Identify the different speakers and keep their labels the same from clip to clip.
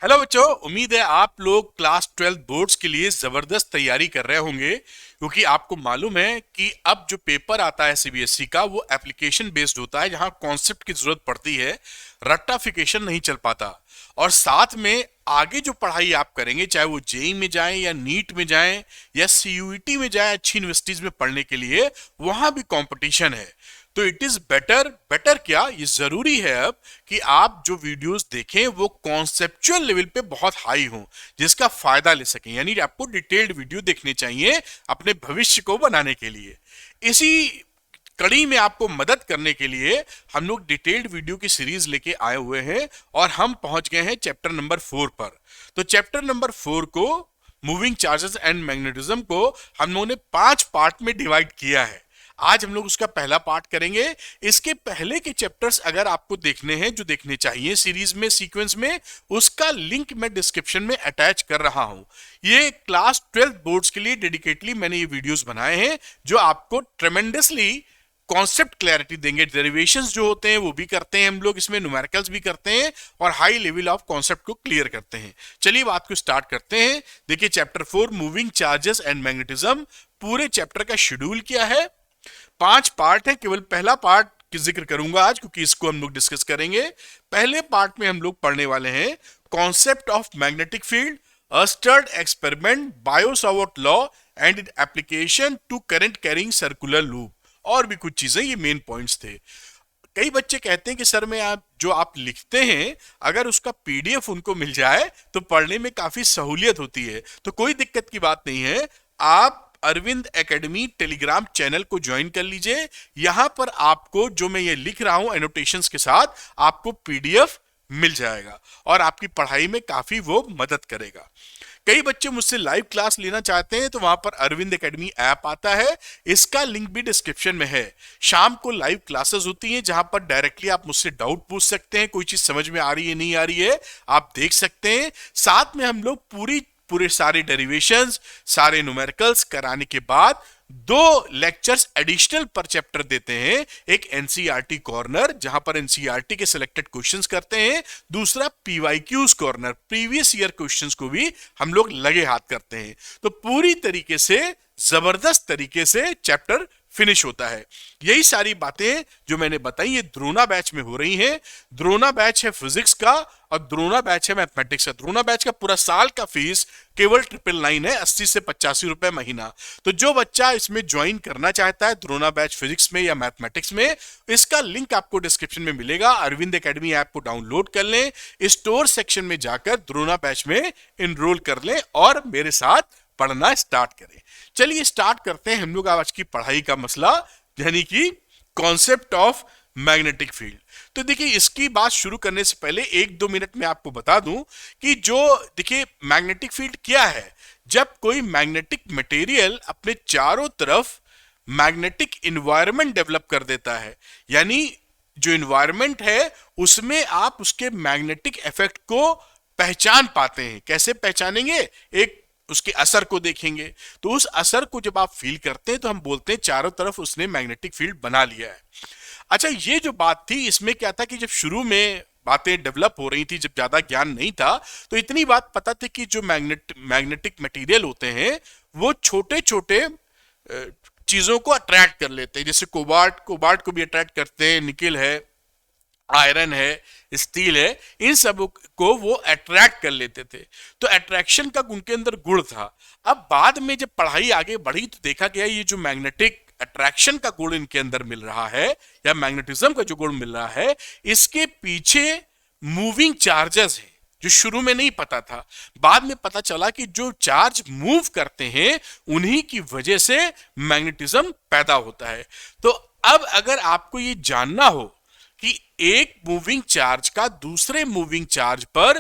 Speaker 1: Hello बच्चों, उम्मीद है आप लोग क्लास 12 बोर्ड्स के लिए जबरदस्त तैयारी कर रहे होंगे क्योंकि आपको मालूम है कि अब जो पेपर आता है सीबीएसई का वो एप्लीकेशन बेस्ड होता है जहां कॉन्सेप्ट की जरूरत पड़ती है, रट्टाफिकेशन नहीं चल पाता। और साथ में आगे जो पढ़ाई आप करेंगे, चाहे वो जेई में जाएं या नीट में जाएं या सीयूईटी में जाएं अच्छी यूनिवर्सिटीज में पढ़ने के लिए, वहां भी कंपटीशन है। तो इट इज बेटर बेटर क्या, ये जरूरी है अब कि आप जो वीडियोस देखें वो कॉन्सेप्चुअल लेवल पे बहुत हाई हो, जिसका फायदा ले सकें। यानी आपको डिटेल्ड वीडियो देखने चाहिए अपने भविष्य को बनाने के लिए। इसी कड़ी में आपको मदद करने के लिए हम लोग डिटेल्ड वीडियो की सीरीज लेके आए हुए हैं और हम पहुंच गए हैं चैप्टर नंबर 4 पर। तो चैप्टर नंबर 4 को, मूविंग चार्जेस एंड मैग्नेटिज्म को, हम लोगों ने 5 पार्ट में डिवाइड किया है। आज हम लोग उसका पहला पार्ट करेंगे। इसके पहले के चैप्टर्स अगर आपको देखने हैं, जो देखने चाहिए सीरीज में, सीक्वेंस में, उसका लिंक मैं डिस्क्रिप्शन में अटैच कर रहा हूं। ये क्लास 12 बोर्ड्स के लिए डेडिकेटली मैंने ये वीडियोस बनाए हैं जो आपको ट्रेमेंडसली कॉन्सेप्ट क्लैरिटी देंगे। डेरिवेशंस जो होते हैं वो भी करते हैं हम लोग, इसमें न्यूमेरिकल्स भी करते हैं और हाई लेवल ऑफ कॉन्सेप्ट को क्लियर करते हैं। चलिए बात को स्टार्ट करते हैं। देखिए chapter 4 moving charges and magnetism, पूरे चैप्टर का शेड्यूल क्या है। 5 पार्ट है, केवल पहला पार्ट की जिक्र करूंगा आज क्योंकि इसको हम लोग डिस्कस करेंगे। पहले पार्ट में हम लोग पढ़ने वाले हैं concept of magnetic field, Oersted experiment, Biot Savart law and it application to current carrying circular loop, और भी कुछ चीजें। ये मेन पॉइंट्स थे। कई बच्चे कहते हैं कि सर मैं आप लिखते हैं, अगर उसका पीडीएफ उनको मिल जाए तो पढ़ने में काफी सहूलियत होती है। तो कोई दिक्कत की बात नहीं है, आप अरविंद एकेडमी टेलीग्राम चैनल को ज्वाइन कर लीजिए। यहां पर आपको जो मैं ये लिख रहा हूं एनोटेशंस के साथ, आपको पीडीएफ मिल जाएगा और आपकी पढ़ाई में काफी वो मदद करेगा। कई बच्चे मुझसे लाइव क्लास लेना चाहते हैं तो वहां पर अरविंद एकेडमी ऐप आता है, इसका लिंक भी डिस्क्रिप्शन में है। शाम को लाइव क्लासेस होती हैं जहां पर डायरेक्टली आप मुझसे डाउट पूछ सकते हैं, कोई चीज समझ में आ रही है नहीं आ रही है आप देख सकते हैं। साथ में हम लोग पूरे सारे डेरिवेशंस, सारे न्यूमेरिकल्स कराने के बाद 2 लेक्चर्स एडिशनल पर चैप्टर देते हैं। एक एनसीईआरटी कॉर्नर जहां पर एनसीईआरटी के सिलेक्टेड क्वेश्चंस करते हैं, दूसरा PYQs corner, previous year questions को भी हम लोग लगे हाथ करते हैं। तो पूरी तरीके से, जबरदस्त तरीके से चैप्टर फिनिश होता है। यही सारी बातें जो मैंने बताई ये द्रोणा बैच में हो रही हैं। द्रोणा बैच है फिजिक्स का और द्रोणा बैच है मैथमेटिक्स का। द्रोणा बैच का पूरा साल का फीस केवल 999 है, 80 से 85 रुपए महीना। तो जो बच्चा इसमें ज्वाइन करना चाहता है द्रोणा बैच फिजिक्स में या मैथमेटिक्स में, इसका लिंक आपको डिस्क्रिप्शन में मिलेगा। अरविंद एकेडमी ऐप को डाउनलोड कर लें, स्टोर सेक्शन में जाकर द्रोणा बैच में इनरोल कर लें और मेरे साथ पढ़ना स्टार्ट करें। चलिए स्टार्ट करते हैं हम लोग आज की पढ़ाई का मसला, यानी कि कॉन्सेप्ट ऑफ मैग्नेटिक फील्ड। तो देखिए इसकी बात शुरू करने से पहले 1-2 मिनट में आपको बता दूं कि जो देखिए मैग्नेटिक फील्ड क्या है। जब कोई मैग्नेटिक मटेरियल अपने चारों तरफ मैग्नेटिक इन्वायरमेंट डेवलप कर देता है, यानी जो इन्वायरमेंट है उसमें आप उसके मैग्नेटिक इफेक्ट को पहचान पाते हैं। कैसे पहचानेंगे? एक उसके असर को देखेंगे। तो उस असर को जब आप फील करते हैं तो हम बोलते हैं चारों तरफ उसने मैग्नेटिक फील्ड बना लिया है। अच्छा, ये जो बात थी इसमें क्या था कि जब शुरू में बातें डेवलप हो रही थी, जब ज्यादा ज्ञान नहीं था, तो इतनी बात पता थी कि जो मैग्नेटिक मटेरियल होते हैं वो छोटे छोटे चीजों को अट्रैक्ट कर लेते हैं। जैसे कोबाल्ट को भी अट्रैक्ट करते हैं, निकेल है, आयरन है, स्टील है, इन सब को वो अट्रैक्ट कर लेते थे। तो अट्रैक्शन का उनके अंदर गुण था। अब बाद में जब पढ़ाई आगे बढ़ी तो देखा गया ये जो मैग्नेटिक अट्रैक्शन का गुण इनके अंदर मिल रहा है या मैग्नेटिज्म का जो गुण मिल रहा है, इसके पीछे मूविंग चार्जेस है, जो शुरू में नहीं पता था। बाद में पता चला कि जो चार्ज मूव करते हैं उन्हीं की वजह से मैग्नेटिज्म पैदा होता है। तो अब अगर आपको ये जानना हो कि एक मूविंग चार्ज का दूसरे मूविंग चार्ज पर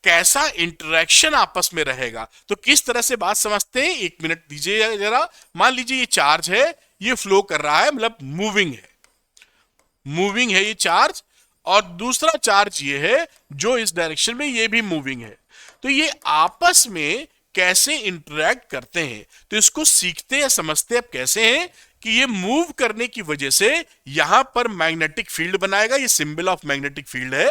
Speaker 1: कैसा इंटरेक्शन आपस में रहेगा, तो किस तरह से बात समझते हैं, 1 मिनट दीजिए जरा। मान लीजिए ये चार्ज है, ये फ्लो कर रहा है, मतलब मूविंग है ये चार्ज, और दूसरा चार्ज ये है जो इस डायरेक्शन में ये भी मूविंग है। तो ये आपस में कैसे इंटरेक्ट करते हैं, तो इसको सीखते या समझते अब कैसे हैं कि ये मूव करने की वजह से यहां पर मैग्नेटिक फील्ड बनाएगा। ये सिंबल ऑफ मैग्नेटिक फील्ड है।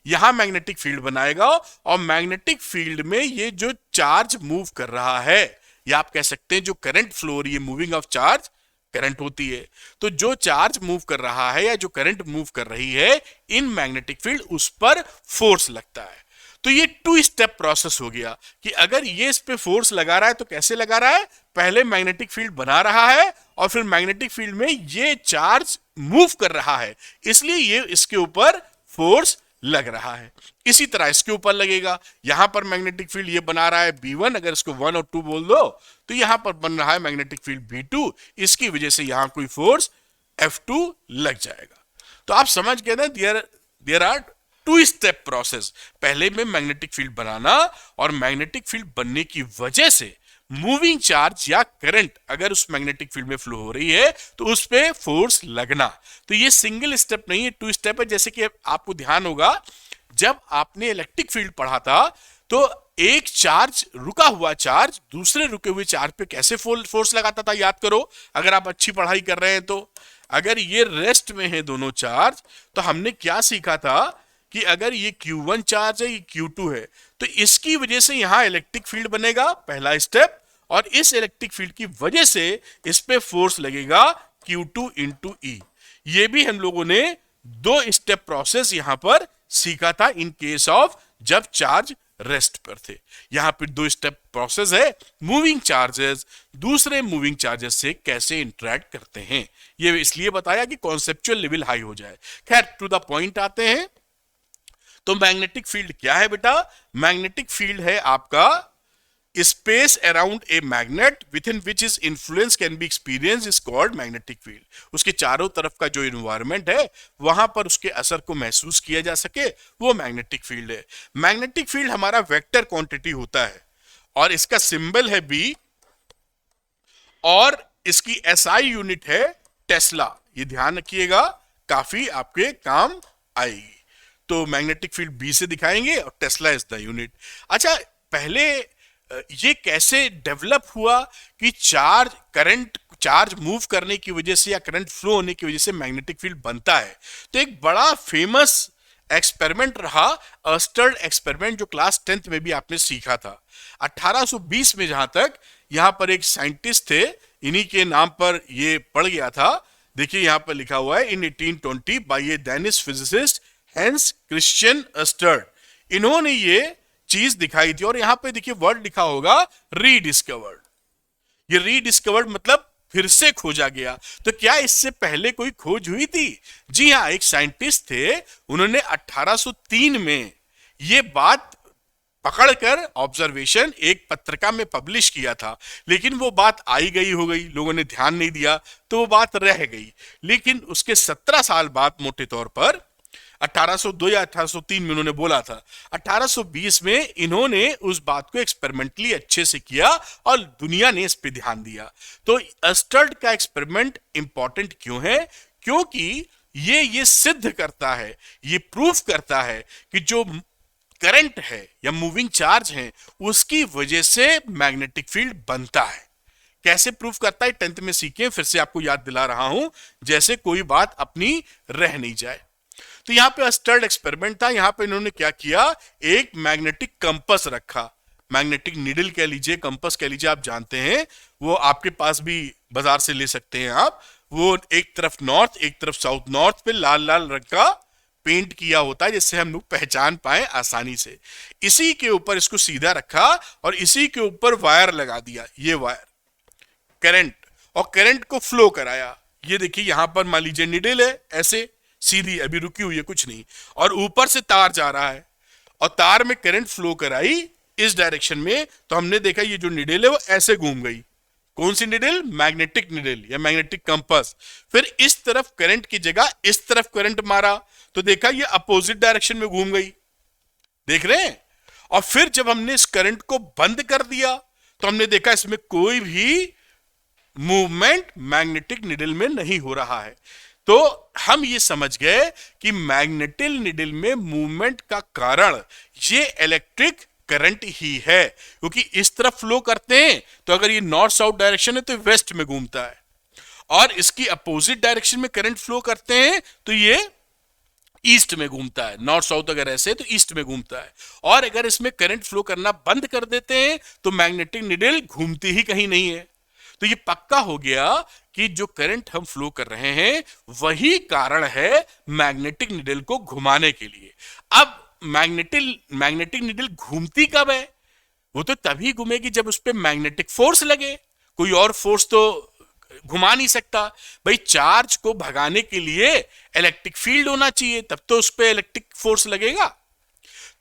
Speaker 1: यहां मैग्नेटिक फील्ड बनाएगा और मैग्नेटिक फील्ड में ये जो चार्ज मूव कर रहा है, या आप कह सकते हैं जो करंट फ्लो हो रही है, मूविंग ऑफ चार्ज करंट होती है, तो जो चार्ज मूव कर रहा है या जो करंट मूव कर रही है इन मैग्नेटिक फील्ड, उस पर फोर्स लगता है। तो ये टू स्टेप प्रोसेस हो गया कि अगर ये इस पे फोर्स लगा रहा है तो कैसे लगा रहा है, पहले मैग्नेटिक फील्ड बना रहा है और फिर मैग्नेटिक फील्ड में ये चार्ज मूव कर रहा है, इसलिए ये इसके ऊपर फोर्स लग रहा है। इसी तरह इसके ऊपर लगेगा, यहां पर मैग्नेटिक फील्ड ये बना रहा है B1, अगर इसको 1 और 2 बोल दो तो यहां पर बन रहा है मैग्नेटिक फील्ड B2, इसकी वजह से यहां कोई फोर्स F2 लग जाएगा। तो आप समझ गए ना, there are two step process, पहले में मैग्नेटिक फील्ड बनाना और मैग्नेटिक फील्ड बनने की वजह से मूविंग चार्ज या करंट अगर उस मैग्नेटिक फील्ड में फ्लो हो रही है तो उस पे फोर्स लगना। तो ये सिंगल स्टेप नहीं है, टू स्टेप है। जैसे कि आपको ध्यान होगा जब आपने इलेक्ट्रिक फील्ड पढ़ा था तो एक चार्ज, रुका हुआ चार्ज दूसरे रुके हुए चार्ज पे कैसे फोर्स लगाता था, याद करो अगर आप अच्छी पढ़ाई कर रहे हैं तो। अगर ये रेस्ट में है दोनों चार्ज तो हमने क्या सीखा था कि अगर ये Q1 चार्ज है, ये Q2 है, तो इसकी वजह से यहां इलेक्ट्रिक फील्ड बनेगा, पहला स्टेप, और इस इलेक्ट्रिक फील्ड की वजह से इस पे फोर्स लगेगा Q2 इंटू E। ये भी हम लोगों ने दो स्टेप प्रोसेस यहां पर सीखा था इन केस ऑफ जब चार्ज रेस्ट पर थे। यहां पर दो स्टेप प्रोसेस है, मूविंग चार्जेस दूसरे मूविंग चार्जेस से कैसे इंटरेक्ट करते हैं, ये इसलिए बताया कि कॉन्सेप्चुअल लेवल हाई हो जाए। खैर टू द पॉइंट आते हैं। तो मैग्नेटिक फील्ड क्या है बेटा, मैग्नेटिक फील्ड है आपका space around a magnet with in which is influence can be experience is called magnetic field. उसके चारों तरफ का जो इन्वायरमेंट है वहां पर उसके असर को महसूस किया जा सके वो मैग्नेटिक फील्ड है। मैग्नेटिक फील्ड हमारा वेक्टर क्वांटिटी होता है और इसका सिंबल है बी और इसकी एसआई यूनिट है टेस्ला। ये ध्यान रखिएगा, काफी आपके काम आएगी। तो मैग्नेटिक फील्ड बी से दिखाएंगे और टेस्ला इज द यूनिट। अच्छा, पहले ये कैसे डेवलप हुआ कि चार्ज मूव करने की वजह से या करंट फ्लो होने की वजह से मैग्नेटिक फील्ड बनता है। तो एक बड़ा फेमस एक्सपेरिमेंट रहा अर्स्टर्ड एक्सपेरिमेंट, जो क्लास 10th में भी आपने सीखा था। 1820 में जहां तक यहां पर एक साइंटिस्ट थे, इन्हीं के नाम पर ये पड़ गया था। देखिए यहां पर लिखा हुआ है इन 1820 बाय ए डेनिश फिजिसिस्ट हेंस क्रिश्चियन अर्स्टर्ड। इन्होंने ये चीज दिखाई थी और यहां पे देखिए वर्ड लिखा होगा रीडिस्कवर्ड। ये रीडिस्कवर्ड मतलब फिर से खोजा गया। तो क्या इससे पहले कोई खोज हुई थी? जी हां, एक साइंटिस्ट थे, उन्होंने 1803 में ये बात पकड़कर ऑब्जर्वेशन एक पत्रिका में पब्लिश किया था, लेकिन वो बात आई गई हो गई, लोगों ने ध्यान नहीं दिया तो वो बात रह गई। लेकिन उसके 17 साल बाद मोटे तौर पर 1802 या 1803 में उन्होंने बोला था, 1820 में इन्होंने उस बात को एक्सपेरिमेंटली अच्छे से किया और दुनिया ने इस पे ध्यान दिया। तो अर्स्टर्ड का एक्सपेरिमेंट इंपॉर्टेंट क्यों है? क्योंकि ये सिद्ध करता है, ये प्रूफ करता है कि जो करंट है या मूविंग चार्ज है उसकी वजह से मैग्नेटिक फील्ड बनता है। कैसे प्रूफ करता है 10th में सीखे, फिर से आपको याद दिला रहा हूं जैसे कोई बात अपनी रह नहीं जाए। तो यहां पे अस्टर्ड एक्सपेरिमेंट था। यहां पे इन्होंने क्या किया, एक मैग्नेटिक कंपास रखा, मैग्नेटिक नीडल कह लीजिए, कंपास कह लीजिए, आप जानते हैं, वो आपके पास भी बाजार से ले सकते हैं आप। वो एक तरफ नॉर्थ एक तरफ साउथ, नॉर्थ पे लाल लाल रंग का पेंट किया होता है जिससे हम लोग पहचान पाए आसानी से। इसी के ऊपर इसको सीधा रखा और इसी के ऊपर वायर लगा दिया, ये वायर करंट, और करंट को फ्लो कराया। ये देखिए यहां पर मान लीजिए निडल है, ऐसे सीधी अभी रुकी हुई है कुछ नहीं, और ऊपर से तार जा रहा है और तार में करंट फ्लो कराई इस डायरेक्शन में। तो हमने देखा ये जो निडल है वो ऐसे घूम गई। कौन सी निडल? मैग्नेटिक निडल या मैग्नेटिक कंपास। फिर इस तरफ करंट की जगह इस तरफ करंट मारा तो देखा ये अपोजिट डायरेक्शन में घूम गई, देख रहे हैं। और फिर जब हमने इस करंट को बंद कर दिया तो हमने देखा इसमें कोई भी मूवमेंट मैग्नेटिक निडल में नहीं हो रहा है। तो हम ये समझ गए कि मैग्नेटिक निडल में मूवमेंट का कारण ये इलेक्ट्रिक करंट ही है, क्योंकि इस तरफ फ्लो करते हैं तो अगर ये नॉर्थ साउथ डायरेक्शन है तो वेस्ट में घूमता है, और इसकी अपोजिट डायरेक्शन में करंट फ्लो करते हैं तो ये ईस्ट में घूमता है, नॉर्थ साउथ अगर ऐसे तो ईस्ट में घूमता है। और अगर इसमें करंट फ्लो करना बंद कर देते हैं तो मैग्नेटिक निडल घूमती ही कहीं नहीं है। तो ये पक्का हो गया कि जो करंट हम फ्लो कर रहे हैं वही कारण है मैग्नेटिक निडल को घुमाने के लिए। अब मैग्नेटिक निडल घूमती कब है? वो तो तभी घूमेगी जब उस पर मैग्नेटिक फोर्स लगे। कोई और फोर्स तो घुमा नहीं सकता। भाई चार्ज को भगाने के लिए इलेक्ट्रिक फील्ड होना चाहिए, तब तो उस पर इलेक्ट्रिक फोर्स लगेगा।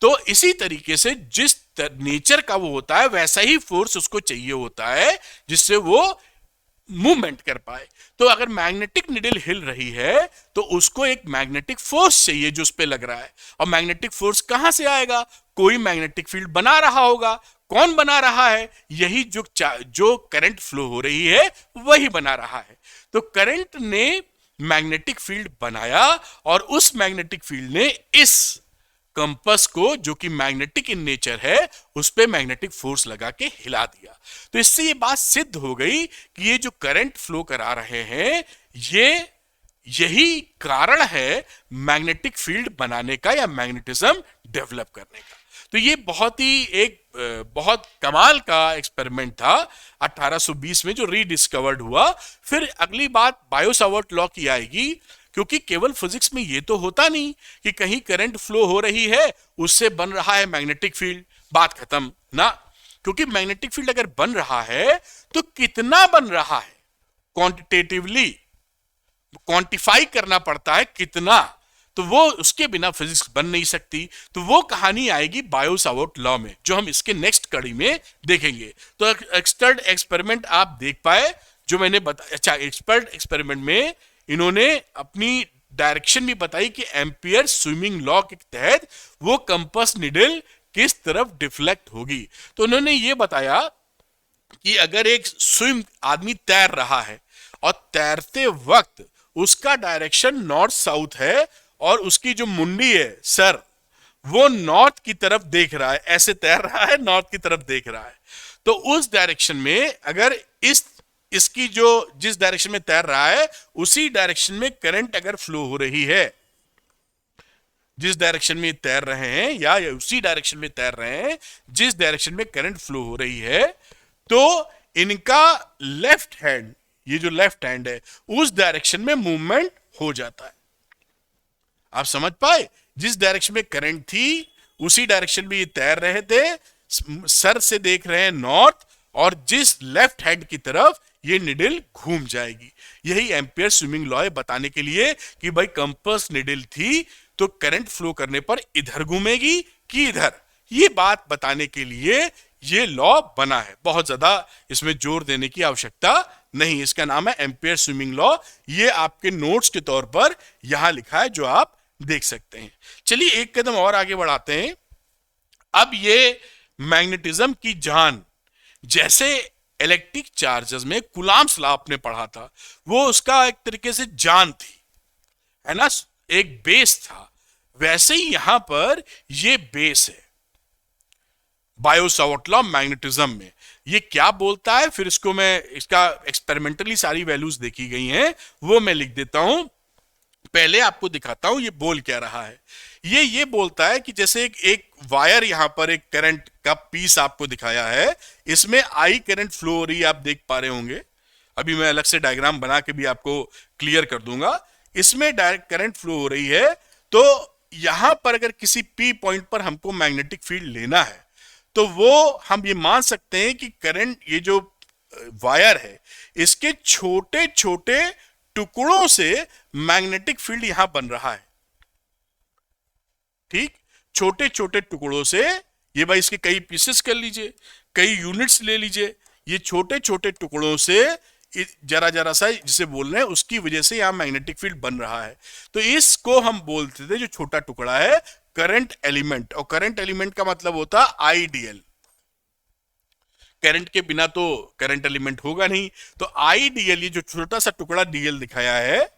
Speaker 1: तो इसी तरीके से जिस नेचर का वो होता है वैसा ही फोर्स उसको चाहिए होता है जिससे वो मूवमेंट कर पाए। तो अगर मैग्नेटिक निडल हिल रही है तो उसको एक मैग्नेटिक फोर्स चाहिए जो उस पर लग रहा है। और मैग्नेटिक फोर्स कहां से आएगा? कोई मैग्नेटिक फील्ड बना रहा होगा। कौन बना रहा है? यही जो करंट फ्लो हो रही है वही बना रहा है। तो करंट ने मैग्नेटिक फील्ड बनाया और उस मैग्नेटिक फील्ड ने इस कंपास को, जो कि मैग्नेटिक इन नेचर है, उस पे मैग्नेटिक फोर्स लगा के हिला दिया। तो इससे ये बात सिद्ध हो गई कि ये जो करंट फ्लो करा रहे हैं यही कारण है मैग्नेटिक फील्ड बनाने का या मैग्नेटिज्म डेवलप करने का। तो ये बहुत कमाल का एक्सपेरिमेंट था 1820 में जो रीडिस्कवर्ड हुआ। फिर अगली बात बायो-सावर्ट लॉ की आएगी, क्योंकि केवल फिजिक्स में ये तो होता नहीं कि कहीं करंट फ्लो हो रही है उससे बन रहा है मैग्नेटिक फील्ड, बात खत्म ना। क्योंकि मैग्नेटिक फील्ड अगर बन रहा है तो कितना बन रहा है, क्वांटिटेटिवली क्वांटिफाई करना पड़ता है कितना, तो वो उसके बिना फिजिक्स बन नहीं सकती। तो वो कहानी आएगी बायो-सावर्ट लॉ में, जो हम इसके नेक्स्ट कड़ी में देखेंगे। तो एक्सपर्ट एक्सपेरिमेंट आप देख पाए जो मैंने बताया। अच्छा, एक्सपर्ट एक्सपेरिमेंट में इन्होंने अपनी डायरेक्शन भी बताई कि एम्पियर स्विमिंग लॉ के तहत वो कंपास निडल किस तरफ डिफ्लेक्ट होगी। तो उन्होंने ये बताया कि अगर एक स्विम आदमी तैर रहा है और तैरते वक्त उसका डायरेक्शन नॉर्थ साउथ है और उसकी जो मुंडी है, सर, वो नॉर्थ की तरफ देख रहा है, ऐसे तैर रहा है, नॉर्थ की तरफ देख रहा है। तो उस डायरेक्शन में अगर इसकी जो जिस डायरेक्शन में तैर रहा है उसी डायरेक्शन में करंट अगर फ्लो हो रही है, जिस डायरेक्शन में तैर रहे हैं या उसी डायरेक्शन में तैर रहे हैं जिस डायरेक्शन में करंट फ्लो हो रही है, तो इनका लेफ्ट हैंड, ये जो लेफ्ट हैंड है, उस डायरेक्शन में मूवमेंट हो जाता है। आप समझ पाए? जिस डायरेक्शन में करंट थी उसी डायरेक्शन में ये तैर रहे थे, सर से देख रहे हैं नॉर्थ, और जिस लेफ्ट हैंड की तरफ ये निडल घूम जाएगी। यही एम्पियर स्विमिंग लॉ है, बताने के लिए कि भाई कंपास निडल थी तो करंट फ्लो करने पर इधर घूमेगी कि इधर, ये बात बताने के लिए ये लॉ बना है। बहुत ज्यादा इसमें जोर देने की आवश्यकता नहीं, इसका नाम है एम्पियर स्विमिंग लॉ। ये आपके नोट्स के तौर पर यहां लिखा है जो आप देख सकते हैं। चलिए एक कदम और आगे बढ़ाते हैं। अब ये मैग्नेटिज्म की जान, जैसे इलेक्ट्रिक चार्जेस में कुलाम्स लॉ आपने पढ़ा था, वो उसका एक तरीके से जान थी, है ना, एक बेस था, वैसे ही यहां पर ये बेस है बायो-सावर्ट लॉ मैग्नेटिज्म में। ये क्या बोलता है, फिर इसका एक्सपेरिमेंटली सारी वैल्यूज देखी गई हैं, वो मैं लिख देता हूं, पहले आपको दिखाता हूं ये बोल क्या रहा है। ये बोलता है कि जैसे एक वायर, यहां पर एक करंट का पीस आपको दिखाया है, इसमें आई करंट फ्लो हो रही है, आप देख पा रहे होंगे। अभी मैं अलग से डायग्राम बना के भी आपको क्लियर कर दूंगा। इसमें डायरेक्ट करंट फ्लो हो रही है, तो यहां पर अगर किसी पी पॉइंट पर हमको मैग्नेटिक फील्ड लेना है तो वो हम ये मान सकते हैं कि करंट, ये जो वायर है, इसके छोटे छोटे टुकड़ों से मैग्नेटिक फील्ड यहां बन रहा है। ठीक, छोटे छोटे टुकड़ों से, ये भाई इसके कई पीसेस कर लीजिए, कई यूनिट्स ले लीजिए, ये छोटे छोटे टुकड़ों से जरा जरा सा जिसे बोल रहे हैं उसकी वजह से यहां मैग्नेटिक फील्ड बन रहा है। तो इसको हम बोलते थे, जो छोटा टुकड़ा है, करंट एलिमेंट। और करंट एलिमेंट का मतलब होता है आईडीएल। करंट के बिना तो करंट एलिमेंट होगा नहीं, तो आईडीएल, ये जो छोटा सा टुकड़ा डीएल दिखाया है,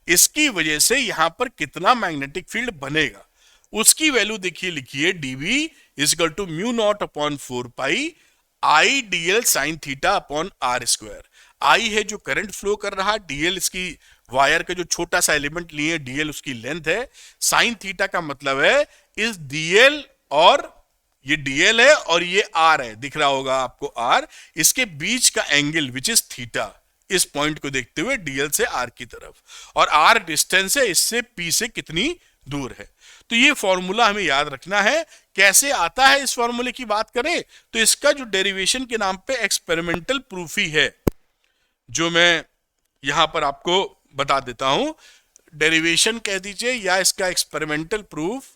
Speaker 1: इसकी वजह से यहां पर कितना मैग्नेटिक फील्ड बनेगा उसकी वैल्यू देखिए, लिखिए dv is equal to mu naught upon 4 pi I DL sine theta upon are square. I है जो करंट फ्लो कर रहा, डीएल इसकी वायर का जो छोटा सा एलिमेंट लिए, डीएल उसकी लेंथ है, साइन थीटा का मतलब है इस डीएल और ये डीएल है और ये आर है, दिख रहा होगा आपको आर, इसके बीच का एंगल विच इज थीटा, इस पॉइंट को देखते हुए डीएल से आर की तरफ, और आर डिस्टेंस है इससे पी से कितनी दूर है। तो ये फॉर्मूला हमें याद रखना है। कैसे आता है इस फॉर्मूले की बात करें तो इसका जो डेरिवेशन के नाम पे एक्सपेरिमेंटल प्रूफ ही है, जो मैं यहां पर आपको बता देता हूं। डेरिवेशन कह दीजिए या इसका एक्सपेरिमेंटल प्रूफ।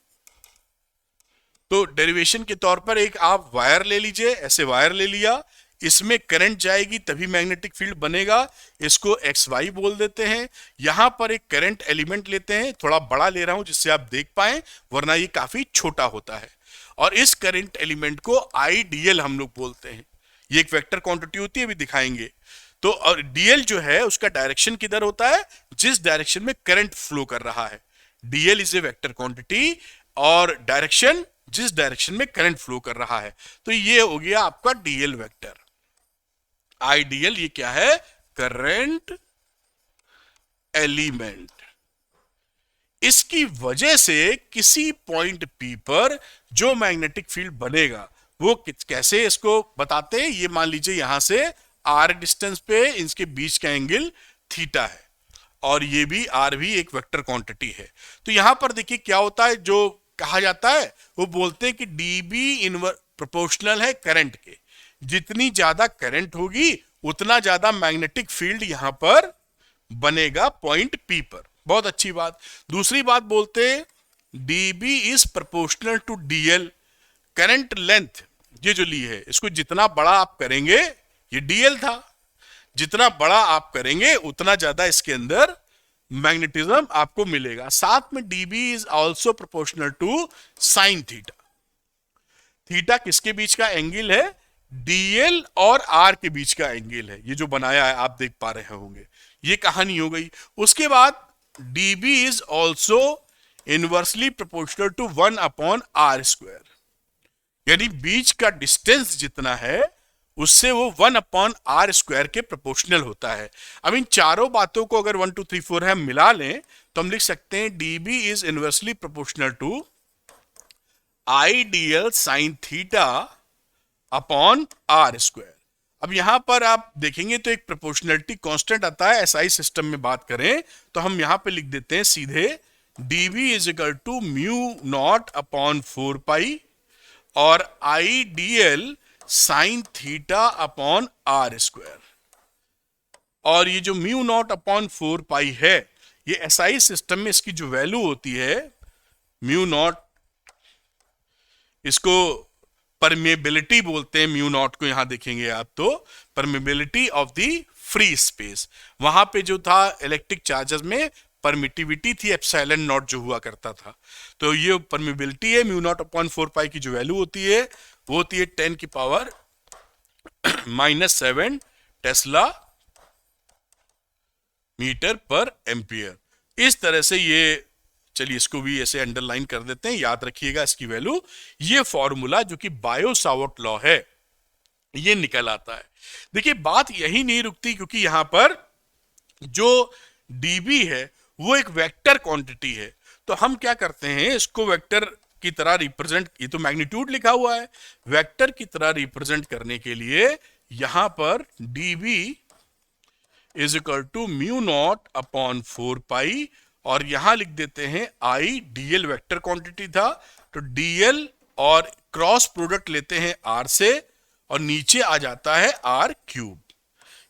Speaker 1: तो डेरिवेशन के तौर पर एक आप वायर ले लीजिए, ऐसे वायर ले लिया, इसमें करंट जाएगी तभी मैग्नेटिक फील्ड बनेगा, इसको एक्स वाई बोल देते हैं। यहां पर एक करंट एलिमेंट लेते हैं, थोड़ा बड़ा ले रहा हूं जिससे आप देख पाए, वरना ये काफी छोटा होता है, और इस करंट एलिमेंट को आई डीएल हम लोग बोलते हैं। ये एक वेक्टर क्वांटिटी होती है, अभी दिखाएंगे। तो और डीएल जो है उसका डायरेक्शन किधर होता है, जिस डायरेक्शन में करंट फ्लो कर रहा है। DL is a vector quantity और डायरेक्शन जिस डायरेक्शन में करंट फ्लो कर रहा है। तो ये हो गया आपका डीएल वेक्टर। आईडीएल ये क्या है, करंट एलिमेंट। इसकी वजह से किसी पॉइंट पी पर जो मैग्नेटिक फील्ड बनेगा वो कैसे इसको बताते हैं। ये मान लीजिए यहां से आर डिस्टेंस पे इसके बीच का एंगल थीटा है, और ये भी आर भी एक वेक्टर क्वांटिटी है। तो यहां पर देखिए क्या होता है, जो कहा जाता है वो बोलते हैं कि डीबी इनवर्स प्रोपोर्शनल है करंट के। जितनी ज्यादा करंट होगी उतना ज्यादा मैग्नेटिक फील्ड यहां पर बनेगा पॉइंट पी पर। बहुत अच्छी बात। दूसरी बात बोलते हैं DB is proportional to DL. Current length ये जो ली है, इसको जितना बड़ा आप करेंगे, ये डीएल था, जितना बड़ा आप करेंगे उतना ज्यादा इसके अंदर मैग्नेटिज्म आपको मिलेगा। साथ में DB is also proportional to sine theta. Theta किसके बीच का एंगल है, डीएल और आर के बीच का एंगल है, ये जो बनाया है आप देख पा रहे होंगे। ये कहानी हो गई। उसके बाद DB is also inversely proportional to 1 upon are square, यानी बीच का डिस्टेंस जितना है उससे वो 1 अपॉन आर स्क्वायर के प्रोपोर्शनल होता है। अब इन चारों बातों को अगर 1 2 3 4 है मिला लें तो हम लिख सकते हैं DB is inversely proportional to I DL sine theta upon are square. अब यहां पर आप देखेंगे तो एक प्रोपोर्शनलिटी कांस्टेंट आता है। एसआई सिस्टम में बात करें तो हम यहां पे लिख देते हैं सीधे DB is equal to mu naught upon 4 pi और I DL sine theta upon are square. और ये जो म्यू नॉट अपॉन 4 पाई है, ये एसआई सिस्टम में इसकी जो वैल्यू होती है म्यू नॉट, इसको परमेबिलिटी बोलते हैं। म्यू नॉट को यहां देखेंगे आप तो permeability of the free space. वहां पे जो था इलेक्ट्रिक चार्जेस में परमिटिविटी थी एप्सिलॉन नॉट जो हुआ करता था, तो ये परमिबिलिटी है। म्यू नॉट अपॉन 4 पाई की जो वैल्यू होती है वो होती है 10 की पावर -7 टेस्ला मीटर पर एम्पियर। इस तरह से ये, चलिए इसको भी ऐसे अंडरलाइन कर देते हैं, याद रखिएगा इसकी वैल्यू। ये फॉर्मूला जो कि बायो सावर्ट लॉ है ये निकल आता है। देखिए बात यही नहीं रुकती, क्योंकि यहां पर जो डीबी है वो एक वेक्टर क्वांटिटी है। तो हम क्या करते हैं, इसको वेक्टर की तरह रिप्रेजेंट, ये तो मैग्नीट्यूड लिखा हुआ है, वेक्टर की तरह रिप्रेजेंट करने के लिए यहां पर DB is equal to mu naught upon 4 pi और यहां लिख देते हैं आई डीएल वेक्टर क्वांटिटी था, तो डीएल और क्रॉस प्रोडक्ट लेते हैं आर से और नीचे आ जाता है आर क्यूब।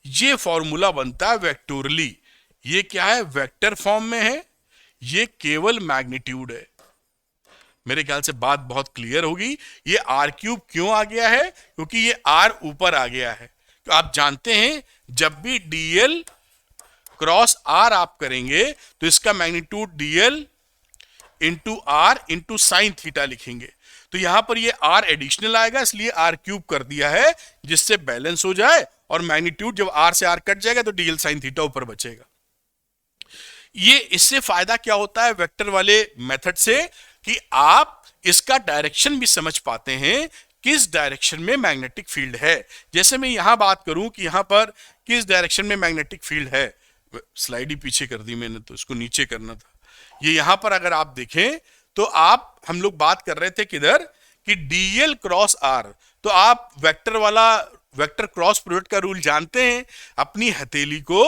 Speaker 1: ये फॉर्मूला बनता है वेक्टोरली। ये क्या है, वेक्टर फॉर्म में है, ये केवल मैग्नीट्यूड है। मेरे ख्याल से बात बहुत क्लियर होगी। ये आर क्यूब क्यों आ गया है, क्योंकि ये आर ऊपर आ गया है। तो आप जानते हैं जब भी डीएल क्रॉस आर आप करेंगे तो इसका magnitude DL into R into sine theta लिखेंगे। तो यहां पर ये आर एडिशनल आएगा, इसलिए आर क्यूब कर दिया है जिससे बैलेंस हो जाए, और मैग्नीट्यूड जब आर से आर कट जाएगा तो डीएल साइन थीटा ऊपर बचेगा। ये इससे फायदा क्या होता है वेक्टर वाले मेथड से, कि आप इसका डायरेक्शन भी समझ पाते हैं किस डायरेक्शन में मैग्नेटिक फील्ड है। जैसे मैं यहां बात करूं कि यहां पर किस डायरेक्शन में मैग्नेटिक फील्ड है, स्लाइड ही पीछे कर दी मैंने, तो इसको नीचे करना था। ये यहां पर अगर आप देखें तो हम लोग बात कर रहे थे किधर, कि डीएल क्रॉस आर। तो आप वेक्टर क्रॉस प्रोडक्ट का रूल जानते हैं। अपनी हथेली को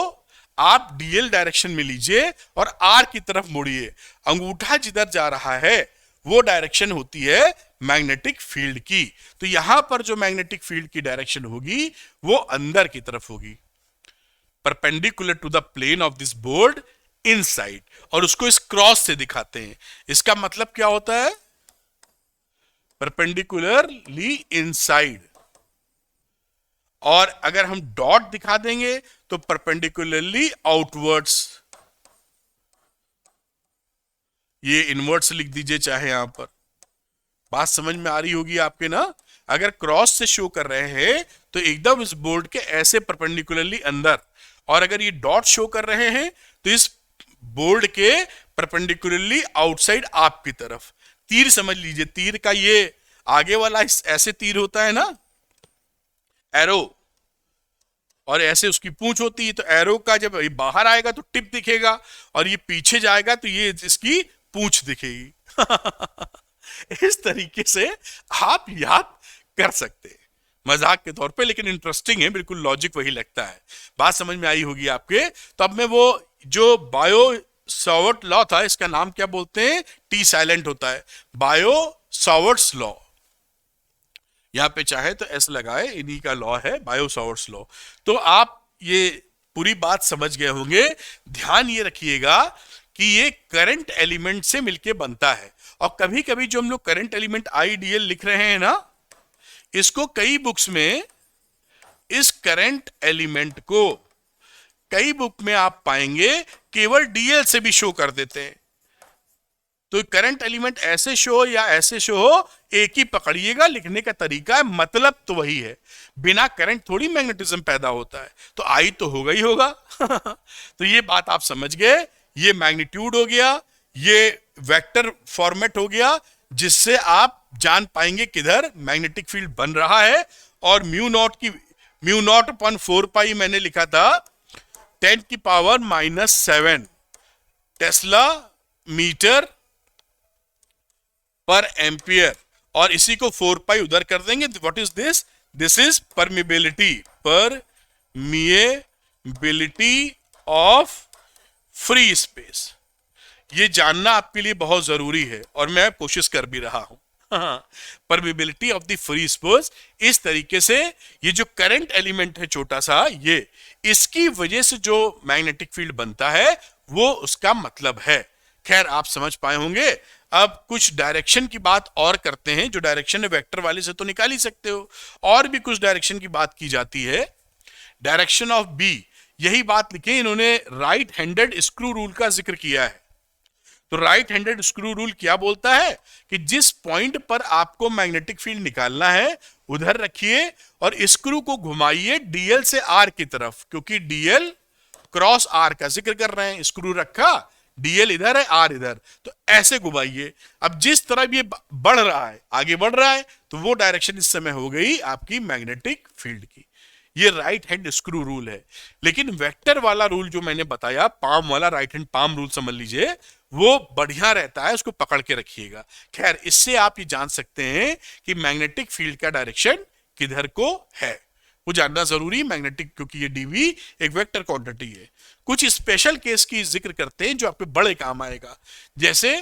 Speaker 1: आप डीएल डायरेक्शन में लीजिए और आर की तरफ मोड़िए। अंगूठा जिधर जा रहा है वो डायरेक्शन होती है मैग्नेटिक फील्ड की। तो यहां पर जो मैग्नेटिक फील्ड की डायरेक्शन होगी वो अंदर की तरफ होगी, perpendicular to the plane of this board inside. और उसको इस क्रॉस से दिखाते हैं। इसका मतलब क्या होता है, परपेंडिकुलरली इनसाइड। और अगर हम डॉट दिखा देंगे तो परपेंडिकुलरली आउटवर्ड्स। ये इनवर्ट्स लिख दीजिए चाहे यहां पर। बात समझ में आ रही होगी आपके ना। अगर क्रॉस से शो कर रहे हैं तो एकदम इस बोर्ड के ऐसे परपेंडिकुलरली अंदर, और अगर ये डॉट शो कर रहे हैं तो इस बोर्ड के परपेंडिकुलरली आउटसाइड आपकी तरफ। तीर समझ लीजिए, तीर का ये आगे वाला ऐसे तीर होता है ना, एरो, और ऐसे उसकी पूंछ होती है। तो एरो का जब ये बाहर आएगा तो टिप दिखेगा, और ये पीछे जाएगा तो ये इसकी पूंछ दिखेगी। इस तरीके से आप याद कर सकते हैं, मजाक के तौर पे, लेकिन इंटरेस्टिंग है, बिल्कुल लॉजिक वही लगता है। बात समझ में आई होगी आपके। तो अब मैं वो जो बायो सावर्ट लॉ था, इसका नाम क्या बोलते हैं, टी साइलेंट होता है, बायो सावर्ट्स लॉ। यहां पे चाहे तो एस लगाए, इन्हीं का लॉ है बायो सावर्ट्स लॉ। तो आप ये पूरी बात समझ गए होंगे। ध्यान ये रखिएगा कि ये करंट एलिमेंट से मिलके बनता है। और कभी कभी जो हम लोग करंट एलिमेंट आईडीएल लिख रहे हैं ना, इसको कई बुक्स में, इस करंट एलिमेंट को कई बुक में आप पाएंगे केवल डीएल से भी शो कर देते हैं। तो करंट एलिमेंट ऐसे शो या ऐसे शो हो, एक ही पकड़िएगा, लिखने का तरीका है, मतलब तो वही है। बिना करंट थोड़ी मैग्नेटिज्म पैदा होता है, तो आई तो होगा ही होगा। तो ये बात आप समझ गए। ये मैग्नीट्यूड हो गया, ये वेक्टर फॉर्मेट हो गया, जिससे आप जान पाएंगे किधर मैग्नेटिक फील्ड बन रहा है। और म्यू नॉट अपॉन 4 पाई मैंने लिखा था 10⁻⁻7 टेस्ला मीटर पर एम्पियर, और इसी को 4 पाई उधर कर देंगे। What is this, this is permeability, permeability of free space. ये जानना आपके लिए बहुत जरूरी है, और मैं कोशिश कर भी रहा हूं। Permeability of the free space. इस तरीके से ये जो करंट एलिमेंट है छोटा सा, ये इसकी वजह से जो मैग्नेटिक फील्ड बनता है वो उसका मतलब है। खैर आप समझ पाए होंगे। अब कुछ डायरेक्शन की बात और करते हैं। जो डायरेक्शन है वेक्टर वाले से तो निकाल ही सकते हो, और भी कुछ डायरेक्शन की बात की जाती है। डायरेक्शन ऑफ बी, यही बात लिखे इन्होंने, राइट हैंडेड स्क्रू रूल का जिक्र किया है। तो राइट हैंडेड स्क्रू रूल क्या बोलता है कि जिस पॉइंट पर आपको मैग्नेटिक फील्ड निकालना है उधर रखिए और स्क्रू को घुमाइए डीएल से आर की तरफ, क्योंकि डीएल क्रॉस आर का जिक्र कर रहे हैं। स्क्रू रखा, डीएल इधर है, आर इधर, तो ऐसे घुमाइए। अब जिस तरह ये बढ़ रहा है, आगे बढ़ रहा है, तो वो डायरेक्शन इस समय हो गई आपकी मैग्नेटिक फील्ड की। ये राइट हैंड स्क्रू रूल है। लेकिन वेक्टर वाला रूल जो मैंने बताया, पाम वाला, राइट हैंड पाम रूल समझ लीजिए, वो बढ़िया रहता है, उसको पकड़ के रखिएगा। खैर इससे आप ये जान सकते हैं कि मैग्नेटिक फील्ड का डायरेक्शन किधर को है, वो जानना जरूरी। मैग्नेटिक, क्योंकि ये डीवी एक वेक्टर क्वांटिटी है। कुछ स्पेशल केस की जिक्र करते हैं जो आपके बड़े काम आएगा। जैसे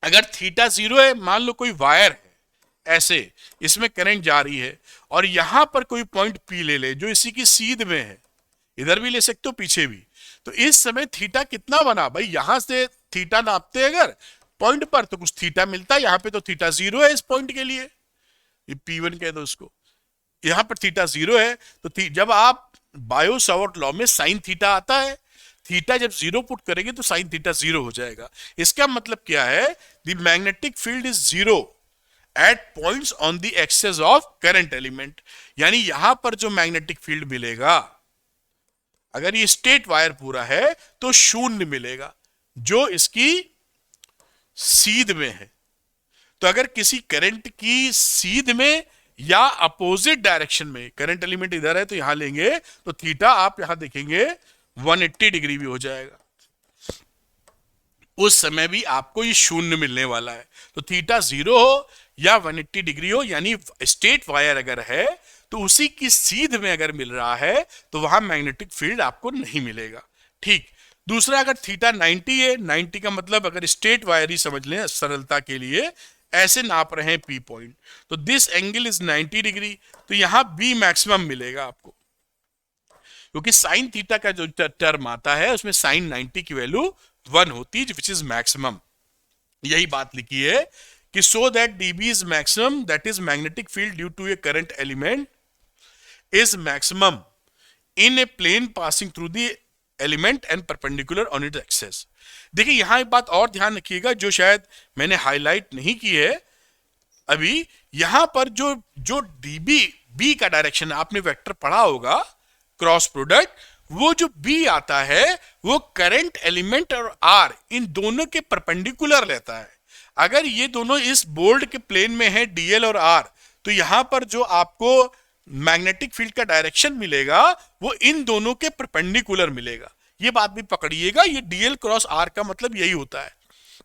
Speaker 1: अगर थीटा 0 है, मान लो कोई वायर है ऐसे, इसमें करंट जा रही है, और यहां पर कोई पॉइंट पी ले ले जो इसी की सीध में है, इधर भी ले सकते हो पीछे भी, तो इस समय थीटा कितना बना भाई, यहां से थीटा नापते अगर पॉइंट पर तो कुछ थीटा मिलता है। यहां पे तो थीटा 0 है इस पॉइंट के लिए, ये P1 कह दो उसको, यहां पर थीटा 0 है। तो जब आप बायो सावर्ट लॉ में साइन थीटा आता है, थीटा जब 0 पुट करेंगे तो साइन थीटा 0 हो जाएगा। इसका मतलब क्या है, the magnetic field is 0 at points on the axis of current element. यानी यहां पर जो मैग्नेटिक फील्ड मिलेगा, अगर ये स्ट्रेट वायर पूरा है तो शून्य मिलेगा जो इसकी सीध में है। तो अगर किसी करंट की सीध में या अपोजिट डायरेक्शन में, करंट एलिमेंट इधर है तो यहां लेंगे तो थीटा आप यहां देखेंगे 180 डिग्री भी हो जाएगा, उस समय भी आपको ये शून्य मिलने वाला है। तो थीटा 0 हो या 180 डिग्री हो, यानी स्ट्रेट वायर अगर है तो उसी की सीध में अगर मिल रहा है तो वहां मैग्नेटिक फील्ड आपको नहीं मिलेगा। ठीक, दूसरा अगर थीटा 90 है, 90 का मतलब अगर स्ट्रेट वायर ही समझ लें सरलता के लिए, ऐसे नाप रहे हैं पी पॉइंट, तो दिस एंगल इज 90 डिग्री, तो यहां बी मैक्सिमम मिलेगा आपको, क्योंकि साइन थीटा का जो टर्म आता है उसमें साइन 90 की वैल्यू 1 होती है विच इज मैक्सिमम। यही बात लिखी है कि so that DB is maximum, that is magnetic field due to a current element is maximum in a plane passing through the element and perpendicular on its axis. देखिए यहां एक बात और ध्यान रखिएगा जो शायद मैंने हाईलाइट नहीं की है अभी, यहां पर जो जो डीबी बी का डायरेक्शन आपने वेक्टर पढ़ा होगा क्रॉस प्रोडक्ट, वो जो बी आता है वो करंट एलिमेंट और आर इन दोनों के परपेंडिकुलर लेता है। अगर ये दोनों इस बोल्ड के प्लेन में है डीएल और आर, तो यहां पर जो आपको मैग्नेटिक फील्ड का डायरेक्शन मिलेगा वो इन दोनों के परपेंडिकुलर मिलेगा। ये बात भी पकड़िएगा, ये डीएल क्रॉस आर का मतलब यही होता है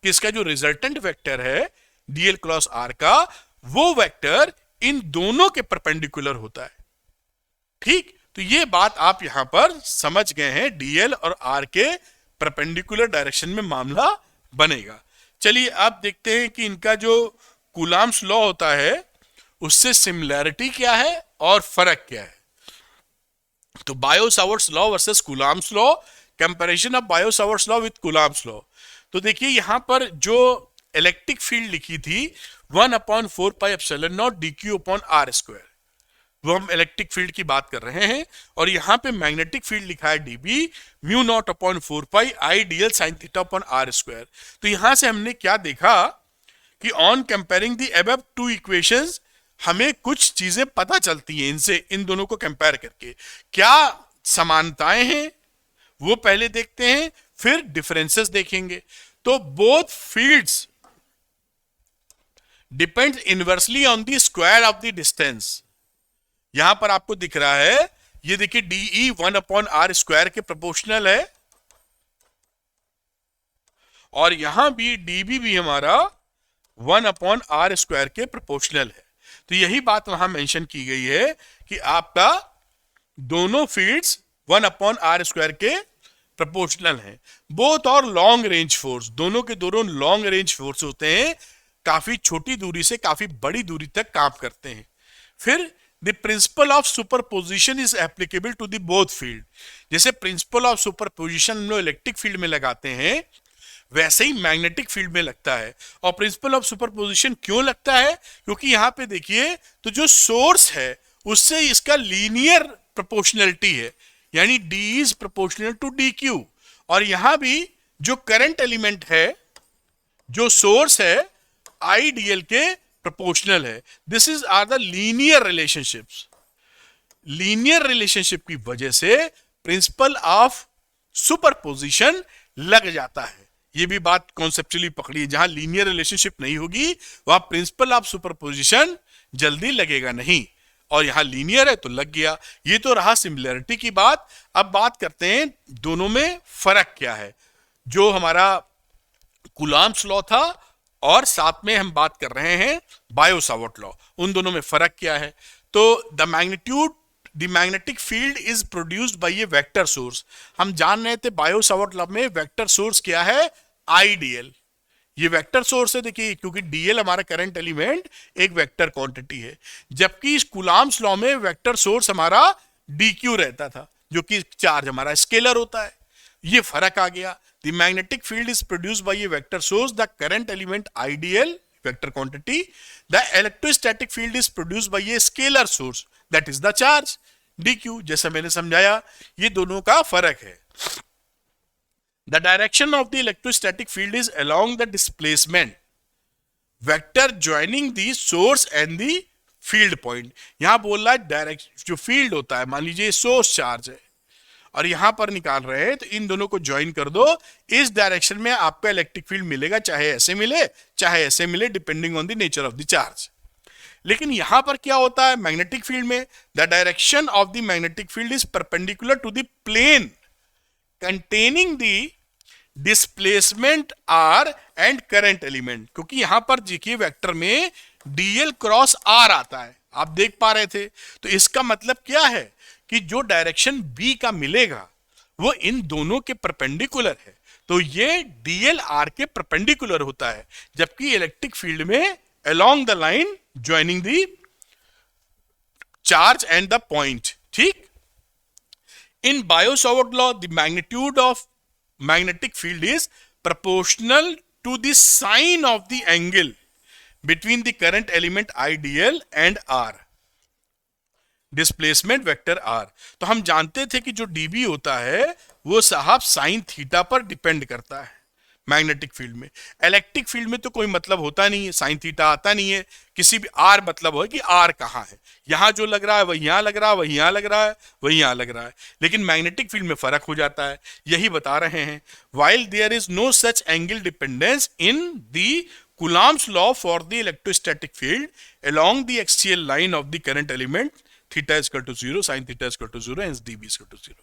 Speaker 1: कि इसका जो रिजल्टेंट वेक्टर है डीएल क्रॉस आर का, वो वेक्टर इन दोनों के परपेंडिकुलर होता है। ठीक, तो ये बात आप यहां पर समझ गए हैं, डीएल और आर के परपेंडिकुलर डायरेक्शन में मामला बनेगा। चलिए अब देखते हैं कि इनका जो कूलाम्स लॉ होता है उससे सिमिलैरिटी क्या है और फर्क क्या है। तो bio-Savart's law versus coulombs law, comparison of bio-Savart's law with coulombs law. तो देखिए यहां पर जो इलेक्ट्रिक फील्ड लिखी थी 1/4πε0 dq/r², वो हम इलेक्ट्रिक फील्ड की बात कर रहे हैं, और यहां पे मैग्नेटिक फील्ड लिखा है dB μ0/4π I dl sin θ/r²। तो यहां से हमने क्या देखा कि on comparing the above two equations हमें कुछ चीजें पता चलती हैं इनसे, इन दोनों को कंपेयर करके क्या समानताएं हैं वो पहले देखते हैं, फिर डिफरेंसेस देखेंगे। तो both fields depends inversely on the square of the distance. यहां पर आपको दिख रहा है, ये देखिए DE 1/r² के प्रोपोर्शनल है, और यहां भी DB भी हमारा 1/r² के प्रोपोर्शनल है। तो यही बात वहां मेंशन की गई है कि आपका दोनों फील्ड्स 1/r² के प्रोपोर्शनल हैं। बोथ और लॉन्ग रेंज फोर्स, दोनों के दोनों लॉन्ग रेंज फोर्स होते हैं, काफी छोटी दूरी से काफी बड़ी दूरी तक काम करते हैं। फिर the principle of superposition is applicable to the both field. जैसे प्रिंसिपल ऑफ सुपरपोजिशन हम लोग इलेक्ट्रिक फील्ड में लगाते हैं, वैसे ही मैग्नेटिक फील्ड में लगता है। और प्रिंसिपल ऑफ सुपरपोजिशन क्यों लगता है? क्योंकि यहां पे देखिए तो जो सोर्स है उससे इसका लीनियर प्रोपोर्शनलिटी है, यानी D is proportional to DQ, और यहां भी जो करंट एलिमेंट है, जो सोर्स है, IDL के प्रोपोर्शनल है। This is are the linear relationships. Linear relationship की वजह से प्रिंसिपल ऑफ सुपरपोजिशन लग जाता है। ये भी बात कॉन्सेप्चुअली पकड़िए, जहां लीनियर रिलेशनशिप नहीं होगी वहां प्रिंसिपल ऑफ सुपरपोजिशन जल्दी लगेगा नहीं, और यहां लीनियर है तो लग गया। ये तो रहा सिमिलरिटी की बात। अब बात करते हैं दोनों में फर्क क्या है। जो हमारा कूलॉम्स लॉ था और साथ में हम बात कर रहे हैं बायो-सावर्ट लॉ, उन दोनों में फर्क क्या है। तो the magnetic field is produced by A vector source. हम जान रहे थे बायो-सावर्ट लॉ में वेक्टर सोर्स क्या है, IDL। ये वेक्टर सोर्स है, देखिए, क्योंकि DL हमारा करंट एलिमेंट एक वेक्टर क्वांटिटी है, जबकि इस कूलॉम्स लॉ में वेक्टर सोर्स हमारा DQ रहता था, जो कि चार्ज हमारा स्केलर होता है। ये फर्क आ गया। The magnetic field is produced by A vector source, the current element IDL vector quantity, the electrostatic field is produced by a scalar source, that is the charge DQ। जैसा मैंने समझाया, ये दोनों का फर्क है। The direction of the electrostatic field is along the displacement vector joining the source and the field point। यहां बोल रहा है डायरेक्ट जो फील्ड होता है, मान लीजिए सोर्स चार्ज है और यहां पर निकाल रहे हैं, तो इन दोनों को ज्वाइन कर दो। इस डायरेक्शन में आपका इलेक्ट्रिक फील्ड मिलेगा, चाहे ऐसे मिले चाहे ऐसे मिले, depending on the nature of the charge. लेकिन यहां पर क्या होता है मैग्नेटिक फील्ड में, the direction of the magnetic field is perpendicular to the plane containing the displacement R and current element. क्योंकि यहां पर देखिए वेक्टर में डीएल क्रॉस आर आता है, आप देख पा रहे थे। तो इसका मतलब क्या है कि जो डायरेक्शन बी का मिलेगा वो इन दोनों के परपेंडिकुलर है, तो ये डीएल आर के परपेंडिकुलर होता है। जबकि इलेक्ट्रिक फील्ड में along the line joining the charge and the point. ठीक, in Biot Savart law the magnitude of magnetic field is proportional to the sine of the angle between the current element IDL and R, displacement vector R. तो हम जानते थे कि जो dB होता है वो साहब साइन थीटा पर डिपेंड करता है मैग्नेटिक फील्ड में। इलेक्ट्रिक फील्ड में तो कोई मतलब होता नहीं है, साइन थीटा आता नहीं है। किसी भी आर मतलब हो कि आर कहाँ है, यहां जो लग रहा है वही यहां लग रहा है, वही यहां लग रहा है, वही यहां लग रहा है। लेकिन मैग्नेटिक फील्ड में फर्क हो जाता है, यही बता रहे हैं। While there is no such angle dependence in the Coulomb's law for the electrostatic field along the axial line of the current element, theta is equal to 0, sin theta is equal to 0, hence dB is equal to 0।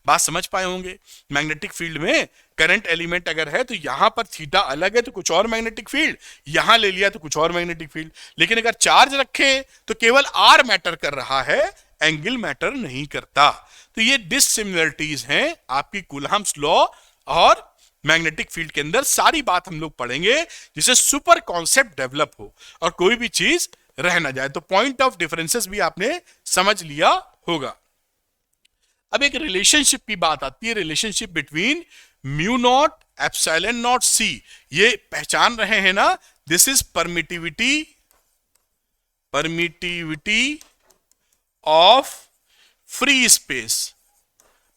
Speaker 1: बात समझ पाए होंगे। Magnetic field में current element अगर है तो यहां पर थीटा अलग है तो कुछ और मैग्नेटिक फील्ड, यहां ले लिया तो कुछ और मैग्नेटिक फील्ड। लेकिन अगर चार्ज रखे तो केवल आर मैटर कर रहा है, एंगल मैटर नहीं करता। तो ये डिससिमिलरिटीज हैं आपकी कूलम्ब्स लॉ और मैग्नेटिक फील्ड के अंदर। सारी बात हम लोग पढ़ेंगे जिससे सुपर कॉन्सेप्ट डेवलप हो और कोई भी चीज रह ना जाए। तो पॉइंट ऑफ डिफरेंसेस भी आपने समझ लिया होगा। अब एक रिलेशनशिप की बात आती है, relationship between mu naught epsilon naught C. ये पहचान रहे हैं ना, this is permittivity of free space,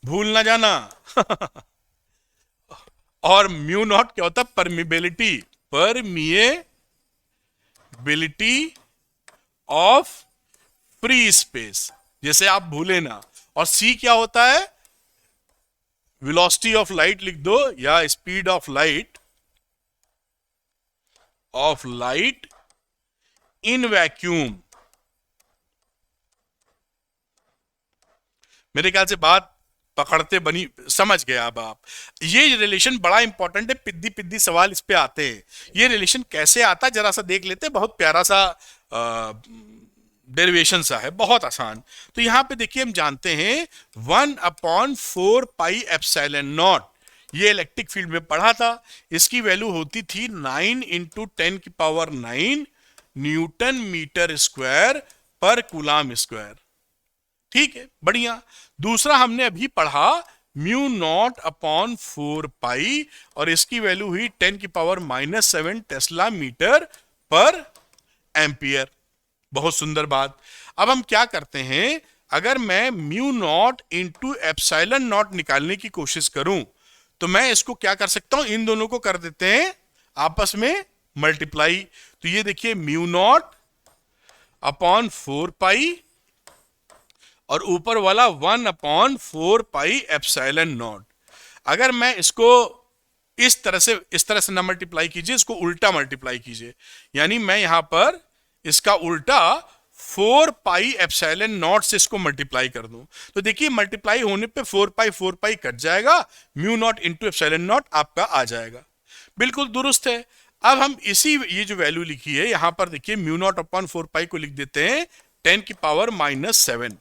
Speaker 1: भूल ना जाना। और म्यू नॉट क्या होता है, परमिबिलिटी ऑफ फ्री स्पेस, जैसे आप भूले ना। और सी क्या होता है, वेलोसिटी ऑफ लाइट लिख दो, या speed of light in vacuum. मेरे ख्याल से बात पकड़ते बनी, समझ गए अब आप। ये रिलेशन बड़ा इंपॉर्टेंट है, पिद्दी सवाल इस पे आते हैं। ये रिलेशन कैसे आता है जरा सा देख लेते हैं, बहुत प्यारा सा डेरिवेशन सा है, बहुत आसान। तो यहां पे देखिए हम जानते हैं 1/4 पाई एप्सिलॉन नॉट, ये इलेक्ट्रिक फील्ड में पढ़ा था। इसकी वैल्यू होती थी 9 × 10⁹ न्यूटन मीटर स्क्वायर पर कूलम स्क्वायर। ठीक है, बढ़िया। दूसरा हमने अभी पढ़ा म्यू नॉट अपॉन 4 पाई और इसकी वैल्यू हुई 10⁻⁻7 टेस्ला मीटर पर एम्पियर। बहुत सुंदर बात। अब हम क्या करते हैं, अगर मैं mu naught into epsilon not निकालने की कोशिश करूं तो मैं इसको क्या कर सकता हूं, इन दोनों को कर देते हैं आपस में मल्टीप्लाई। तो ये देखिए म्यू नॉट अपॉन 4 पाई और ऊपर वाला 1/4 पाई एप्सिलॉन नॉट। अगर मैं इसको इस तरह से ना मल्टीप्लाई कीजिए, इसको उल्टा मल्टीप्लाई कीजिए, यानी मैं यहां पर इसका उल्टा 4 पाई एप्सिलॉन नॉट से इसको मल्टीप्लाई कर दूं, तो देखिए मल्टीप्लाई होने पे 4 पाई कट जाएगा, mu naught into epsilon not आपका आ जाएगा। बिल्कुल दुरुस्त है। अब हम ये जो वैल्यू लिखी है यहां पर देखिए, म्यू नॉट अपॉन 4 पाई को लिख देते हैं 10⁻⁻7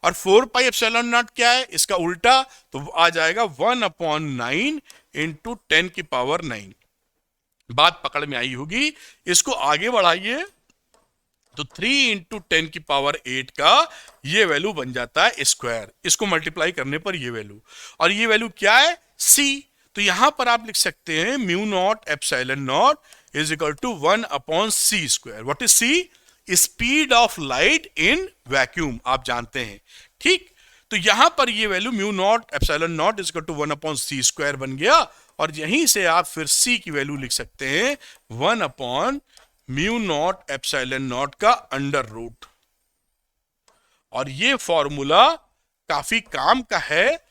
Speaker 1: और 4 पाई एप्सिलॉन नॉट क्या है, इसका उल्टा, तो आ जाएगा 1/9 × 10⁹। बात पकड़ में आई होगी। इसको आगे बढ़ाइए तो 3 × 10⁸ का ये वैल्यू बन जाता है स्क्वायर, इसको मल्टीप्लाई करने पर ये वैल्यू, और ये वैल्यू क्या है, सी। तो यहां पर आप लिख सकते हैं mu naught epsilon naught is equal to 1/c²। What is C, speed of light in vacuum, आप जानते हैं। ठीक, तो यहां पर ये value mu naught epsilon naught is equal to 1/c² बन गया, और यहीं से आप फिर c की वैल्यू लिख सकते हैं 1/म्यू नॉट एप्सिलॉन नॉट का अंडर रूट। और ये फॉर्मूला काफी काम का है,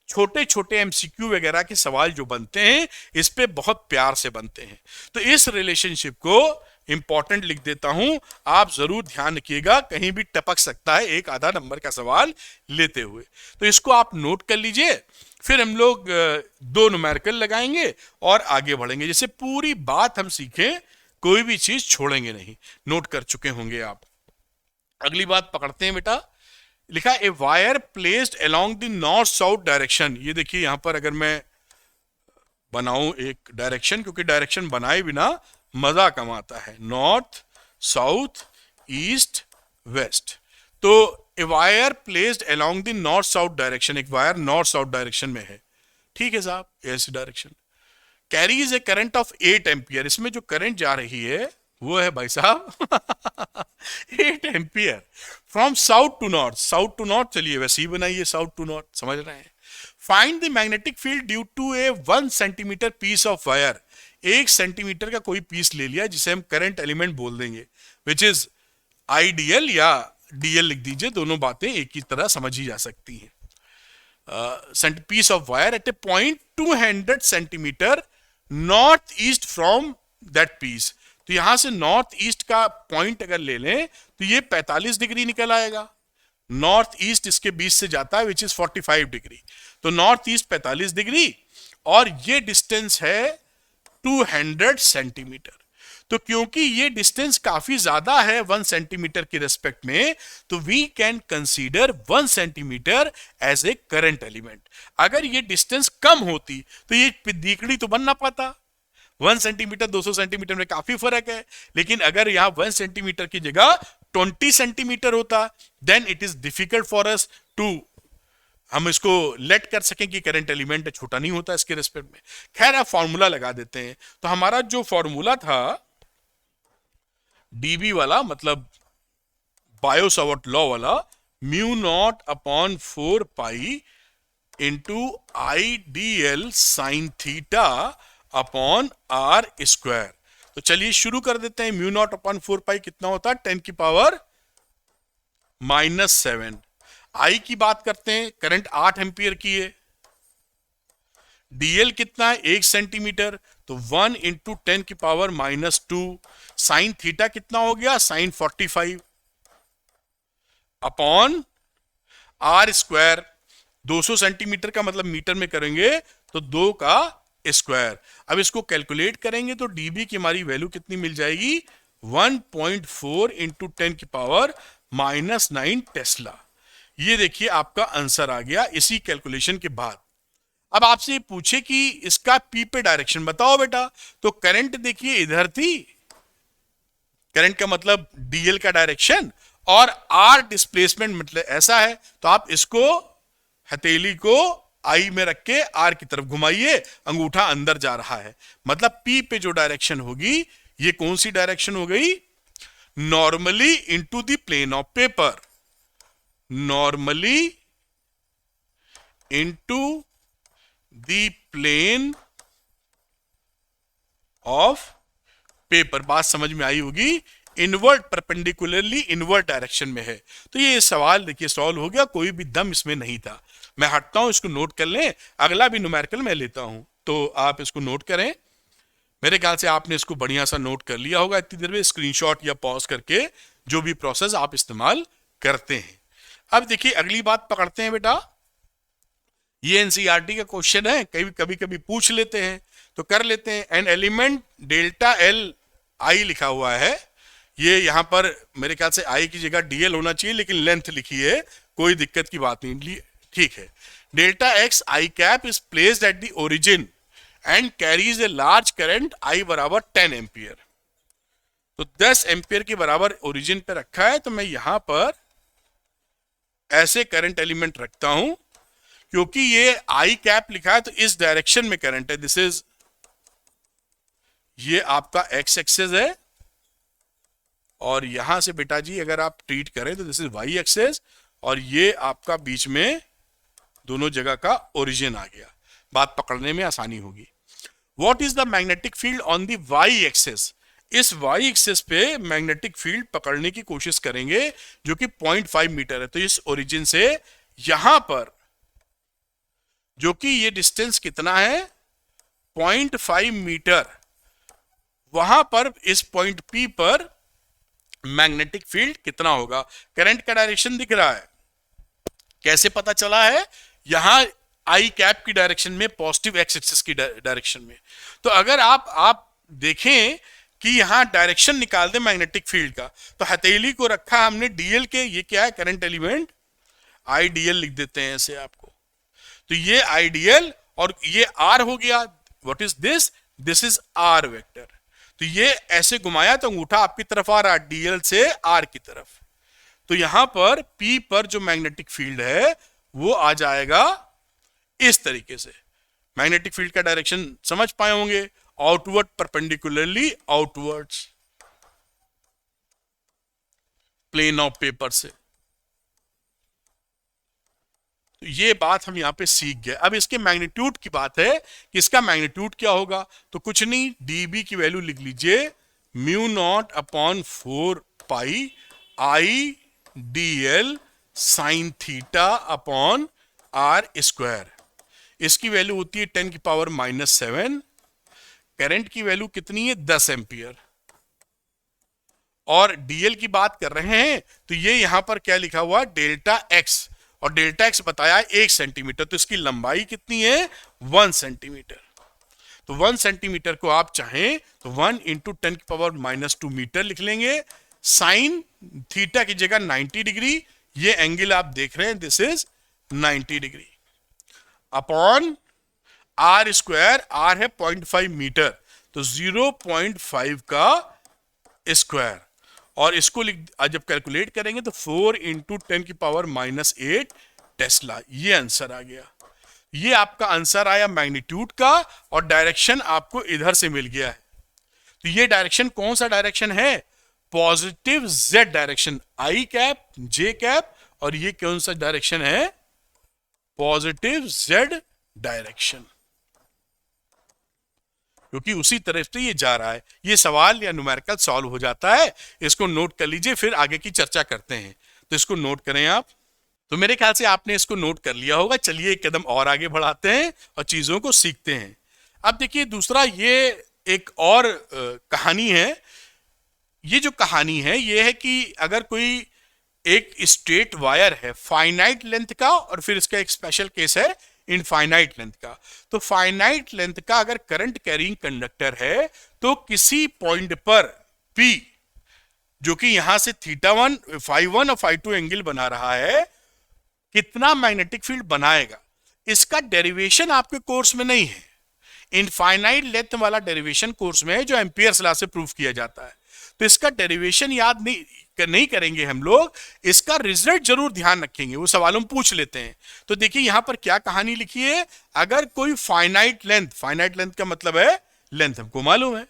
Speaker 1: छोटे छोटे एमसीक्यू वगैरह के सवाल जो बनते हैं इस पे बहुत प्यार से बनते हैं। तो इस रिलेशनशिप को इंपॉर्टेंट लिख देता हूं, आप जरूर ध्यान रखिएगा, कहीं भी टपक सकता है एक आधा नंबर का सवाल लेते हुए। तो इसको आप नोट कर लीजिए, फिर हम लोग दो न्यूमेरिकल लगाएंगे और आगे बढ़ेंगे। जैसे पूरी बात हम सीखें, कोई भी चीज छोड़ेंगे नहीं, नोट कर चुके होंगे आप। अगली बात पकड़ते हैं बेटा, लिखा a wire placed along the north south direction. ये देखिए यहां पर अगर मैं बनाऊं एक डायरेक्शन, क्योंकि डायरेक्शन बनाए बिना मजा कम आता है, नॉर्थ साउथ ईस्ट वेस्ट। तो a wire placed along the north south direction, एक वायर नॉर्थ साउथ डायरेक्शन में है, ठीक है साहब, ऐसी direction, carries a current of 8 ampere. इसमें जो करंट जा रही है वो है भाई साहब 8 ampere from south to north. South to north, चलिए वैसे ही बनाइए, साउथ टू नॉर्थ, समझ रहे हैं। Find the magnetic field due to a 1 centimetre piece of wire. 1 centimetre का कोई पीस ले लिया जिसे हम करंट एलिमेंट बोल देंगे, विच इज आईडीएल या डीएल लिख दीजिए, दोनों बातें एक ही तरह समझी जा सकती हैं। Piece of wire at a point 200 centimetre north east from that piece. तो यहां से नॉर्थ ईस्ट का पॉइंट अगर ले लें तो ये 45 डिग्री निकल आएगा। नॉर्थ ईस्ट इसके बीच से जाता है, विच इज 45 डिग्री। तो नॉर्थ ईस्ट 45 डिग्री और ये डिस्टेंस है 200 सेंटीमीटर। तो क्योंकि ये डिस्टेंस काफी ज्यादा है 1 सेंटीमीटर के रेस्पेक्ट में, तो we can consider 1 centimetre as a current element. अगर ये डिस्टेंस कम होती तो ये दिकड़ी तो बन ना पाता। 1 सेंटीमीटर 200 सेंटीमीटर में काफी फर्क है, लेकिन अगर यहां 1 सेंटीमीटर की जगह 20 सेंटीमीटर होता, then it is difficult for us to हम इसको लेट कर सकें कि करंट एलिमेंट छोटा नहीं होता इसके रेस्पेक्ट में। खैर आप फॉर्मूला लगा देते हैं। तो हमारा जो फॉर्मूला था डीबी वाला, मतलब बायो-सावर्ट लॉ वाला, mu naught upon 4 pi into I D L sine theta upon are square. तो चलिए शुरू कर देते हैं। म्यू नॉट अपॉन 4 पाई कितना होता है, 10 की पावर -7। आई की बात करते हैं, करंट 8 एम्पियर की है। डीएल कितना है, 1 सेंटीमीटर, तो 1 इंटू 10 की पावर -2। साइन थीटा कितना हो गया, sine 45 upon are square. 200 centimetre का मतलब मीटर में करेंगे तो 2 का स्क्वायर। अब इसको कैलकुलेट करेंगे तो डीबी की हमारी वैल्यू कितनी मिल जाएगी, 1.4 इंटू 10 की पावर -9 टेस्ला। ये देखिए आपका आंसर आ गया इसी कैलकुलेशन के बाद। अब आपसे पूछे कि इसका पी पे डायरेक्शन बताओ बेटा, तो करंट देखिए इधर थी, करंट का मतलब डीएल का डायरेक्शन, और आर डिस्प्लेसमेंट मतलब ऐसा है। तो आप इसको हथेली को आई में रख के आर की तरफ घुमाइए, अंगूठा अंदर जा रहा है, मतलब पी पे जो डायरेक्शन होगी ये कौन सी डायरेक्शन हो गई, normally into the plane of paper. Normally into the plane of paper. बात समझ में आई होगी। इनवर्ट परपेंडिकुलरली इनवर्ट डायरेक्शन में है। तो ये सवाल देखिए सॉल्व हो गया, कोई भी दम इसमें नहीं था। मैं हटता हूं, इसको नोट कर लें। अगला भी न्यूमेरिकल मैं लेता हूं, तो आप इसको नोट करें। मेरे ख्याल से आपने इसको बढ़िया सा नोट कर लिया होगा इतनी देर में, स्क्रीनशॉट या पॉज करके, जो भी प्रोसेस आप इस्तेमाल करते हैं। अब देखिए अगली बात पकड़ते हैं बेटा। ये एनसीईआरटी का क्वेश्चन है, कभी कभी पूछ लेते हैं, तो कर लेते हैं। An element delta L I लिखा हुआ है, ये यहां पर मेरे ख्याल से आई की जगह डीएल होना चाहिए, लेकिन लेंथ लिखी है, कोई दिक्कत की बात नहीं, ठीक है। Delta x I cap is placed at the origin and carries a large current I बराबर 10 एम्पियर। तो 10 एम्पियर के बराबर ओरिजिन पे रखा है, तो मैं यहां पर ऐसे करंट एलिमेंट रखता हूं, क्योंकि ये आई कैप लिखा है तो इस डायरेक्शन में करंट है। दिस इज, ये आपका एक्स एक्सेस है, और यहां से बेटा जी अगर आप ट्रीट करें तो दिस इज वाई एक्सेस, और ये आपका बीच में दोनों जगह का ओरिजिन आ गया। बात पकड़ने में आसानी होगी। What is the magnetic field on the Y axis. इस वाई एक्सेस पे मैग्नेटिक फील्ड पकड़ने की कोशिश करेंगे, जो कि 0.5 मीटर है। तो इस ओरिजिन से यहां पर जो कि ये डिस्टेंस कितना है 0.5 मीटर, वहां पर इस पॉइंट P पर मैग्नेटिक फील्ड कितना होगा। करंट का डायरेक्शन दिख रहा है, कैसे पता चला है, यहां आई कैप की डायरेक्शन में, पॉजिटिव एक्स एक्सिस की डायरेक्शन में। तो अगर आप देखें कि यहां डायरेक्शन निकाल दे मैग्नेटिक फील्ड का, तो हथेली को रखा हमने डीएल के, ये क्या है करंट एलिमेंट, आईडीएल लिख देते हैं ऐसे आपको। तो ये आईडीएल और ये आर हो गया। What is this, this is R vector. तो ये ऐसे घुमाया तो अंगूठा आपकी तरफ आ रहा, डीएल से आर की तरफ। तो यहां पर पी पर जो मैग्नेटिक फील्ड है वो आ जाएगा इस तरीके से। मैग्नेटिक फील्ड का डायरेक्शन समझ पाए होंगे, outward perpendicularly outwards plane of paper से। तो ये बात हम यहां पे सीख गए। अब इसके मैग्नीट्यूड की बात है कि इसका मैग्नीट्यूड क्या होगा, तो कुछ नहीं, डीबी की वैल्यू लिख लीजिए mu naught upon 4 pi I D L sine theta upon are square. इसकी वैल्यू होती है 10 की पावर -7। करंट की वैल्यू कितनी है 10 एम्पियर। और डीएल की बात कर रहे हैं तो ये यहां पर क्या लिखा हुआ डेल्टा एक्स, और डेल्टा एक्स बताया 1 सेंटीमीटर, तो इसकी लंबाई कितनी है 1 सेंटीमीटर। तो 1 सेंटीमीटर को आप चाहें तो 1 इंटू 10 की पावर -2 मीटर लिख लेंगे। साइन थीटा की जगह 90 डिग्री, ये एंगल आप देख रहे हैं this is 90 degree, upon are square, R है 0.5 मीटर, तो 0.5 का स्क्वायर। और इसको जब कैलकुलेट करेंगे तो 4 इंटू 10 की पावर -8 टेस्ला, ये आंसर आ गया। ये आपका आंसर आया मैग्नीट्यूड का, और डायरेक्शन आपको इधर से मिल गया है। तो ये डायरेक्शन कौन सा डायरेक्शन है, पॉजिटिव जेड डायरेक्शन, आई कैप जे कैप, और ये कौन सा डायरेक्शन है पॉजिटिव जेड डायरेक्शन, क्योंकि उसी तरफ से ये जा रहा है। ये सवाल या न्यूमेरिकल सॉल्व हो जाता है, इसको नोट कर लीजिए, फिर आगे की चर्चा करते हैं। तो इसको नोट करें आप। तो मेरे ख्याल से आपने इसको नोट कर लिया होगा। चलिए एक कदम और आगे बढ़ाते हैं और चीजों को सीखते हैं। अब देखिए दूसरा, ये एक और कहानी है। ये जो कहानी है ये है कि अगर कोई एक स्ट्रेट वायर है फाइनाइट लेंथ का, और फिर इसका एक स्पेशल केस है इनफाइनाइट लेंथ का। तो फाइनाइट लेंथ का अगर करंट कैरिंग कंडक्टर है तो किसी पॉइंट पर P, जो कि यहां से θ1, φ1 और φ2 एंगल बना रहा है, कितना मैग्नेटिक फील्ड बनाएगा, इसका डेरिवेशन आपके कोर्स में नहीं है। इनफाइनाइट लेंथ वाला डेरिवेशन कोर्स में है, जो एम्पियर्स लॉ से प्रूव किया जाता है। तो इसका डेरिवेशन याद नहीं करेंगे हम लोग, इसका रिजल्ट जरूर ध्यान रखेंगे, वो सवालों में पूछ लेते हैं। तो देखिए यहां पर क्या कहानी लिखी है। अगर कोई फाइनाइट लेंथ का मतलब है लेंथ, हमको मालूम है।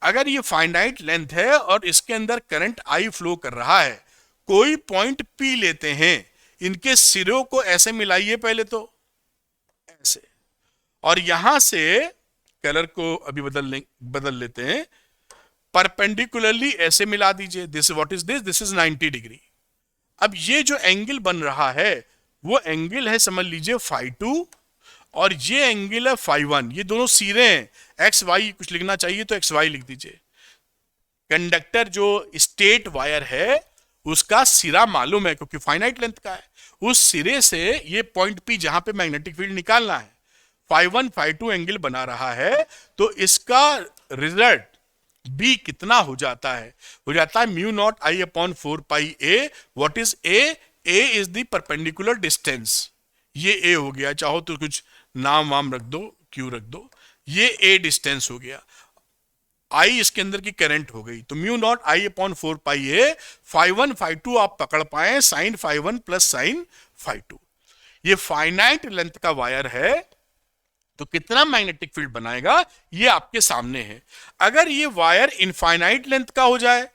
Speaker 1: अगर ये फाइनाइट लेंथ है और इसके अंदर करंट आई फ्लो कर रहा है, कोई पॉइंट P लेते हैं, इनके सिरों को ऐसे मिलाइए पहले तो ऐसे, और यहां से कलर को अभी बदल लेते हैं, परपेंडिकुलरली ऐसे मिला दीजिए। This what is this, this is 90 degree. अब ये जो एंगल बन रहा है वो एंगल है, समझ लीजिए φ2, और ये एंगल है φ1। ये दोनों सिरे हैं, एक्स वाई कुछ लिखना चाहिए तो एक्स वाई लिख दीजिए। कंडक्टर जो स्ट्रेट वायर है उसका सिरा मालूम है क्योंकि फाइनाइट लेंथ का है, उस सिरे से ये पॉइंट P जहां पे मैग्नेटिक फील्ड निकालना है, φ1 φ2 एंगल बना रहा है, तो इसका रिजल्ट B कितना हो जाता है, mu naught I upon 4 pi A. What is a, A is the perpendicular distance, ये ए हो गया, चाहो तो कुछ नाम वाम रख दो, क्यू रख दो, ये ए डिस्टेंस हो गया। आई इसके अंदर की करंट हो गई, तो म्यू नॉट आई अपॉन 4 पाई ए। φ1 φ2 आप पकड़ पाए, साइन φ1 प्लस साइन φ2। ये फाइनाइट लेंथ का वायर है, तो कितना मैग्नेटिक फील्ड बनाएगा ये आपके सामने है। अगर ये वायर इनफाइनाइट लेंथ का हो जाए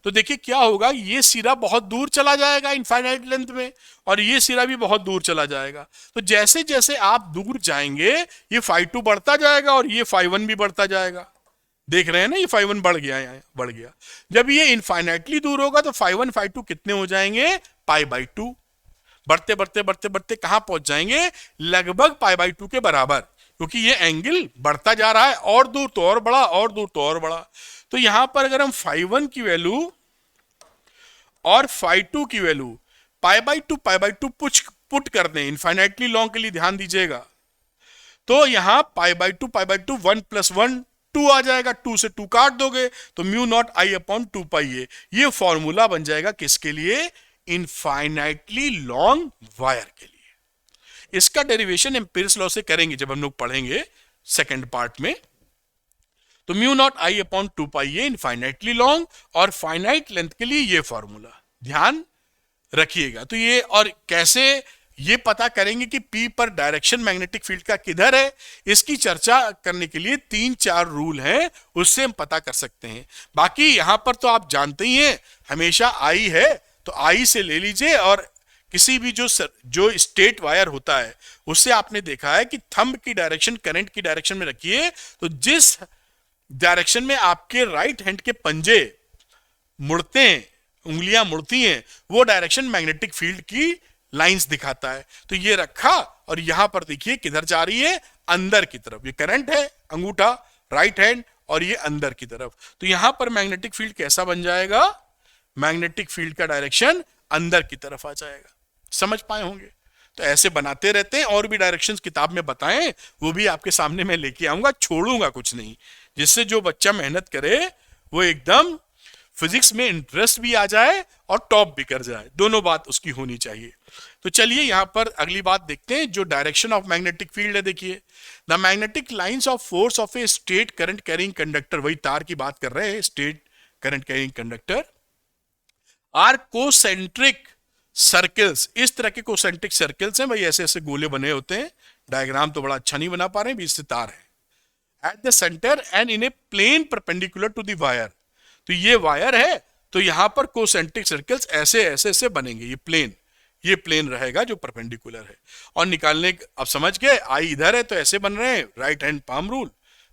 Speaker 1: तो देखिए क्या होगा, ये सिरा बहुत दूर चला जाएगा इनफाइनाइट लेंथ में, और ये सिरा भी बहुत दूर चला जाएगा। तो जैसे जैसे आप दूर जाएंगे ये φ2 बढ़ता जाएगा और ये φ1 भी बढ़ता जाएगा। देख रहे हैं ना, ये φ1 बढ़ गया, यहाँ बढ़ गया। जब ये इनफाइनाइटली दूर होगा तो φ1 φ2 कितने हो जाएंगे, π/2। बढ़ते बढ़ते बढ़ते बढ़ते कहां पहुंच जाएंगे, लगभग π/2 के बराबर, क्योंकि ये एंगल बढ़ता जा रहा है, और दूर तो और बड़ा, और दूर तो और बड़ा। तो यहां पर अगर हम φ1 की वैल्यू और φ2 की वैल्यू π/2 पुट कर दें, इनफाइनाइटली लॉन्ग के लिए ध्यान दीजिएगा, तो यहां π/2 1 + 1 2 आ जाएगा, 2 से 2 काट दोगे तो μ0I/2πa, ये फॉर्मूला बन जाएगा किसके लिए, इनफाइनाइटली लॉन्ग वायर के लिए। इसका डेरिवेशन एम्पियर्स लॉ से करेंगे जब हम लोग पढ़ेंगे सेकंड पार्ट में। तो μ0I/2πa इनफाइनाइटली लॉन्ग, और फाइनाइट लेंथ के लिए ये फॉर्मूला ध्यान रखिएगा। तो ये, और कैसे ये पता करेंगे कि P पर डायरेक्शन मैग्नेटिक फील्ड का किधर है, इसकी चर्चा करने के लिए 3-4 रूल हैं, उससे हम पता कर सकते हैं। बाकी यहां पर तो आप जानते ही हैं, हमेशा I है तो I से ले लीजिए, और किसी भी जो स्टेट वायर होता है उससे आपने देखा है कि थंब की डायरेक्शन करंट की डायरेक्शन में रखिए, तो जिस डायरेक्शन में आपके राइट हैंड के पंजे मुड़ते हैं, उंगलियां मुड़ती हैं, वो डायरेक्शन मैग्नेटिक फील्ड की लाइंस दिखाता है। तो ये रखा, और यहां पर देखिए किधर जा रही है, अंदर की तरफ। ये करंट है, अंगूठा राइट हैंड, और ये अंदर की तरफ। तो यहां पर मैग्नेटिक फील्ड कैसा बन जाएगा, मैग्नेटिक फील्ड का डायरेक्शन अंदर की तरफ आ जाएगा। समझ पाए होंगे। तो ऐसे बनाते रहते हैं, और भी डायरेक्शंस किताब में बताएं, वो भी आपके सामने मैं लेके आऊंगा, छोड़ूंगा कुछ नहीं, जिससे जो बच्चा मेहनत करे वो एकदम फिजिक्स में इंटरेस्ट भी आ जाए और टॉप भी कर जाए, दोनों बात उसकी होनी चाहिए। तो चलिए यहां पर अगली बात देखते हैं, जो डायरेक्शन ऑफ मैग्नेटिक फील्ड है। देखिए, the magnetic lines of force of a straight current carrying conductor, वही तार की बात कर रहे हैं, straight current carrying conductor, are concentric circles. इस तरह के कोसेंट्रिक सर्कल्स हैं भाई, ऐसे ऐसे गोले बने होते हैं। डायग्राम तो बड़ा अच्छा नहीं बना पा रहे हैं, बीच से तार है at the centre and in a plane perpendicular to the wire. तो ये वायर है, तो यहां पर कोसेंट्रिक सर्कल्स ऐसे ऐसे ऐसे बनेंगे, ये प्लेन रहेगा जो परपेंडिकुलर है। और निकालने, अब समझ गए, आई इधर है तो ऐसे बन रहे हैं, राइट हैंड पाम रूल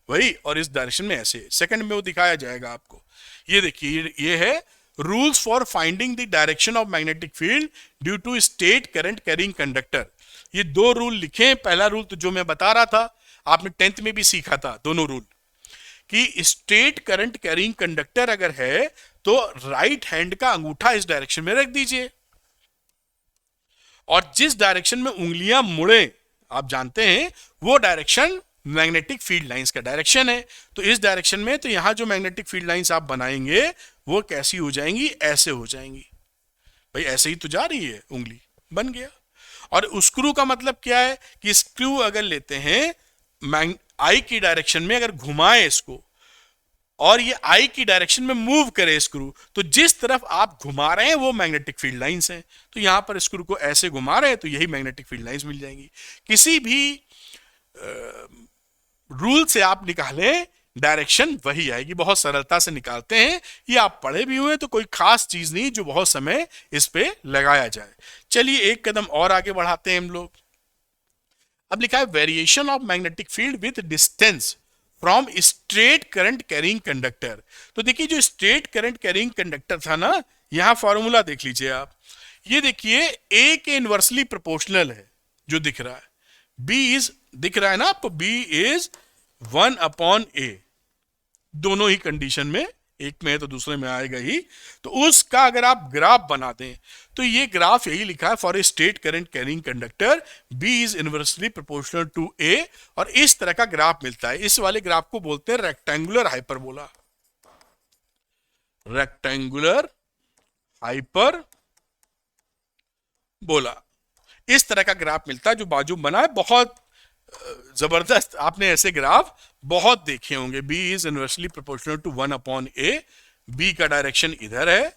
Speaker 1: वही, और इस डायरेक्शन में ऐसे। सेकंड में वो दिखाया जाएगा आपको। ये देखिए, ये है rules for finding the direction of magnetic field due to straight current carrying conductor. ये 2 रूल लिखे। पहला रूल तो जो मैं बता रहा था, आपने 10th में भी सीखा था, दोनों रूल, कि स्टेट करंट कैरिंग कंडक्टर अगर है तो राइट हैंड का अंगूठा इस डायरेक्शन में रख दीजिए, और जिस डायरेक्शन में उंगलियां मुड़े, आप जानते हैं वो डायरेक्शन मैग्नेटिक फील्ड लाइंस का डायरेक्शन है। तो इस डायरेक्शन में, तो यहां जो मैग्नेटिक फील्ड लाइंस आप बनाएंगे वो कैसी हो जाएंगी, ऐसे हो जाएंगी भाई, ऐसे ही तो जा रही है उंगली, बन गया। और स्क्रू का मतलब क्या है कि स्क्रू अगर लेते हैं आई की डायरेक्शन में, अगर घुमाए इसको और ये आई की डायरेक्शन में मूव करे स्क्रू, तो जिस तरफ आप घुमा रहे हैं वो मैग्नेटिक फील्ड लाइंस हैं। तो यहां पर स्क्रू को ऐसे घुमा रहे हैं तो यही मैग्नेटिक फील्ड लाइंस मिल जाएंगी। किसी भी रूल से आप निकालें, डायरेक्शन वही आएगी, बहुत सरलता से निकालते हैं। ये आप पढ़े भी हुए, तो कोई खास चीज नहीं जो बहुत समय इस पे लगाया जाए। चलिए एक कदम और आगे बढ़ाते हैं हम लोग। अब लिखा है variation of magnetic field with distance from straight current carrying conductor. तो देखिए, जो स्ट्रेट करंट कैरिंग कंडक्टर था ना, यहां फॉर्मूला देख लीजिए आप। ये देखिए, ए के इनवर्सली प्रोपोर्शनल है जो दिख रहा है, बी इज, दिख रहा है ना आपको, बी इज 1/a, दोनों ही कंडीशन में, एक में है तो दूसरे में आएगा ही। तो उसका अगर आप ग्राफ बना दें, तो ये ग्राफ यही लिखा है, for a straight current carrying conductor B is inversely proportional to A, और इस तरह का ग्राफ मिलता है। इस वाले ग्राफ को बोलते हैं रेक्टेंगुलर हाइपरबोला, रेक्टेंगुलर हाइपरबोला। इस तरह का ग्राफ मिलता है जो बाजू बना है, बहुत जबरदस्त। आपने ऐसे ग्राफ बहुत देखे होंगे। B is inversely proportional to 1/a, B का डायरेक्शन इधर है,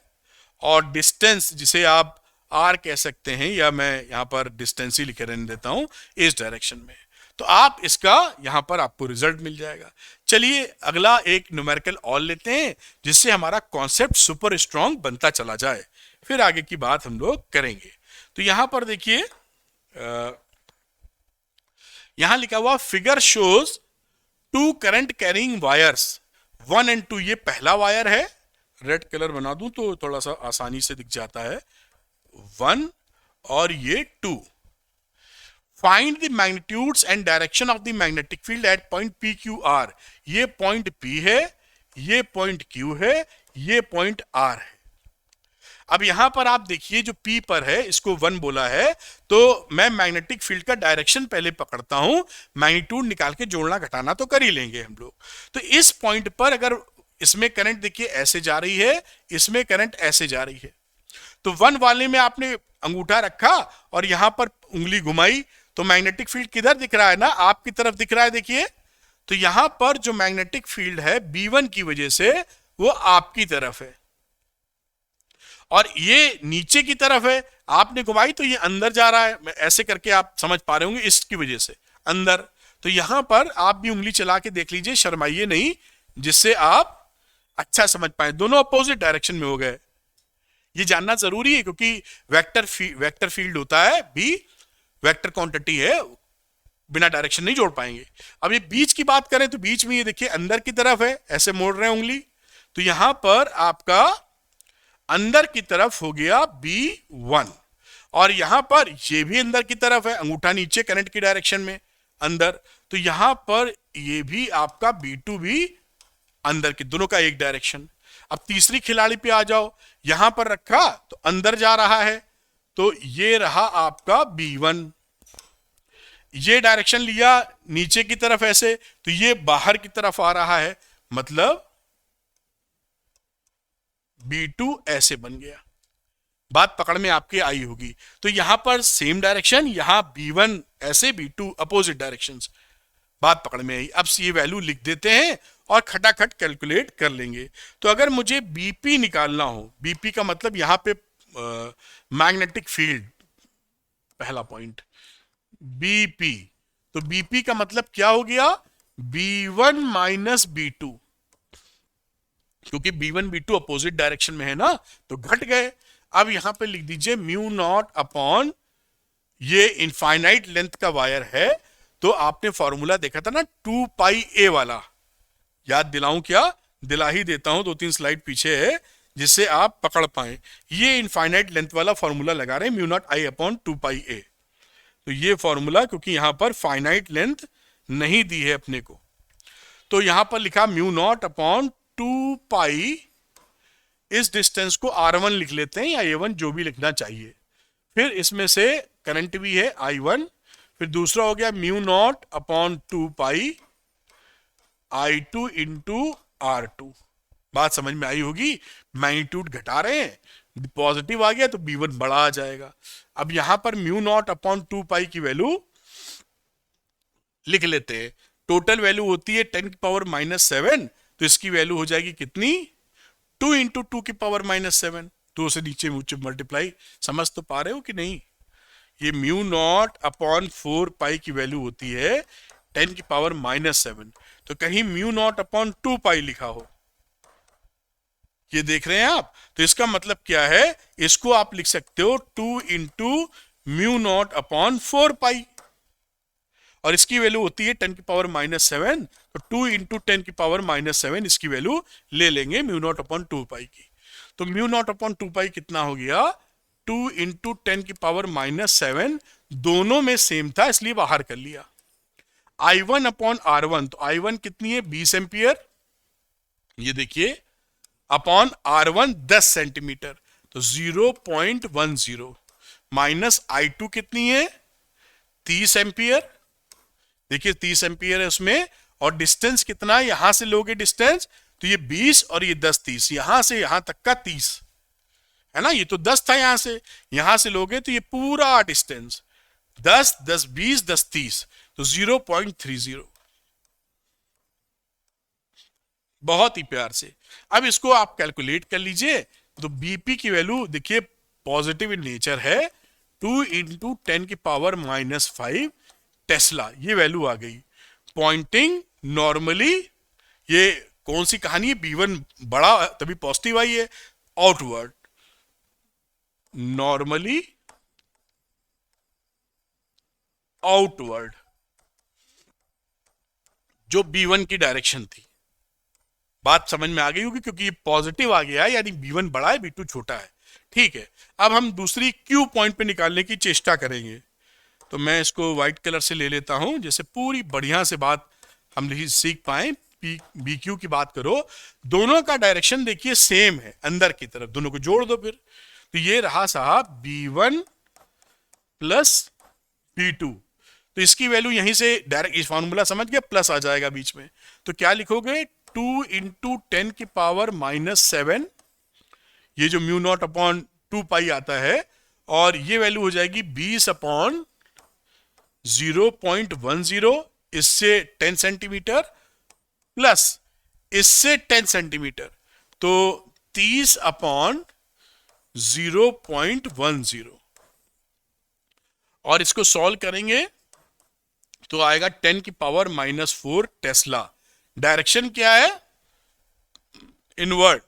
Speaker 1: और डिस्टेंस जिसे आप आर कह सकते हैं, या मैं यहां पर डिस्टेंस ही लिखे रहने देता हूं, इस डायरेक्शन में। तो आप इसका यहां पर आपको रिजल्ट मिल जाएगा। चलिए अगला एक न्यूमेरिकल और लेते हैं, जिससे हमारा कॉन्सेप्ट सुपर स्ट्रांग बनता चला जाए, फिर आगे की बात हम लोग करेंगे। तो यहां पर देखिए, यहां लिखा हुआ figure shows 2 current carrying wires 1 and 2। ये पहला वायर है, रेड कलर बना दूं तो थोड़ा सा आसानी से दिख जाता है, 1 और ये 2। Find the magnitudes and direction of the magnetic field eight point P Q R. ये पॉइंट P है, ये पॉइंट Q है, ये पॉइंट R है। अब यहां पर आप देखिए जो P पर है इसको 1 बोला है, तो मैं मैग्नेटिक फील्ड का डायरेक्शन पहले पकड़ता हूं, मैग्नीट्यूड निकाल के जोड़ना घटाना तो कर ही लेंगे हम लोग। तो इस पॉइंट पर अगर इसमें करंट देखिए ऐसे जा रही है, इसमें करंट ऐसे जा रही है, तो 1 वाले में आपने अंगूठा रखा और यहां पर उंगली घुमाई, तो मैग्नेटिक फील्ड किधर दिख रहा है ना, आपकी तरफ दिख रहा है। देखिए तो यहां पर जो मैग्नेटिक फील्ड है B1 की वजह से वो आपकी तरफ है, और ये नीचे की तरफ है, आपने घुमाई तो ये अंदर जा रहा है। ऐसे करके आप समझ पा रहे होंगे, इसकी वजह से अंदर। तो यहां पर आप भी उंगली चला के देख लीजिए, शर्माइए नहीं, जिससे आप अच्छा समझ पाए। दोनों अपोजिट डायरेक्शन में हो गए, ये जानना जरूरी है, क्योंकि वेक्टर फील्ड होता है, बी वेक्टर क्वांटिटी है, बिना डायरेक्शन नहीं जोड़ पाएंगे। अब ये बीच की बात करें तो बीच में ये देखिए अंदर की तरफ है, ऐसे मोड़ रहे हैं उंगली, तो यहां पर आपका अंदर की तरफ हो गया B1, और यहां पर ये भी अंदर की तरफ है, अंगूठा नीचे करंट की डायरेक्शन में अंदर, तो यहां पर ये भी आपका B2 भी अंदर की, दोनों का एक डायरेक्शन। अब तीसरी खिलाड़ी पे आ जाओ, यहां पर रखा तो अंदर जा रहा है, तो ये रहा आपका B1। ये डायरेक्शन लिया नीचे की तरफ ऐसे, तो ये बाहर की तरफ आ रहा है, मतलब B2 ऐसे बन गया। बात पकड़ में आपके आई होगी। तो यहां पर सेम डायरेक्शन, यहां B1 ऐसे, B2 अपोजिट डायरेक्शंस। बात पकड़ में आई। अब ये वैल्यू लिख देते हैं और खटाखट कैलकुलेट कर लेंगे। तो अगर मुझे BP निकालना हो, BP का मतलब यहां पे मैग्नेटिक फील्ड, पहला पॉइंट BP, तो BP का मतलब क्या हो गया, B1 माइनस B2, क्योंकि B1 B2 अपोजिट डायरेक्शन में है ना, तो घट गए। अब यहां पे लिख दीजिए म्यू नॉट अपॉन, ये इनफाइनाइट लेंथ का वायर है, तो आपने फॉर्मूला देखा था ना 2 पाई A वाला, याद दिलाऊं क्या, दिला ही देता हूं, 2-3 स्लाइड पीछे है, जिससे आप पकड़ पाए। ये इनफाइनाइट लेंथ वाला फॉर्मूला लगा रहे हैं, mu naught I upon 2 pi A। तो ये फॉर्मूला, क्योंकि यहां पर फाइनाइट लेंथ नहीं दी है अपने को, तो यहां पर लिखा म्यू नॉट अपॉन 2 पाई, इस डिस्टेंस को R1 लिख लेते हैं, या A1 जो भी लिखना चाहिए। फिर इसमें से करंट भी है I1, फिर दूसरा हो गया म्यू नॉट अपॉन 2 पाई I2 इंटू R2। बात समझ में आई होगी। मैग्नीट्यूड घटा रहे हैं, पॉजिटिव आ गया तो B1 बड़ा आ जाएगा। अब यहां पर म्यू नॉट अपॉन 2 पाई की वैल्यू लिख लेते हैं। टोटल वैल्यू होती है 10 की पावर -7, तो इसकी वैल्यू हो जाएगी कितनी, 2 इंटू 2 की पावर -7, 2 से नीचे मल्टीप्लाई। समझ तो पा रहे हो कि नहीं। ये म्यू नॉट अपॉन 4 पाई की वैल्यू होती है 10 की पावर -7, तो कहीं म्यू नॉट अपॉन 2 पाई लिखा हो, ये देख रहे हैं आप। तो इसका मतलब क्या है, इसको आप लिख सकते हो 2 into mu naught upon 4 pi, और इसकी वैल्यू होती है 10 की पावर -7, तो 2 इंटू 10 की पावर -7 इसकी वैल्यू ले लेंगे म्यू नॉट अपॉन 2 पाई की। तो म्यू नॉट अपॉन 2 पाई कितना हो गया, 2 इंटू 10 की पावर -7, दोनों में सेम था इसलिए बाहर कर लिया। I1 अपॉन R1, तो I1 कितनी है, 20 एम्पियर, ये देखिए, अपॉन R1 10 सेंटीमीटर, तो 0.10, माइनस I2 कितनी है, 30 एम्पियर, देखिए 30 एम्पियर है उसमें, और डिस्टेंस कितना, यहां से लोगे डिस्टेंस, तो ये 20 और ये 10, 30, यहां से यहां तक का 30 है ना, ये तो 10 था, यहां से लोगे तो ये पूरा डिस्टेंस 10, 10, 20, 10, 30, तो 0.30। बहुत ही प्यार से। अब इसको आप कैलकुलेट कर लीजिए, तो BP की वैल्यू देखिए पॉजिटिव इन नेचर है, 2 इंटू 10 की पावर -5 टेस्ला, ये वैल्यू आ गई। पॉइंटिंग नॉर्मली, ये कौन सी कहानी है, B1 बड़ा तभी पॉजिटिव आई है, आउटवर्ड, नॉर्मली आउटवर्ड, जो B1 की डायरेक्शन थी। बात समझ में आ गई होगी, क्योंकि ये पॉजिटिव आ गया है, यानी B1 बड़ा है, B2 छोटा है। ठीक है, अब हम दूसरी क्यू पॉइंट पे निकालने की चेष्टा करेंगे। तो मैं इसको व्हाइट कलर से ले लेता हूं, जैसे पूरी बढ़िया से बात हम सीख पाए। पी बी क्यू की बात करो, दोनों का डायरेक्शन देखिए सेम है, अंदर की तरफ, दोनों को जोड़ दो फिर। तो ये रहा साहब B1 प्लस B2। तो इसकी वैल्यू यहीं से डायरेक्ट, इस फॉर्मूला समझ गया, प्लस आ जाएगा बीच में। तो क्या लिखोगे, 2 इंटू 10 की पावर -7, ये जो म्यू नॉट अपॉन 2 पाई आता है, और ये वैल्यू हो जाएगी 20 अपॉन 0.10, इससे 10 सेंटीमीटर प्लस इससे 10 सेंटीमीटर, तो 30 अपॉन 0.10, और इसको सॉल्व करेंगे तो आएगा 10 की पावर -4 टेस्ला। डायरेक्शन क्या है, इनवर्ड,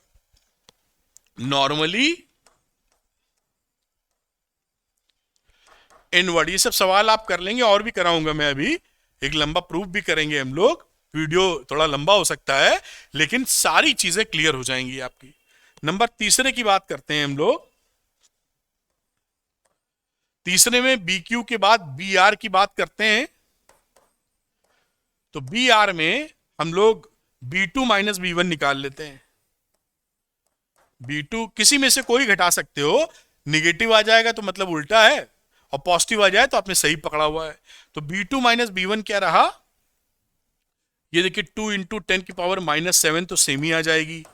Speaker 1: नॉर्मली इनवर्ड। ये सब सवाल आप कर लेंगे, और भी कराऊंगा मैं, अभी एक लंबा प्रूफ भी करेंगे हम लोग। वीडियो थोड़ा लंबा हो सकता है, लेकिन सारी चीजें क्लियर हो जाएंगी आपकी। नंबर तीसरे की बात करते हैं हम लोग। तीसरे में बी क्यू के बाद बी आर की बात करते हैं। तो बी आर में हम लोग B2 माइनस B1 निकाल लेते हैं। B2 किसी में से कोई घटा सकते हो, निगेटिव आ जाएगा तो मतलब उल्टा है, और पॉजिटिव आ जाए तो आपने सही पकड़ा हुआ है। तो B2 माइनस B1 क्या रहा, ये देखिए 2 इंटू 10 की पावर -7, तो सेम ही आ जाएगी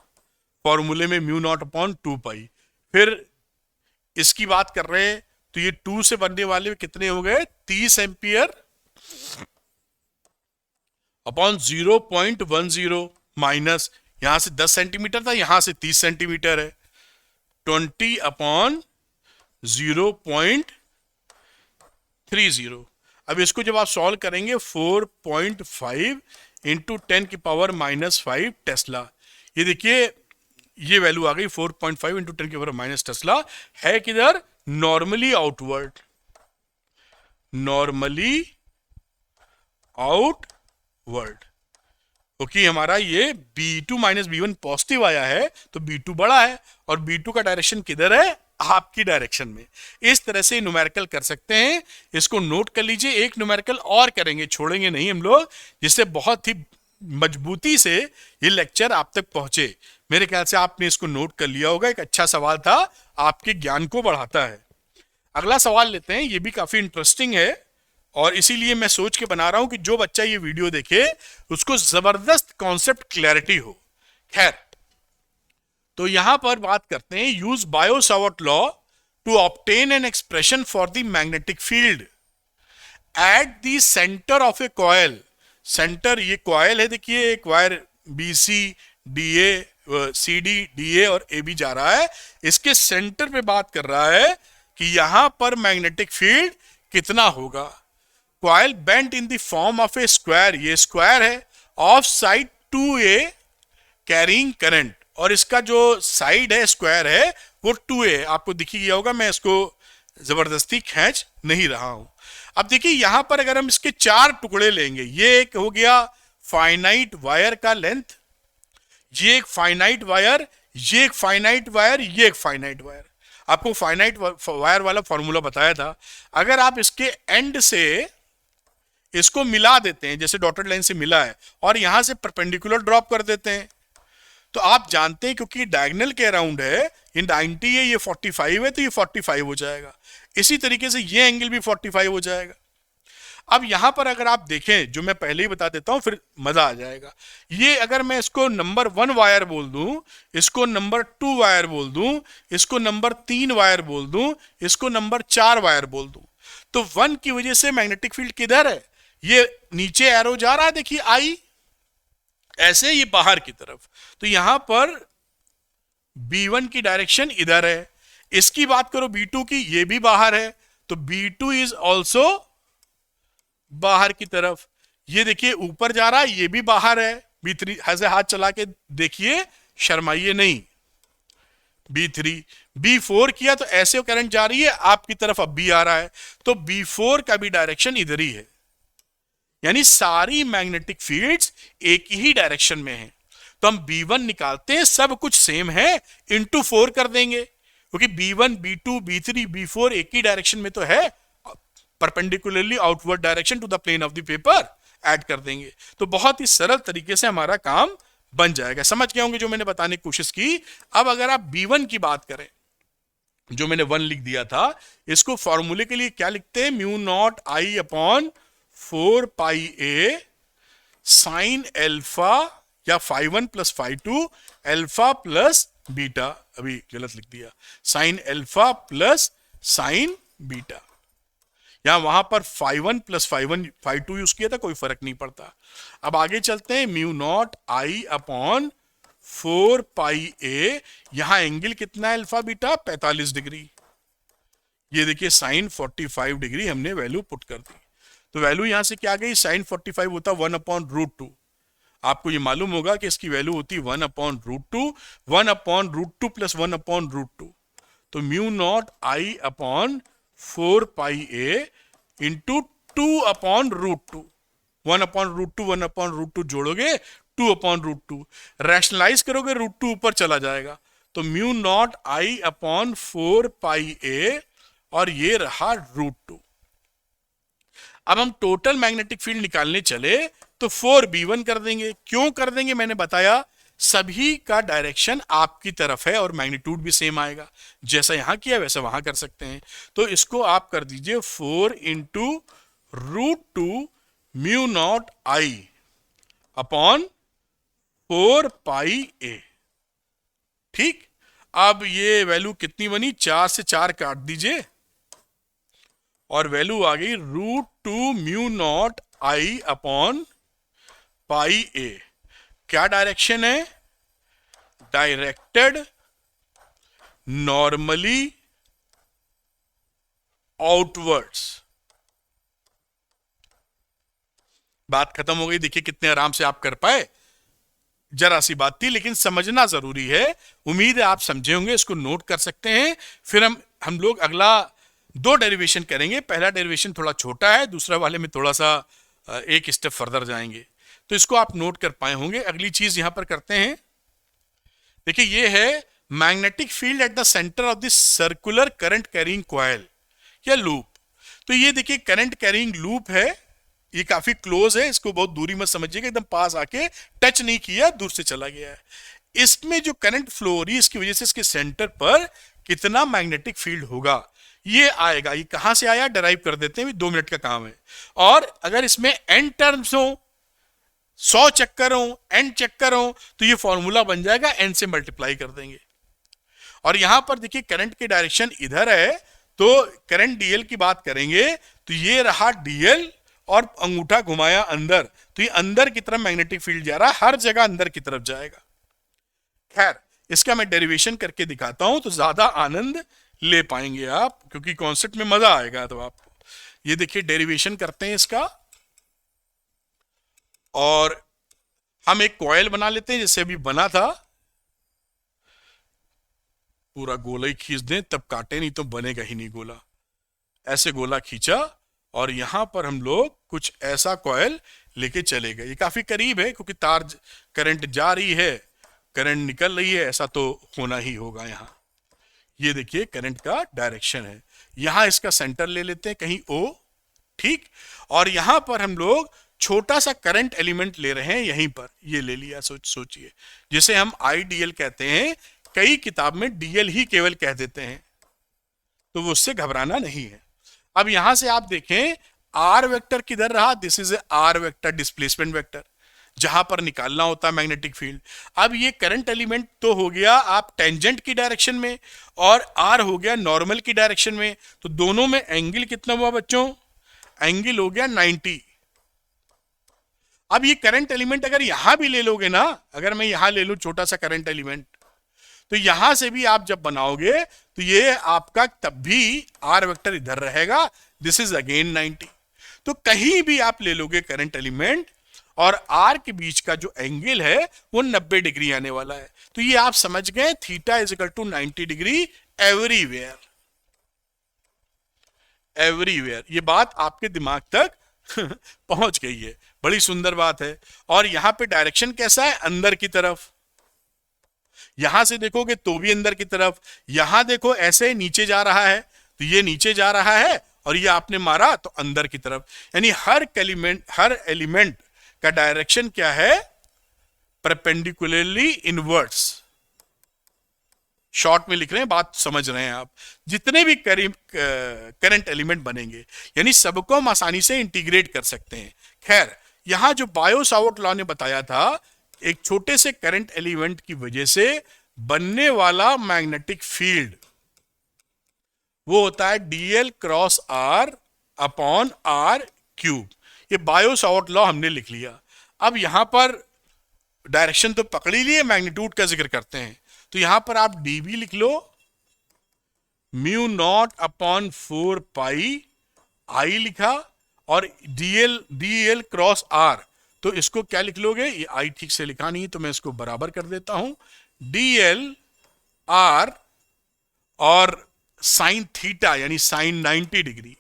Speaker 1: फॉर्मूले में, म्यू नॉट अपॉन 2 पाई। फिर इसकी बात कर रहे हैं, तो ये 2 से बनने वाले कितने हो गए, 30 एम्पियर अपॉन 0.10 माइनस, यहां से 10 सेंटीमीटर था, यहां से 30 सेंटीमीटर है, 20 अपॉन 0.30। अब इसको जब आप सॉल्व करेंगे, 4.5 इंटू 10 की पावर -5 टेस्ला। ये देखिए ये वैल्यू आ गई 4.5 इंटू 10 की पावर माइनस टेस्ला। है किधर, नॉर्मली आउटवर्ड, नॉर्मली आउटवर्ड। क्योंकि हमारा ये B2 माइनस B1 पॉजिटिव आया है, तो B2 बड़ा है, और B2 का डायरेक्शन किधर है, आपकी डायरेक्शन में। इस तरह से न्यूमेरिकल कर सकते हैं। इसको नोट कर लीजिए, एक न्यूमेरिकल और करेंगे, छोड़ेंगे नहीं हम लोग, जिससे बहुत ही मजबूती से ये लेक्चर आप तक पहुंचे। मेरे ख्याल से आपने इसको नोट कर लिया होगा, एक अच्छा सवाल था, आपके ज्ञान को बढ़ाता है। अगला सवाल लेते हैं, ये भी काफी इंटरेस्टिंग है, और इसीलिए मैं सोच के बना रहा हूं कि जो बच्चा ये वीडियो देखे उसको जबरदस्त कॉन्सेप्ट क्लैरिटी हो। खैर, तो यहां पर बात करते हैं, use Biot Savart law to obtain an expression for the magnetic field at the centre of a coil. Centre, ये कॉइल है, देखिए एक wire BC DA CD DA और AB जा रहा है, इसके सेंटर पे बात कर रहा है कि यहां पर मैग्नेटिक फील्ड कितना होगा। Coil bent in the form of A square, ये स्क्वायर है, of side 2A carrying current, और इसका जो साइड है स्क्वायर है वो 2A, आपको दिख ही गया होगा, मैं इसको जबरदस्ती खींच नहीं रहा हूं। अब देखिए यहां पर अगर हम इसके 4 टुकड़े लेंगे, ये एक हो गया फाइनाइट वायर का लेंथ, ये एक फाइनाइट वायर, ये एक फाइनाइट वायर, ये एक फाइनाइट वायर। आपको फाइनाइट वायर वाला फॉर्मूला बताया था। अगर आप इसके एंड से इसको मिला देते हैं, जैसे डॉटेड लाइन से मिला है, और यहां से परपेंडिकुलर ड्रॉप कर देते हैं, तो आप जानते हैं क्योंकि डायगोनल के अराउंड है, ये 90 है, ये 45 है, तो ये 45 हो जाएगा। इसी तरीके से ये एंगल भी 45 हो जाएगा। अब यहां पर अगर आप देखें, जो मैं पहले ही बता देता हूं, फिर मजा आ जाएगा। ये अगर मैं इसको नंबर 1 वायर बोल दूं, इसको नंबर 2 वायर बोल दूं, इसको नंबर 3 वायर बोल दूं, इसको नंबर 4 वायर बोल दूं, तो 1 की वजह से मैग्नेटिक फील्ड किधर है, ये नीचे एरो जा रहा है, देखिए आई, ऐसे ये बाहर की तरफ। तो यहां पर B1 की डायरेक्शन इधर है। इसकी बात करो B2 की, ये भी बाहर है, तो B2 इज ऑल्सो बाहर की तरफ। ये देखिए ऊपर जा रहा है, ये भी बाहर है। B3 ऐसे हाथ चला के देखिए, शर्माइए नहीं। B3 B4 किया तो ऐसे करंट जा रही है आपकी तरफ, अब B आ रहा है, तो B4 का भी डायरेक्शन इधर ही है। यानी सारी मैग्नेटिक फील्ड्स एक ही डायरेक्शन में हैं। तो हम B1 निकालते हैं, सब कुछ सेम है, इंटू 4 कर देंगे, क्योंकि B1 B2 B3 B4 एक ही डायरेक्शन में तो है, perpendicularly outward direction to the plane of the paper add कर देंगे, तो बहुत ही सरल तरीके से हमारा काम बन जाएगा। समझ गए होंगे जो मैंने बताने की कोशिश की। अब अगर आप B1 की बात करें, जो मैंने 1 लिख दिया था, इसको फॉर्मूले के लिए क्या लिखते हैं, mu naught I upon 4 pi A sine alpha या φ1 प्लस φ2 एल्फा प्लस बीटा, अभी गलत लिख दिया, sine alpha plus sign beta. यहां वहां पर φ1 प्लस φ2 यूज किया था, कोई फर्क नहीं पड़ता। अब आगे चलते हैं, म्यू नॉट आई अपॉन 4 पाई ए, यहां एंगल कितना है अल्फा बीटा, 45 डिग्री। ये देखिए साइन 45 डिग्री हमने वैल्यू पुट कर दी, तो वैल्यू यहां से क्या गई, साइन 45 होता 1/√2। आपको ये मालूम होगा कि इसकी वैल्यू होती 1/√2, 1/√2 प्लस 1/√2, तो mu naught I upon 4 pi A into 2/√2, 1/√2 1/√2 जोड़ोगे 2/√2, rationalise करोगे √2 ऊपर चला जाएगा, तो म्यू नॉट आई अपॉन 4 पाई ए, और ये रहा √2। अब हम टोटल मैग्नेटिक फील्ड निकालने चले तो 4b1 कर देंगे। क्यों कर देंगे मैंने बताया, सभी का डायरेक्शन आपकी तरफ है और मैग्नीट्यूड भी सेम आएगा, जैसा यहां किया वैसा वहां कर सकते हैं। तो इसको आप कर दीजिए 4 into √2 mu naught I upon 4 पाई ए। ठीक, अब ये वैल्यू कितनी बनी, 4 से 4 काट दीजिए और वैल्यू आ गई √2 mu naught I upon pi ए। क्या डायरेक्शन है, डायरेक्टेड नॉर्मली आउटवर्ड्स। बात खत्म हो गई। देखिए कितने आराम से आप कर पाए, जरा सी बात थी लेकिन समझना जरूरी है। उम्मीद है आप समझे होंगे, इसको नोट कर सकते हैं। फिर हम लोग अगला 2 डेरिवेशन करेंगे। पहला डेरिवेशन थोड़ा छोटा है, दूसरा वाले में थोड़ा सा एक स्टेप फर्दर जाएंगे, तो इसको आप नोट कर पाए होंगे। अगली चीज यहां पर करते हैं, देखिए ये है magnetic field at the centre of the circular current carrying coil या लूप। तो ये देखिए करंट कैरिंग लूप है, ये काफी क्लोज है, इसको बहुत दूरी में समझिएगा, एकदम पास आके टच नहीं किया, दूर से चला गया है। इसमें जो करंट फ्लो हो रही है इसकी वजह से इसके सेंटर पर कितना मैग्नेटिक फील्ड होगा ये आएगा। ये कहां से आया, डराइव कर देते हैं, 2 मिनट का काम है। और अगर इसमें एन टर्म्स हो, 100 चक्कर हो, एन चक्कर हो, तो ये फॉर्मूला बन जाएगा, एन से मल्टीप्लाई कर देंगे। और यहां पर देखिए करंट की डायरेक्शन इधर है, तो करंट डीएल की बात करेंगे तो ये रहा डीएल और अंगूठा घुमाया अंदर, तो ये अंदर की तरफ मैग्नेटिक फील्ड जा रहा है, हर जगह अंदर की तरफ जाएगा। खैर इसका मैं डेरिवेशन करके दिखाता हूं तो ज्यादा आनंद ले पाएंगे आप, क्योंकि कॉन्सेप्ट में मजा आएगा। तो आपको ये देखिए डेरिवेशन करते हैं इसका, और हम एक कॉइल बना लेते हैं जैसे अभी बना था, पूरा गोला ही खींच दें तब काटे, नहीं तो बनेगा ही नहीं गोला। ऐसे गोला खींचा और यहां पर हम लोग कुछ ऐसा कॉइल लेके चले गए। ये काफी करीब है क्योंकि तार करंट जा रही है, करंट निकल रही है, ऐसा तो होना ही होगा। यहाँ ये देखिए करंट का डायरेक्शन है, यहां इसका सेंटर ले लेते हैं कहीं ओ, ठीक। और यहां पर हम लोग छोटा सा करंट एलिमेंट ले रहे हैं, यहीं पर ये ले लिया। सोचिए जिसे हम आईडीएल कहते हैं, कई किताब में डीएल ही केवल कह देते हैं, तो वो उससे घबराना नहीं है। अब यहां से आप देखें आर वेक्टर किधर रहा, this is R vector, displacement vector, जहां पर निकालना होता है मैग्नेटिक फील्ड। अब ये करंट एलिमेंट तो हो गया आप टेंजेंट की डायरेक्शन में, और आर हो गया नॉर्मल की डायरेक्शन में, तो दोनों में एंगल कितना हुआ बच्चों, एंगल हो गया 90। अब ये करंट एलिमेंट अगर यहां भी ले लोगे ना, अगर मैं यहां ले लूं छोटा सा करंट एलिमेंट, तो यहां से भी आप जब बनाओगे तो ये आपका तब भी आर वेक्टर इधर रहेगा, दिस इज अगेन 90। तो कहीं भी आप ले लोगे करंट एलिमेंट और आर के बीच का जो एंगल है वो 90 डिग्री आने वाला है। तो ये आप समझ गए, theta is equal to 90 degree everywhere. Everywhere ये बात आपके दिमाग तक पहुंच गई है, बड़ी सुंदर बात है। और यहां पे डायरेक्शन कैसा है, अंदर की तरफ। यहां से देखोगे तो भी अंदर की तरफ, यहां देखो ऐसे नीचे जा रहा है तो ये नीचे जा रहा है, और ये आपने मारा तो अंदर की तरफ। यानी हर एलिमेंट का डायरेक्शन क्या है, परपेंडिकुलरली इनवर्ट्स। शॉर्ट में लिख रहे हैं, बात समझ रहे हैं आप। जितने भी करंट एलिमेंट बनेंगे यानी सबको हम आसानी से इंटीग्रेट कर सकते हैं। खैर, यहां जो बायो सावर्ट लॉ ने बताया था, एक छोटे से करंट एलिमेंट की वजह से बनने वाला मैग्नेटिक फील्ड वो होता है DL cross R upon R cube. ये बायो सावर्ट लॉ हमने लिख लिया। अब यहां पर डायरेक्शन तो पकड़ ही लिए, मैग्नीट्यूड का जिक्र करते हैं, तो यहां पर आप डीबी लिख लो, म्यू नॉट अपॉन 4 पाई आई लिखा, और डीएल क्रॉस आर, तो इसको क्या लिख लोगे, ये आई ठीक से लिखा नहीं तो मैं इसको बराबर कर देता हूं, डीएल आर और साइन थीटा यानी sine 90 degree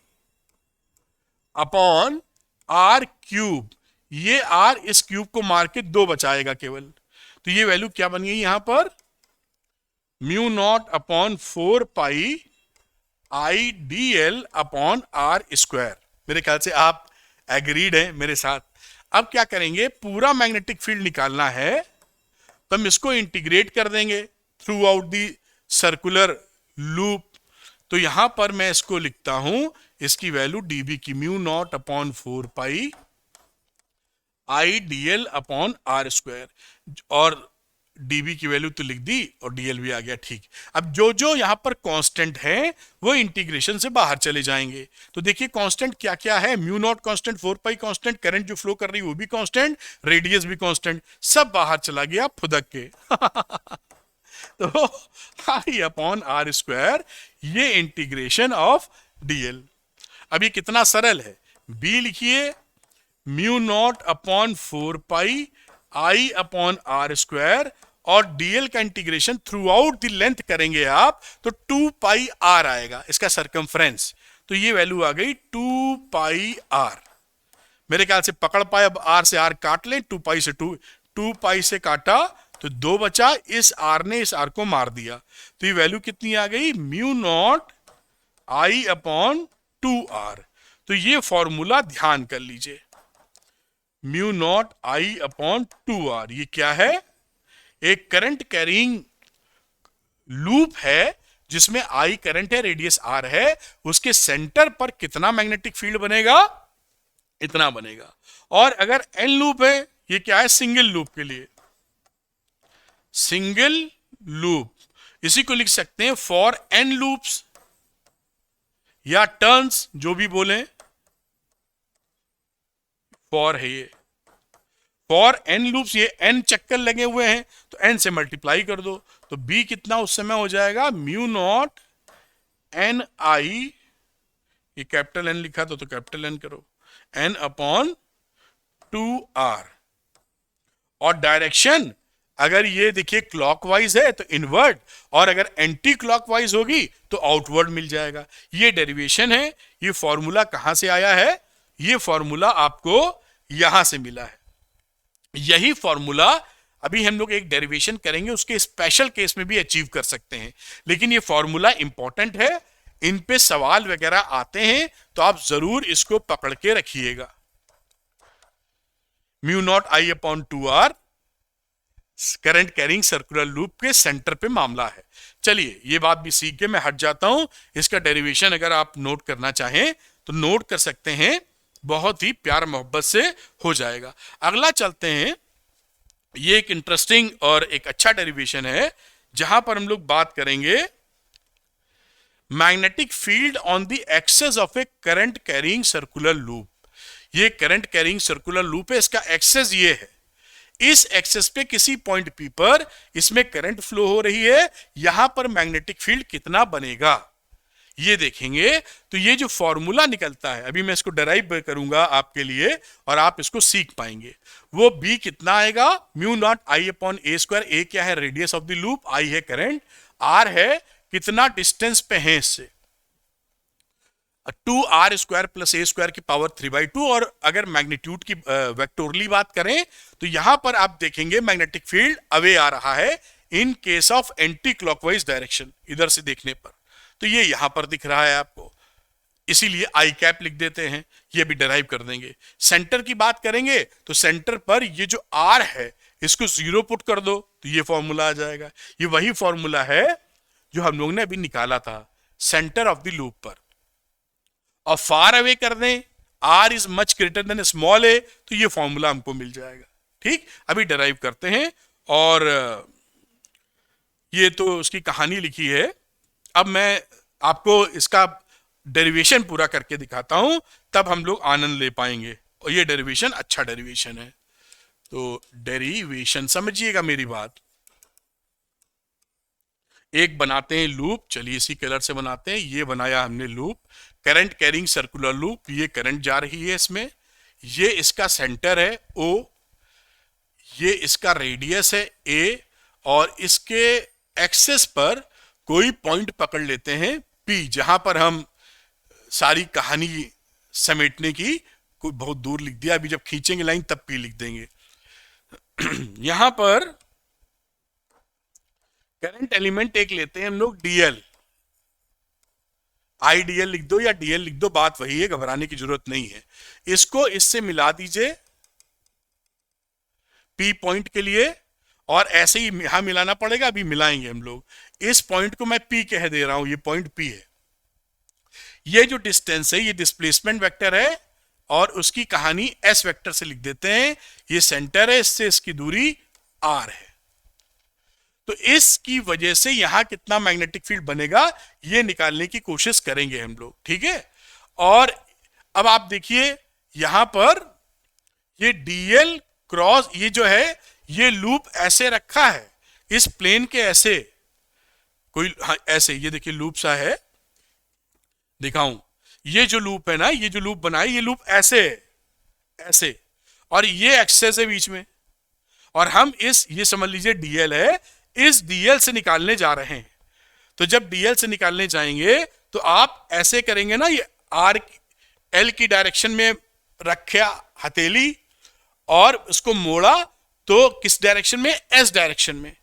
Speaker 1: upon R cube. ये आर इस क्यूब को मार के 2 बचाएगा केवल, तो ये वैल्यू क्या बन गई यहां पर, mu naught upon 4 pi I D L upon are square. मेरे ख्याल से आप एग्रीड हैं मेरे साथ। अब क्या करेंगे, पूरा मैग्नेटिक फील्ड निकालना है तो हम इसको इंटीग्रेट कर देंगे throughout the circular loop. तो यहां पर मैं इसको लिखता हूं, इसकी वैल्यू डीबी की mu naught upon 4 pi I DL upon are square, और डीबी की वैल्यू तो लिख दी और डीएल भी आ गया। ठीक, अब जो जो यहां पर कांस्टेंट है वो इंटीग्रेशन से बाहर चले जाएंगे। तो देखिए कांस्टेंट क्या क्या है, म्यू नॉट कांस्टेंट, 4 पाई कांस्टेंट, करंट जो फ्लो कर रही है वो भी कांस्टेंट, रेडियस भी कांस्टेंट, सब बाहर चला गया फुदक के। तो आई अपॉन आर स्क्वायर, ये इंटीग्रेशन ऑफ डीएल। अब ये कितना सरल है, बी लिखिए mu naught upon 4 pi I upon are square, और डीएल का integration throughout the length करेंगे आप तो 2 पाई आर आएगा इसका सरकमफ्रेंस। तो ये वैल्यू आ गई 2 पाई आर। मेरे ख्याल से पकड़ पाए, अब आर से आर काट लें, 2 पाई से 2 पाई से काटा तो 2 बचा, इस आर ने इस आर को मार दिया, तो ये वैल्यू कितनी आ गई, mu naught I upon 2 R. तो ये फॉर्मूला ध्यान कर लीजिए, mu naught I upon 2 R, ये क्या है, एक करंट कैरिंग लूप है जिसमें आई करंट है, रेडियस आर है, उसके सेंटर पर कितना मैग्नेटिक फील्ड बनेगा, इतना बनेगा। और अगर एन लूप है, ये क्या है, सिंगल लूप के लिए, सिंगल लूप, इसी को लिख सकते हैं फॉर एन लूप्स या टर्न्स, जो भी बोले, फॉर है ये, फॉर एन लूप्स, ये एन चक्कर लगे हुए हैं तो एन से मल्टीप्लाई कर दो, तो बी कितना उस समय हो जाएगा, म्यू नॉट एन आई, ये कैपिटल एन लिखा तो कैपिटल एन करो, एन अपॉन 2 आर। और डायरेक्शन अगर ये देखिए क्लॉकवाइज है तो इनवर्ट, और अगर एंटी क्लॉकवाइज होगी तो आउटवर्ड मिल जाएगा। ये डेरिवेशन है। ये फॉर्मूला कहां से आया है, ये फॉर्मूला आपको यहां से मिला है। यही फॉर्मूला अभी हम लोग एक डेरिवेशन करेंगे, उसके स्पेशल केस में भी अचीव कर सकते हैं, लेकिन ये फॉर्मूला इंपॉर्टेंट है, इन पे सवाल वगैरह आते हैं तो आप जरूर इसको पकड़ के रखिएगा। Mu naught I upon 2 R current carrying circular loop के सेंटर पे मामला है। चलिए ये बात भी सीख के मैं हट जाता हूं। इसका डेरिवेशन अगर आप नोट करना चाहें तो नोट कर सकते हैं, बहुत ही प्यार मोहब्बत से हो जाएगा। अगला चलते हैं, ये एक इंटरेस्टिंग और एक अच्छा डेरिवेशन है जहां पर हम लोग बात करेंगे magnetic field on the axis of a current carrying circular loop. ये करंट कैरिंग सर्कुलर लूप है, इसका एक्सेस ये है, इस एक्सेस पे किसी पॉइंट पी पर इसमें करंट फ्लो हो रही है, यहां पर मैग्नेटिक फील्ड कितना बनेगा ये देखेंगे। तो ये जो फॉर्मूला निकलता है, अभी मैं इसको डराइव करूंगा आपके लिए और आप इसको सीख पाएंगे। वो बी कितना आएगा, mu naught I upon A square, ए क्या है रेडियस ऑफ द लूप, आई है करंट, आर है कितना डिस्टेंस पे है इससे, 2 आर स्क्वायर प्लस ए स्क्वायर की पावर 3/2। और अगर मैग्नीट्यूड की वेक्टोरली बात करें तो यहां पर आप देखेंगे मैग्नेटिक फील्ड अवे आ रहा है, in case of anti clockwise direction, इधर से देखने पर। तो ये यहां पर दिख रहा है आपको, इसीलिए आई कैप लिख देते हैं, ये भी डराइव कर देंगे। सेंटर की बात करेंगे तो सेंटर पर ये जो आर है इसको 0 पुट कर दो तो ये फॉर्मूला आ जाएगा। ये वही फॉर्मूला है जो हम लोग ने अभी निकाला था सेंटर ऑफ द लूप पर। और फार अवे कर दें, R is much greater than small A, तो ये फॉर्मूला हमको मिल जाएगा। ठीक, अभी डराइव करते हैं और ये तो उसकी कहानी लिखी है। अब मैं आपको इसका डेरिवेशन पूरा करके दिखाता हूं, तब हम लोग आनंद ले पाएंगे। और ये डेरिवेशन अच्छा डेरिवेशन है। तो डेरिवेशन समझिएगा मेरी बात। एक बनाते हैं लूप, चलिए इसी कलर से बनाते हैं। ये बनाया हमने loop, current carrying circular loop, ये करंट जा रही है इसमें, ये इसका सेंटर है ओ, ये इसका रेडियस है ए, और इसके एक्सेस पर कोई पॉइंट पकड़ लेते हैं पी, जहां पर हम सारी कहानी समेटने की कोई बहुत दूर लिख दिया, अभी जब खींचेंगे लाइन तब पी लिख देंगे। यहां पर करंट एलिमेंट एक लेते हैं हम लोग डीएल, आई डीएल लिख दो या डीएल लिख दो, बात वही है, घबराने की जरूरत नहीं है। इसको इससे मिला दीजिए पी पॉइंट के लिए, और ऐसे ही यहां मिलाना पड़ेगा, अभी मिलाएंगे हम लोग। इस पॉइंट को मैं पी कह दे रहा हूं, ये पॉइंट पी है। ये जो डिस्टेंस है ये डिस्प्लेसमेंट वेक्टर है, और उसकी कहानी एस वेक्टर से लिख देते हैं। ये सेंटर है, इससे इसकी दूरी आर है। तो इसकी वजह से यहां कितना मैग्नेटिक फील्ड बनेगा ये निकालने की कोशिश करेंगे हम लोग, ठीक है। और अब आप देखिए यहां पर ये डीएल क्रॉस, ये जो है ये लूप ऐसे रखा है इस प्लेन के, ऐसे कोई, हाँ ऐसे, ये देखिए लूप सा है, दिखाऊं, ये जो लूप है ना, ये जो लूप बनाए, ये लूप ऐसे ऐसे, और ये एक्सेस है बीच में, और हम इस, ये समझ लीजिए डीएल है, इस डीएल से निकालने जा रहे हैं। तो जब डीएल से निकालने जाएंगे तो आप ऐसे करेंगे ना, ये आर एल की डायरेक्शन में रखा हथेली और उसको मोड़ा, तो किस डायरेक्शन में, एस डायरेक्शन में।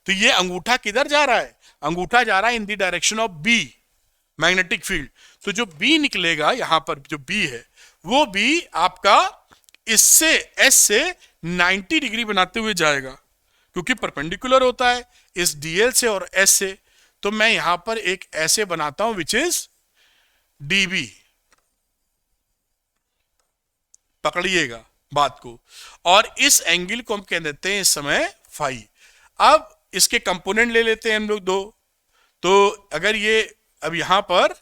Speaker 1: तो ये अंगूठा किधर जा रहा है, अंगूठा जा रहा है in the direction of B, magnetic field. तो जो बी निकलेगा यहां पर, जो बी है वो बी आपका इससे, एस से 90 डिग्री बनाते हुए जाएगा, क्योंकि परपेंडिकुलर होता है इस डीएल से और एस से। तो मैं यहां पर एक ऐसे बनाता हूं विच इज डीबी, पकड़िएगा बात को, और इस एंगल को हम कह देते हैं इस समय फाई। अब इसके कंपोनेंट ले लेते हैं हम लोग दो। तो अगर ये, अब यहां पर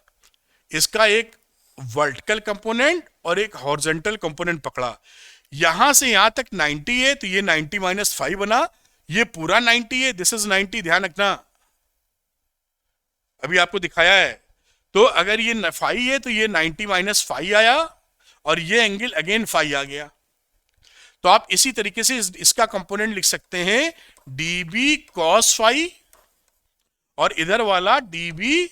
Speaker 1: इसका एक वर्टिकल कंपोनेंट और एक हॉरिजॉन्टल कंपोनेंट पकड़ा, यहां से यहां तक 90 है, तो ये 90 माइनस 5 बना, ये पूरा 90 है, दिस इज 90, ध्यान रखना, अभी आपको दिखाया है। तो अगर ये 5 है तो ये 90 माइनस 5 आया, और ये एंगल अगेन 5 आ गया। तो आप इसी तरीके से इसका कंपोनेंट लिख सकते हैं डीबी कॉस फाई, और इधर वाला डीबी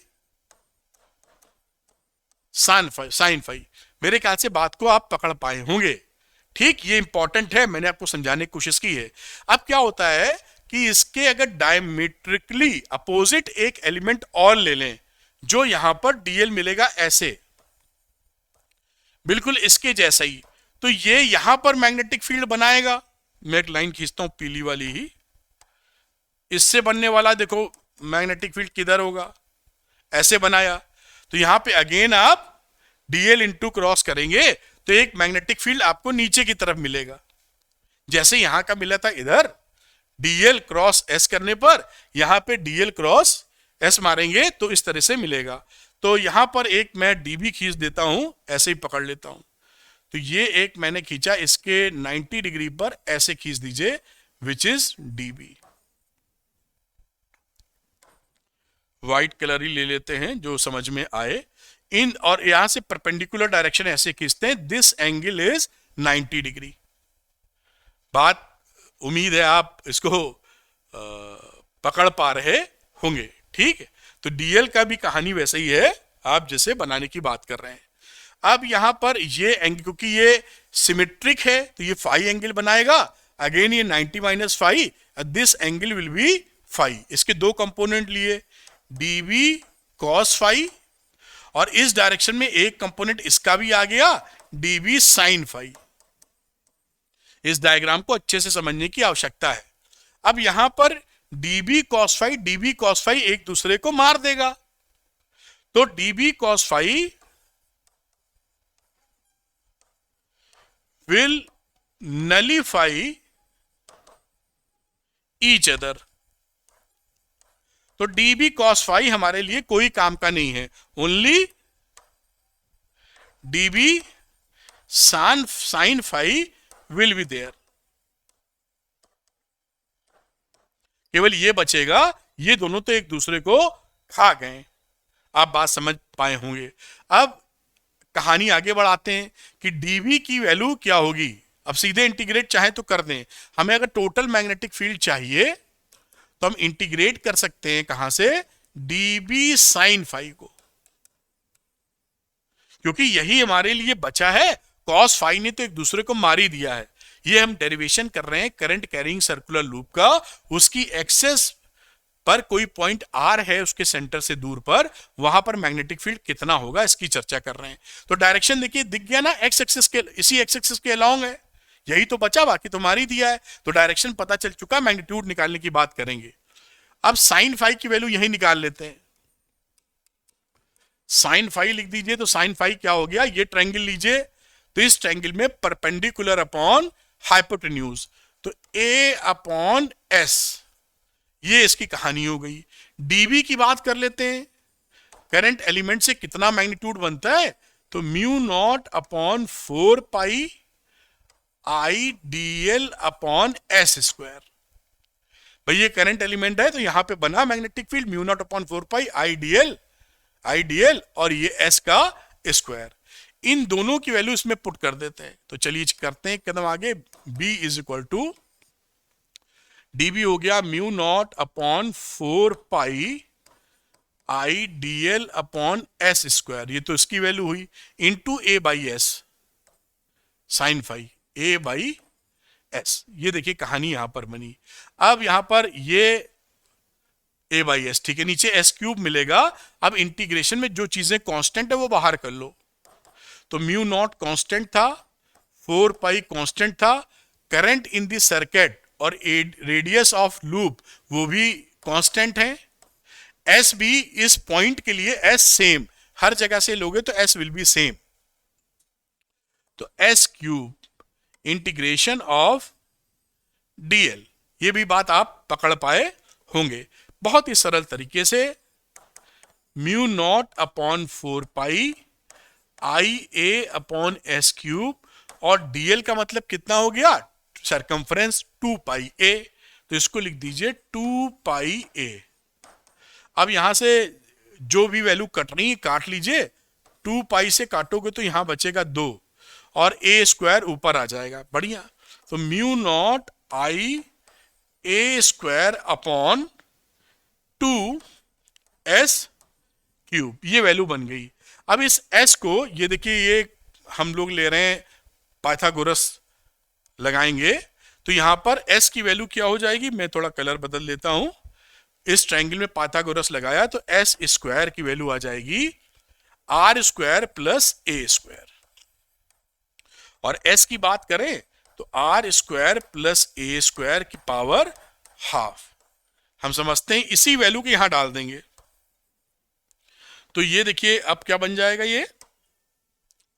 Speaker 1: साइन फाई। मेरे ख्याल से बात को आप पकड़ पाए होंगे, ठीक, ये इंपॉर्टेंट है, मैंने आपको समझाने की कोशिश की है। अब क्या होता है कि इसके अगर डायमेट्रिकली अपोजिट एक एलिमेंट और ले लें, जो यहां पर डीएल मिलेगा ऐसे, बिल्कुल इसके जैसा ही, तो ये यहां पर मैग्नेटिक फील्ड बनाएगा। मैं एक लाइन खींचता हूं पीली वाली ही, इससे बनने वाला देखो मैग्नेटिक फील्ड किधर होगा, ऐसे बनाया। तो यहां पे अगेन आप डीएल इंटू क्रॉस करेंगे तो एक मैग्नेटिक फील्ड आपको नीचे की तरफ मिलेगा, जैसे यहां का मिला था इधर, डीएल क्रॉस एस करने पर यहां पे डीएल क्रॉस एस मारेंगे तो इस तरह से मिलेगा। तो यहां पर एक मैं डीबी खींच देता हूं, ऐसे ही पकड़ लेता हूं। तो ये एक मैंने खींचा, इसके 90 डिग्री पर ऐसे खींच दीजिए, which is DB. White colour ही ले लेते हैं जो समझ में आए इन, और यहां से परपेंडिकुलर डायरेक्शन ऐसे खींचते हैं, दिस एंगल इज 90 डिग्री। बात, उम्मीद है आप इसको पकड़ पा रहे होंगे, ठीक है। तो डीएल का भी कहानी वैसे ही है, आप जैसे बनाने की बात कर रहे हैं। अब यहां पर ये एंगल, क्योंकि ये सिमेट्रिक है तो ये फाई एंगल बनाएगा, अगेन ये 90 minus phi, this angle will be phi, इसके दो कंपोनेंट लिए, dv cos फाई, और इस डायरेक्शन में एक कंपोनेंट इसका भी आ गया, dv sin फाई। इस डायग्राम को अच्छे से समझने की आवश्यकता है। अब यहां पर db cos फाई एक दूसरे को मार देगा, तो db cos phi will nullify each other. तो db cos फाई हमारे लिए कोई काम का नहीं है, only db sin phi will be there. केवल ये बचेगा, ये दोनों तो एक दूसरे को खा गए। आप बात समझ पाए होंगे। अब कहानी आगे बढ़ाते हैं कि dv की वैल्यू क्या होगी। अब सीधे इंटीग्रेट चाहे तो कर दें। हमें अगर टोटल मैग्नेटिक फील्ड चाहिए तो हम इंटीग्रेट कर सकते हैं, कहां से, db sin फाई को, क्योंकि यही हमारे लिए बचा है। cos फाई ने तो एक दूसरे को मार ही दिया है। ये हम डेरिवेशन कर रहे हैं करंट कैरिंग सर्कुलर लूप का, उसकी एक्सेस पर कोई पॉइंट आर है उसके सेंटर से दूर पर, वहां पर मैग्नेटिक फील्ड कितना होगा इसकी चर्चा कर रहे हैं। तो डायरेक्शन देखिए, दिख गया ना, एक्स एक्सिस के, इसी एक्स एक्सिस के अलोंग है, यही तो बचा, बाकी तो मार ही दिया है। तो डायरेक्शन पता चल चुका, मैग्नीट्यूड निकालने की बात करेंगे। अब साइन फाई की वैल्यू यही निकाल लेते हैं। साइन फाई लिख दीजिए, तो साइन फाई क्या हो गया, ये ट्रायंगल लीजिए, तो इस ट्रायंगल में परपेंडिकुलर अपॉन हाइपोटेन्यूज, तो a अपॉन s, ये इसकी कहानी हो गई। dv की बात कर लेते हैं, करंट एलिमेंट से कितना मैग्नीट्यूड बनता है, तो mu naught upon 4 pi I dl upon s square. भाई ये करंट एलिमेंट है, तो यहां पे बना magnetic field mu naught upon 4 pi I dl, और ये s का स्क्वायर। इन दोनों की वैल्यू इसमें पुट कर देते हैं। तो चलिए करते हैं एक कदम आगे। b is equal to db हो गया mu naught upon 4 pi I dl upon s square, ये तो इसकी वैल्यू हुई, into a by S sine phi, a by S. ये देखिए कहानी यहां पर बनी। अब यहां पर ये a बाई एस, ठीक है, नीचे s क्यूब मिलेगा। अब इंटीग्रेशन में जो चीजें कांस्टेंट है वो बाहर कर लो, तो म्यू नॉट कांस्टेंट था, 4 पाई कांस्टेंट था, करंट इन द सर्किट और रेडियस ऑफ लूप वो भी कांस्टेंट है, एस भी इस पॉइंट के लिए एस सेम, हर जगह से लोगे तो एस विल बी सेम, तो S cube integration of DL, ये भी बात आप पकड़ पाए होंगे बहुत ही सरल तरीके से। Mu naught upon 4 pi I A upon S cube, और डीएल का मतलब कितना हो गया, सरकमफ्रेंस 2 पाई ए, तो इसको लिख दीजिए 2 पाई ए। अब यहां से जो भी वैल्यू कटनी काट लीजिए, 2 पाई से काटोगे तो यहां बचेगा 2, और ए स्क्वायर ऊपर आ जाएगा, बढ़िया। तो mu naught I A square upon 2 S cube, ये वैल्यू बन गई। अब इस s को, ये देखिए, ये हम लोग ले रहे हैं पाइथागोरस लगाएंगे, तो यहां पर s की वैल्यू क्या हो जाएगी, मैं थोड़ा कलर बदल लेता हूं। इस ट्रायंगल में पाइथागोरस लगाया तो s स्क्वायर की वैल्यू आ जाएगी r square plus a square, और s की बात करें तो r square plus a square की पावर हाफ। हम समझते हैं इसी वैल्यू को यहां डाल देंगे, तो ये देखिए अब क्या बन जाएगा, ये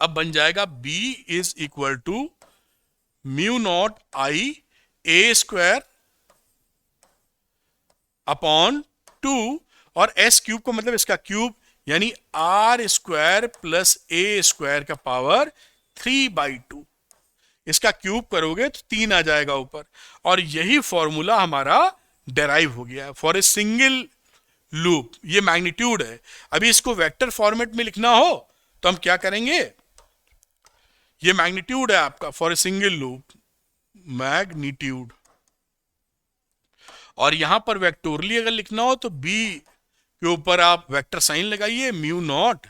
Speaker 1: अब बन जाएगा b is equal to mu naught I A square upon 2, और s क्यूब को मतलब इसका क्यूब, यानी r square plus a square का पावर 3/2, इसका क्यूब करोगे तो 3 आ जाएगा ऊपर, और यही फॉर्मूला हमारा डेराइव हो गया फॉर ए सिंगल लूप। ये मैग्नीट्यूड है। अभी इसको वेक्टर फॉर्मेट में लिखना हो तो हम क्या करेंगे, ये मैग्नीट्यूड है आपका for a single loop, magnitude, और यहां पर वेक्टोरली अगर लिखना हो तो b के ऊपर आप वेक्टर साइन लगाइए, mu naught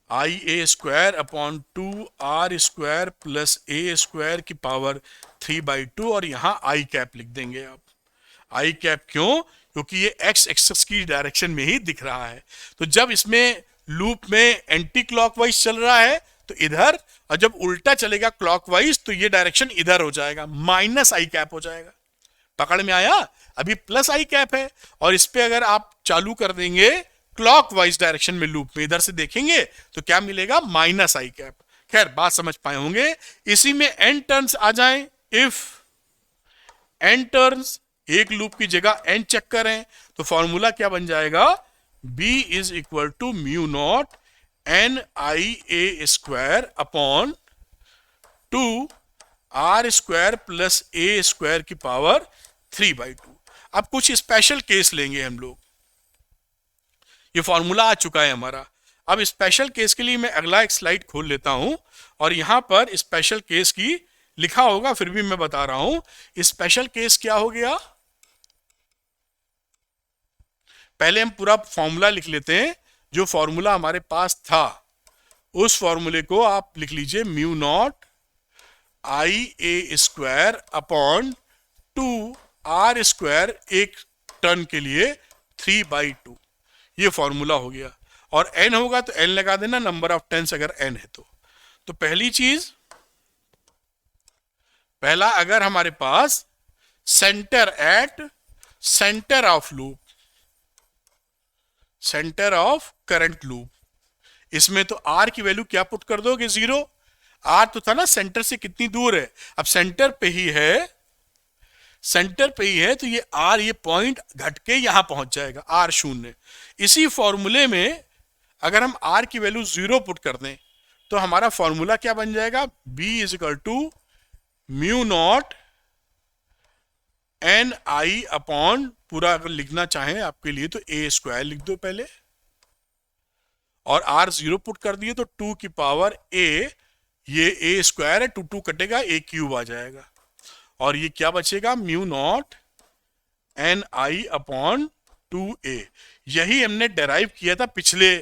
Speaker 1: I A square upon 2 R square plus A square की पावर 3/2, और यहां आई कैप लिख देंगे आप। आई कैप क्यों? क्योंकि ये एक्स एक्सिस की डायरेक्शन में ही दिख रहा है। तो जब इसमें लूप में एंटी क्लॉकवाइज चल रहा है तो इधर, और जब उल्टा चलेगा क्लॉकवाइज तो ये डायरेक्शन इधर हो जाएगा, माइनस आई कैप हो जाएगा। पकड़ में आया? अभी प्लस आई कैप है, और इस पे अगर आप चालू कर देंगे क्लॉकवाइज डायरेक्शन में लूप में, इधर से देखेंगे तो क्या मिलेगा? माइनस आई कैप। खैर बात समझ पाए होंगे। इसी में एन टर्न्स आ जाएं, इफ एन टर्न्स, एक लूप की जगह एन चेक करें, तो फॉर्मूला क्या बन जाएगा? B is equal to mu naught N I A square upon 2 R square plus A square की पावर 3/2। अब कुछ स्पेशल केस लेंगे हम लोग। ये फॉर्मूला आ चुका है हमारा। अब स्पेशल केस के लिए मैं अगला एक स्लाइड खोल लेता हूं, और यहां पर स्पेशल केस की लिखा होगा, फिर भी मैं बता रहा हूं। स्पेशल केस क्या हो गया? पहले हम पूरा फॉर्मूला लिख लेते हैं। जो फॉर्मूला हमारे पास था उस फॉर्मूले को आप लिख लीजिए, mu naught I A square upon 2 R square, एक टर्न के लिए 3/2। ये फॉर्मूला हो गया। और n होगा तो n लगा देना, नंबर ऑफ टेंस अगर n है तो पहली चीज, पहला, अगर हमारे पास centre at centre of loop, centre of current loop, इसमें तो r की वैल्यू क्या पुट कर दोगे? 0। r तो था ना सेंटर से कितनी दूर है, अब सेंटर पे ही है, सेंटर पे ही है, तो ये r, ये पॉइंट घट के यहां पहुंच जाएगा, r 0। इसी फॉर्मूले में अगर हम r की वैल्यू 0 पुट कर दें तो हमारा फॉर्मूला क्या बन जाएगा? b is equal to mu naught N I upon, पूरा अगर लिखना चाहें आपके लिए तो a स्क्वायर लिख दो पहले, और r 0 पुट कर दिए तो 2 की पावर a, ये a स्क्वायर है, 2 कटेगा, a क्यूब आ जाएगा, और ये क्या बचेगा? Mu naught N I upon 2a। यही हमने डेराइव किया था पिछले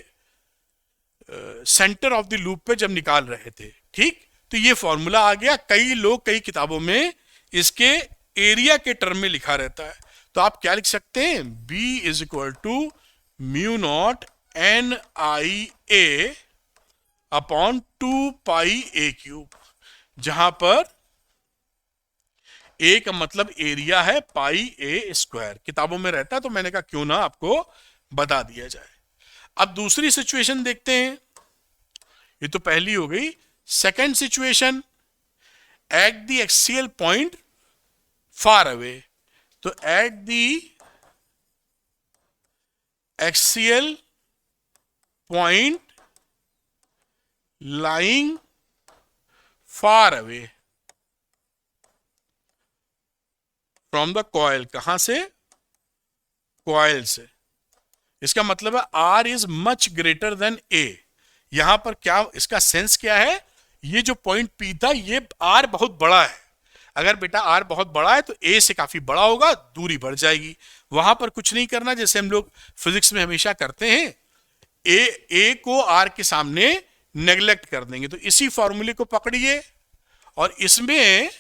Speaker 1: सेंटर ऑफ द लूप पे जब निकाल रहे थे। ठीक, तो ये फॉर्मूला आ गया। कई लोग कई किताबों में इसके एरिया के टर्म में लिखा रहता है, तो आप क्या लिख सकते हैं? b is equal to mu naught N I A upon 2 pi a cube, जहां पर a का मतलब एरिया है, पाई a स्क्वायर किताबों में रहता है, तो मैंने कहा क्यों ना आपको बता दिया जाए। अब दूसरी सिचुएशन देखते हैं। ये तो पहली हो गई। Second situation, at the axial point far away, तो at the axial point lying far away from the coil, कहां से? कॉइल से। इसका मतलब है R is much greater than A। यहां पर क्या इसका सेंस क्या है? ये जो पॉइंट P था, ये R बहुत बड़ा है। अगर बेटा R बहुत बड़ा है तो A से काफी बड़ा होगा, दूरी बढ़ जाएगी। वहां पर कुछ नहीं करना, जैसे हम लोग फिजिक्स में हमेशा करते हैं, A को R के सामने नेग्लेक्ट कर देंगे। तो इसी फॉर्मूले को पकड़िए और इसमें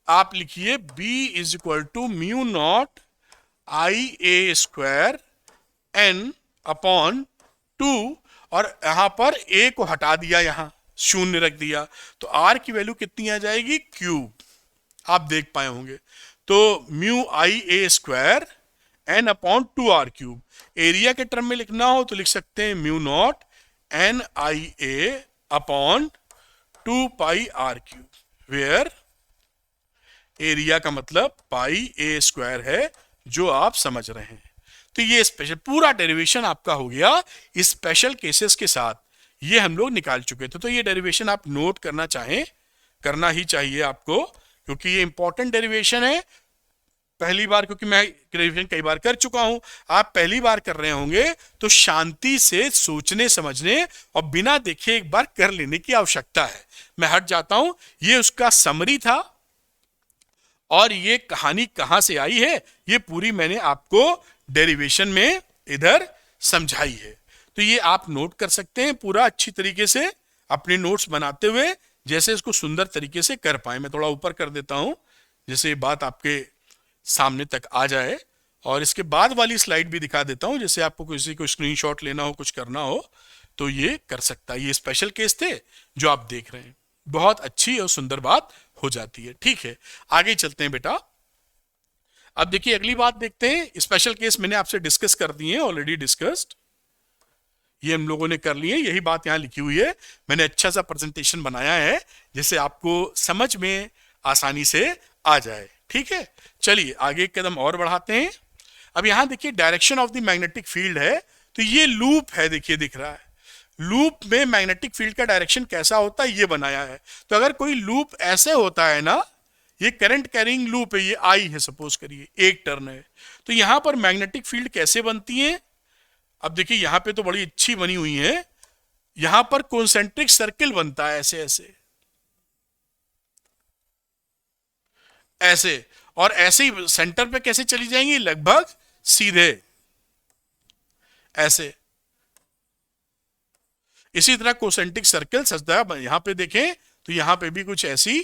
Speaker 1: आप लिखिए B is equal to mu naught I A square n upon 2, और यहां पर a को हटा दिया, यहां 0 रख दिया, तो r की वैल्यू कितनी आ जाएगी? क्यूब। आप देख पाए होंगे। तो mu I A square n upon 2r cube. Area के टर्म में लिखना हो तो लिख सकते हैं mu naught N I A upon 2 pi r cube, where area का मतलब पाई a स्क्वायर है, जो आप समझ रहे हैं। तो ये स्पेशल पूरा डेरिवेशन आपका हो गया स्पेशल केसेस के साथ। ये हम लोग निकाल चुके थे। तो ये डेरिवेशन आप नोट करना चाहें, करना ही चाहिए आपको, क्योंकि ये इंपॉर्टेंट डेरिवेशन है। पहली बार, क्योंकि मैं डेरिवेशन कई बार कर चुका हूं, आप पहली बार कर रहे होंगे तो शांति से सोचने समझने और बिना देखे एक बार कर लेने की आवश्यकता है। मैं हट जाता हूं। ये उसका समरी था, और ये कहानी कहां से आई है ये पूरी मैंने आपको डेरिवेशन में इधर समझाई है। तो ये आप नोट कर सकते हैं पूरा अच्छी तरीके से अपने नोट्स बनाते हुए, जैसे इसको सुंदर तरीके से कर पाए। मैं थोड़ा ऊपर कर देता हूं, जैसे ये बात आपके सामने तक आ जाए। और इसके बाद वाली स्लाइड भी दिखा देता हूं, जैसे आपको किसी को स्क्रीनशॉट लेना हो, कुछ करना हो तो ये कर सकता है। ये स्पेशल केस थे जो आप देख रहे हैं, बहुत अच्छी और सुंदर बात हो जाती है। ठीक है, आगे चलते हैं बेटा। अब देखिए अगली बात देखते हैं। स्पेशल केस मैंने आपसे डिस्कस कर दिए हैं, ऑलरेडी डिस्कस्ड, ये हम लोगों ने कर लिए। यही बात यहाँ लिखी हुई है, मैंने अच्छा सा प्रेजेंटेशन बनाया है जिससे आपको समझ में आसानी से आ जाए। ठीक है, चलिए आगे एक कदम और बढ़ाते हैं। अब यहाँ देखिए direction of the magnetic field है, तो ये लूप है, देखिए दिख रहा है। लूप में मैग्नेटिक फील्ड का डायरेक्शन कैसा होता है ये बनाया है। तो अगर कोई लूप ऐसे होता है ना, ये करंट कैरिंग लूप है, ये आई है सपोज करिए, एक टर्न है, तो यहां पर मैग्नेटिक फील्ड कैसे बनती है। अब देखिए यहां पे तो बड़ी अच्छी बनी हुई है, यहां पर कॉन्सेंट्रिक सर्किल बनता है, ऐसे ऐसे ऐसे, और ऐसे ही सेंटर पे कैसे चली जाएंगी, लगभग सीधे ऐसे। इसी तरह कॉन्सेंट्रिक सर्किल सजदा यहां पे देखें तो यहां पे भी कुछ ऐसी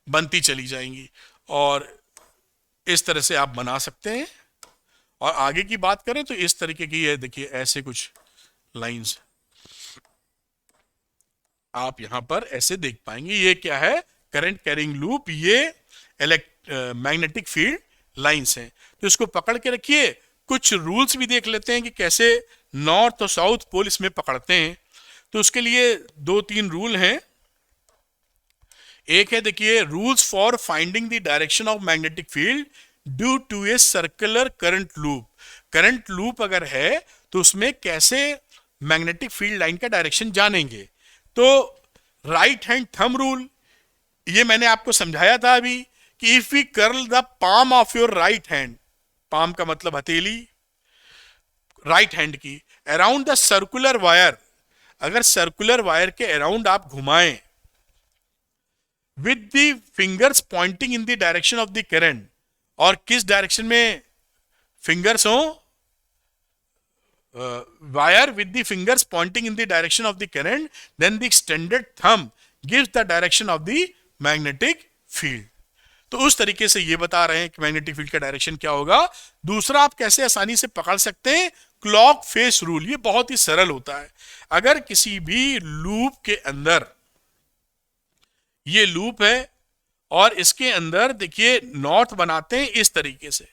Speaker 1: बनती चली जाएंगी, और इस तरह से आप बना सकते हैं। और आगे की बात करें तो इस तरीके की है, देखिए ऐसे कुछ लाइंस आप यहां पर ऐसे देख पाएंगे। ये क्या है, करंट कैरिंग लूप, ये मैग्नेटिक फील्ड लाइंस हैं। तो इसको पकड़ के रखिए। कुछ रूल्स भी देख लेते हैं कि कैसे नॉर्थ और साउथ पोल इसमें पकड़ते हैं। तो उसके लिए 2-3 रूल हैं। एक है देखिए, rules for finding the direction of magnetic field due to a circular current loop. Current loop अगर है तो उसमें कैसे मैग्नेटिक फील्ड लाइन का डायरेक्शन जानेंगे। तो राइट हैंड थंब रूल, ये मैंने आपको समझाया था अभी कि if we curl the palm of your right hand, palm का मतलब हथेली राइट हैंड की, अराउंड द सर्कुलर वायर, अगर सर्कुलर वायर के अराउंड आप घुमाएं with the fingers pointing in the direction of the current, और किस डायरेक्शन में फिंगर्स हो, wire with the fingers pointing in the direction of the current, then the extended thumb gives the direction of the magnetic field. तो उस तरीके से ये बता रहे हैं कि मैग्नेटिक फील्ड का डायरेक्शन क्या होगा। दूसरा आप कैसे आसानी से पकड़ सकते हैं, क्लॉक फेस रूल, ये बहुत ही सरल होता है। अगर किसी भी लूप के अंदर, ये लूप है और इसके अंदर देखिए नॉर्थ बनाते हैं इस तरीके से,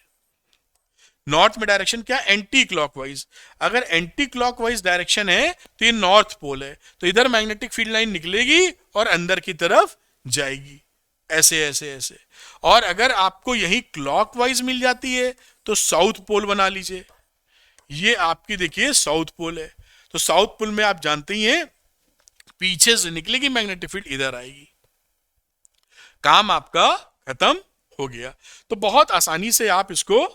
Speaker 1: नॉर्थ में डायरेक्शन क्या, एंटी क्लॉकवाइज। अगर एंटी क्लॉकवाइज डायरेक्शन है तो ये नॉर्थ पोल है, तो इधर मैग्नेटिक फील्ड लाइन निकलेगी और अंदर की तरफ जाएगी, ऐसे ऐसे ऐसे। और अगर आपको यही क्लॉकवाइज मिल जाती है तो साउथ पोल बना लीजिए। ये आपकी देखिए साउथ पोल है, तो साउथ पोल में आप जानते ही हैं पीछे से निकलेगी मैग्नेटिक फील्ड, इधर आएगी, काम आपका खत्म हो गया। तो बहुत आसानी से आप इसको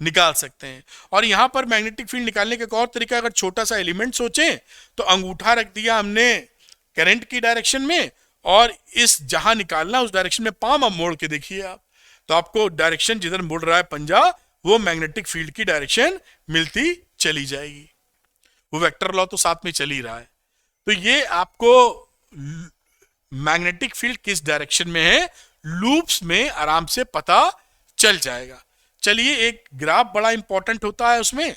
Speaker 1: निकाल सकते हैं। और यहां पर मैग्नेटिक फील्ड निकालने का एक और तरीका, अगर छोटा सा एलिमेंट सोचें तो अंगूठा रख दिया हमने करंट की डायरेक्शन में, और इस जहां निकालना उस डायरेक्शन में पाम अब मोड़ के देखिए आप, तो आपको डायरेक्शन जिधर मुड़ रहा है पंजा, वो मैग्नेटिक फील्ड की डायरेक्शन मिलती चली जाएगी। वो वेक्टर लॉ तो साथ में चल ही रहा है। तो ये आपको मैग्नेटिक फील्ड किस डायरेक्शन में है लूप्स में आराम से पता चल जाएगा। चलिए एक ग्राफ बड़ा इंपॉर्टेंट होता है उसमें,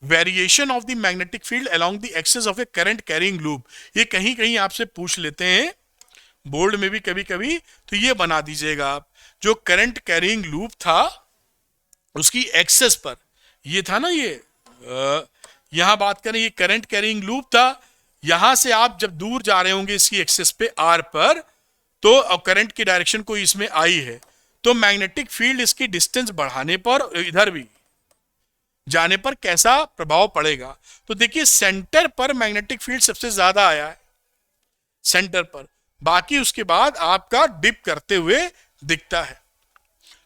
Speaker 1: variation of the magnetic field along the axis of a current carrying loop. ये कहीं कहीं आपसे पूछ लेते हैं बोर्ड में भी कभी कभी, तो ये बना दीजिएगा आप, जो करंट कैरिंग लूप था उसकी एक्सेस पर, ये था ना ये यहां बात करें, ये करंट कैरिंग लूप था, यहां से आप जब दूर जा रहे होंगे इसकी एक्सेस पे आर पर, तो करंट की डायरेक्शन कोई इसमें आई है, तो मैग्नेटिक फील्ड इसकी डिस्टेंस बढ़ाने पर इधर भी जाने पर कैसा प्रभाव पड़ेगा। तो देखिए सेंटर पर मैग्नेटिक फील्ड सबसे ज्यादा आया है, सेंटर पर, बाकी उसके बाद आपका डिप करते हुए दिखता है।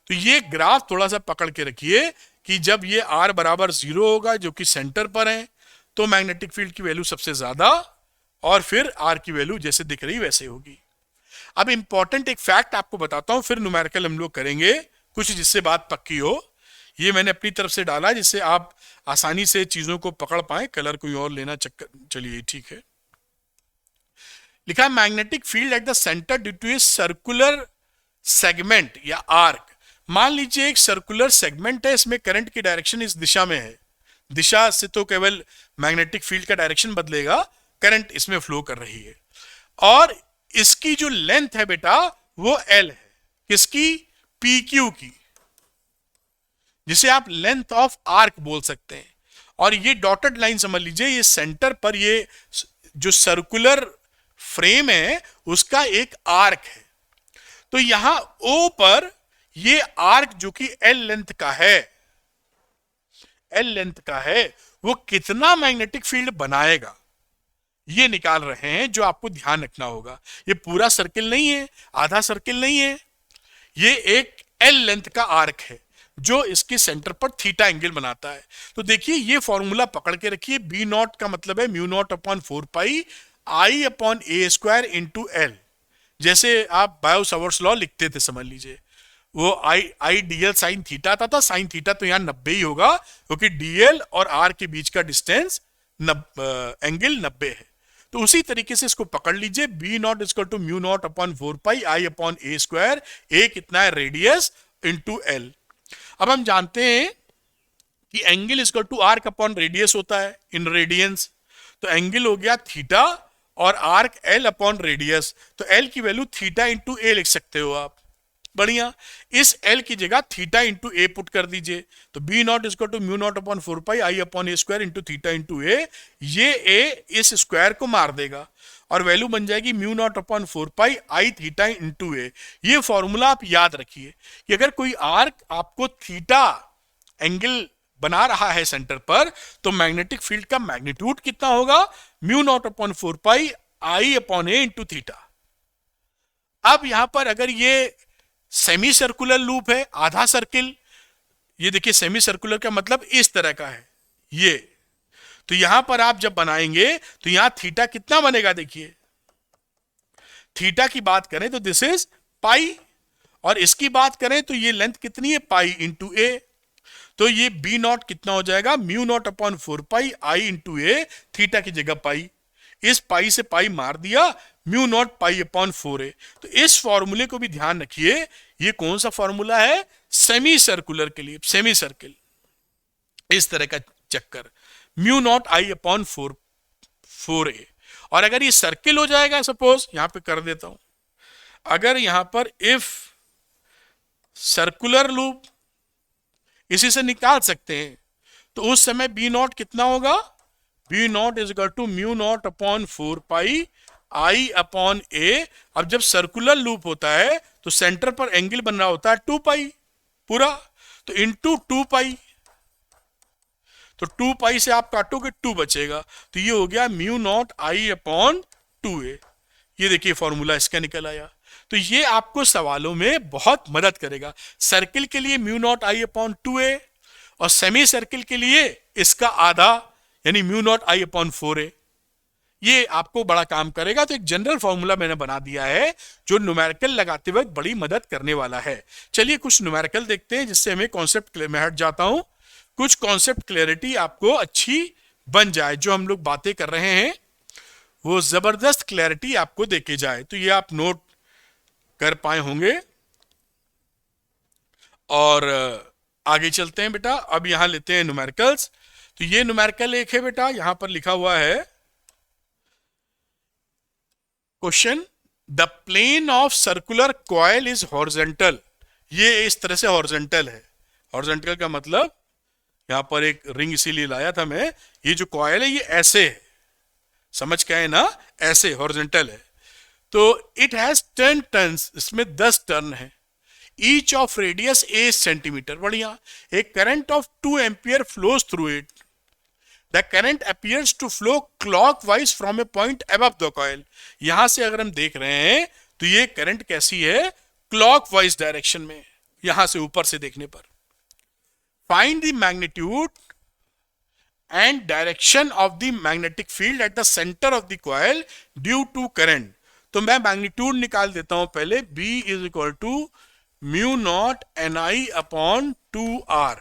Speaker 1: तो ये ग्राफ थोड़ा सा पकड़ के रखिए कि जब ये r बराबर 0 होगा जो कि सेंटर पर है, तो मैग्नेटिक फील्ड की वैल्यू सबसे ज्यादा, और फिर r की वैल्यू जैसे दिख रही वैसे होगी। अब इंपॉर्टेंट एक फैक्ट आपको बताता हूं, फिर न्यूमेरिकल हम लोग करेंगे कुछ जिससे बात पक्की हो। ये मैंने अपनी तरफ से डाला जिससे आप आसानी से चीजों को पकड़ पाए। कलर कोई और लेना चक्कर, चलिए ठीक है। लिखा है magnetic field at the centre due to a circular segment या आर्क, मान लीजिए एक सर्कुलर सेगमेंट है, इसमें करंट की डायरेक्शन इस दिशा में है, दिशा से तो केवल मैग्नेटिक फील्ड का डायरेक्शन बदलेगा, करंट इसमें फ्लो कर रही है, और इसकी जो लेंथ है बेटा वो एल है, किसकी, पी क्यू की, जिसे आप लेंथ ऑफ आर्क बोल सकते हैं। और ये डॉटेड लाइन समझ लीजिए, ये सेंटर पर ये जो सर्कुलर फ्रेम है उसका एक आर्क है। तो यहां ओ पर ये आर्क जो कि एल लेंथ का है, एल लेंथ का है, वो कितना मैग्नेटिक फील्ड बनाएगा ये निकाल रहे हैं, जो आपको ध्यान रखना होगा। ये पूरा सर्किल नहीं है, आधा सर्किल नहीं है, ये एक एल लेंथ का आर्क है जो इसके सेंटर पर थीटा एंगल बनाता है। तो देखिए ये फॉर्मूला पकड़ के रखिए, बी नॉट का मतलब है mu naught upon 4 pi I upon A square into L. जैसे आप बायो सावर्ट्स लॉ लिखते थे समझ लीजिए, वो आई डीएल साइन थीटा आता था, साइन थीटा तो यहाँ 90 ही होगा क्योंकि डीएल और आर के बीच का डिस्टेंस एंगल 90 है। तो उसी तरीके से इसको पकड़ लीजिए, B naught equal to mu naught upon 4 pi I upon A square, A कितना है रेडियस इंटू एल। अब हम जानते हैं कि angle equal to arc upon radius होता है इन रेडियंस, तो एंगल हो गया थीटा और आर्क एल अपॉन रेडियस, तो एल की वैल्यू थीटा इंटू ए लिख सकते हो आप। बढ़िया, इस एल की जगह थीटा इंटू ए पुट कर दीजिए, तो B naught equal to mu naught upon 4 pi I upon A square into theta into A, ये ए इस स्क्वायर को मार देगा और वैल्यू बन जाएगी mu naught upon 4 pi I theta into A. ये फॉर्मूला आप याद रखिए कि अगर कोई आर्क आपको थीटा एंगल बना रहा है सेंटर पर, तो मैग्नेटिक फील्ड का मैग्नीट्यूड कितना होगा, mu naught upon 4 pi I upon A into theta. अब यहां पर अगर ये सेमी सर्कुलर लूप है, आधा सर्किल, ये देखिए सेमी सर्कुलर का मतलब इस तरह का है ये, तो यहां पर आप जब बनाएंगे तो यहां थीटा कितना बनेगा, देखिए थीटा की बात करें तो दिस इज पाई, और इसकी बात करें तो ये लेंथ कितनी है, पाई इंटू ए, तो ये बी नॉट कितना हो जाएगा, म्यू नॉट अपॉन 4 पाई आई इंटू ए, थीटा की जगह पाई, इस पाई से पाई मार दिया, mu naught pi upon 4a। तो इस फॉर्मूले को भी ध्यान रखिए, ये कौन सा फॉर्मूला है, सेमी सर्कुलर के लिए, सेमी सर्किल, इस तरह का चक्कर, mu naught I upon 4a। और अगर ये सर्किल हो जाएगा, सपोज यहां पे कर देता हूं, अगर यहां पर इफ सर्कुलर लूप, इसी से निकाल सकते हैं, तो उस समय बी नॉट कितना होगा, B naught is equal to mu naught upon 4 pi I upon A. अब जब सर्कुलर लूप होता है तो सेंटर पर एंगल बन रहा होता है 2 पाई पूरा, तो इंटू 2 पाई, तो 2 पाई से आप काटोगे 2 बचेगा, तो ये हो गया mu naught I upon 2a। ये देखिए फॉर्मूला इसका निकल आया। तो ये आपको सवालों में बहुत मदद करेगा। सर्किल के लिए mu naught I upon 2a और सेमी सर्किल के लिए इसका आधा यानी mu naught I upon 4a, ये आपको बड़ा काम करेगा। तो एक जनरल फॉर्मूला मैंने बना दिया है जो न्यूमेरिकल लगाते वक्त बड़ी मदद करने वाला है। चलिए कुछ न्यूमेरिकल देखते हैं जिससे हमें कॉन्सेप्ट, मैं हट जाता हूं, कुछ कॉन्सेप्ट क्लैरिटी आपको अच्छी बन जाए, जो हम लोग बातें कर रहे हैं वो जबरदस्त क्लैरिटी आपको देके जाए। तो ये आप नोट कर पाए होंगे और आगे चलते हैं बेटा। अब यहां लेते हैं न्यूमेरिकल्स। तो ये न्यूमेरिकल एक है बेटा, यहां पर लिखा हुआ है question, the plane of circular coil is horizontal. ये इस तरह से हॉरिजॉन्टल है। हॉरिजॉन्टल का मतलब यहां पर एक रिंग इसीलिए लाया था मैं, ये जो कॉइल है ये ऐसे है, समझ के आए ना, ऐसे हॉरिजॉन्टल है। तो इट हैज 10 टर्न्स, इसमें 10 टर्न है, ईच ऑफ रेडियस 8 सेंटीमीटर। बढ़िया। A current of 2 ampere flows through it. The current appears to flow clockwise from a point above the coil। यहां से अगर हम देख रहे हैं तो ये करंट कैसी है, क्लॉकवाइज डायरेक्शन में, यहां से ऊपर से देखने पर। Find the magnitude and direction of the magnetic field at the center of the coil due to current। तो मैं मैग्नीट्यूड निकाल देता हूं पहले, B is equal to mu naught N I upon 2r।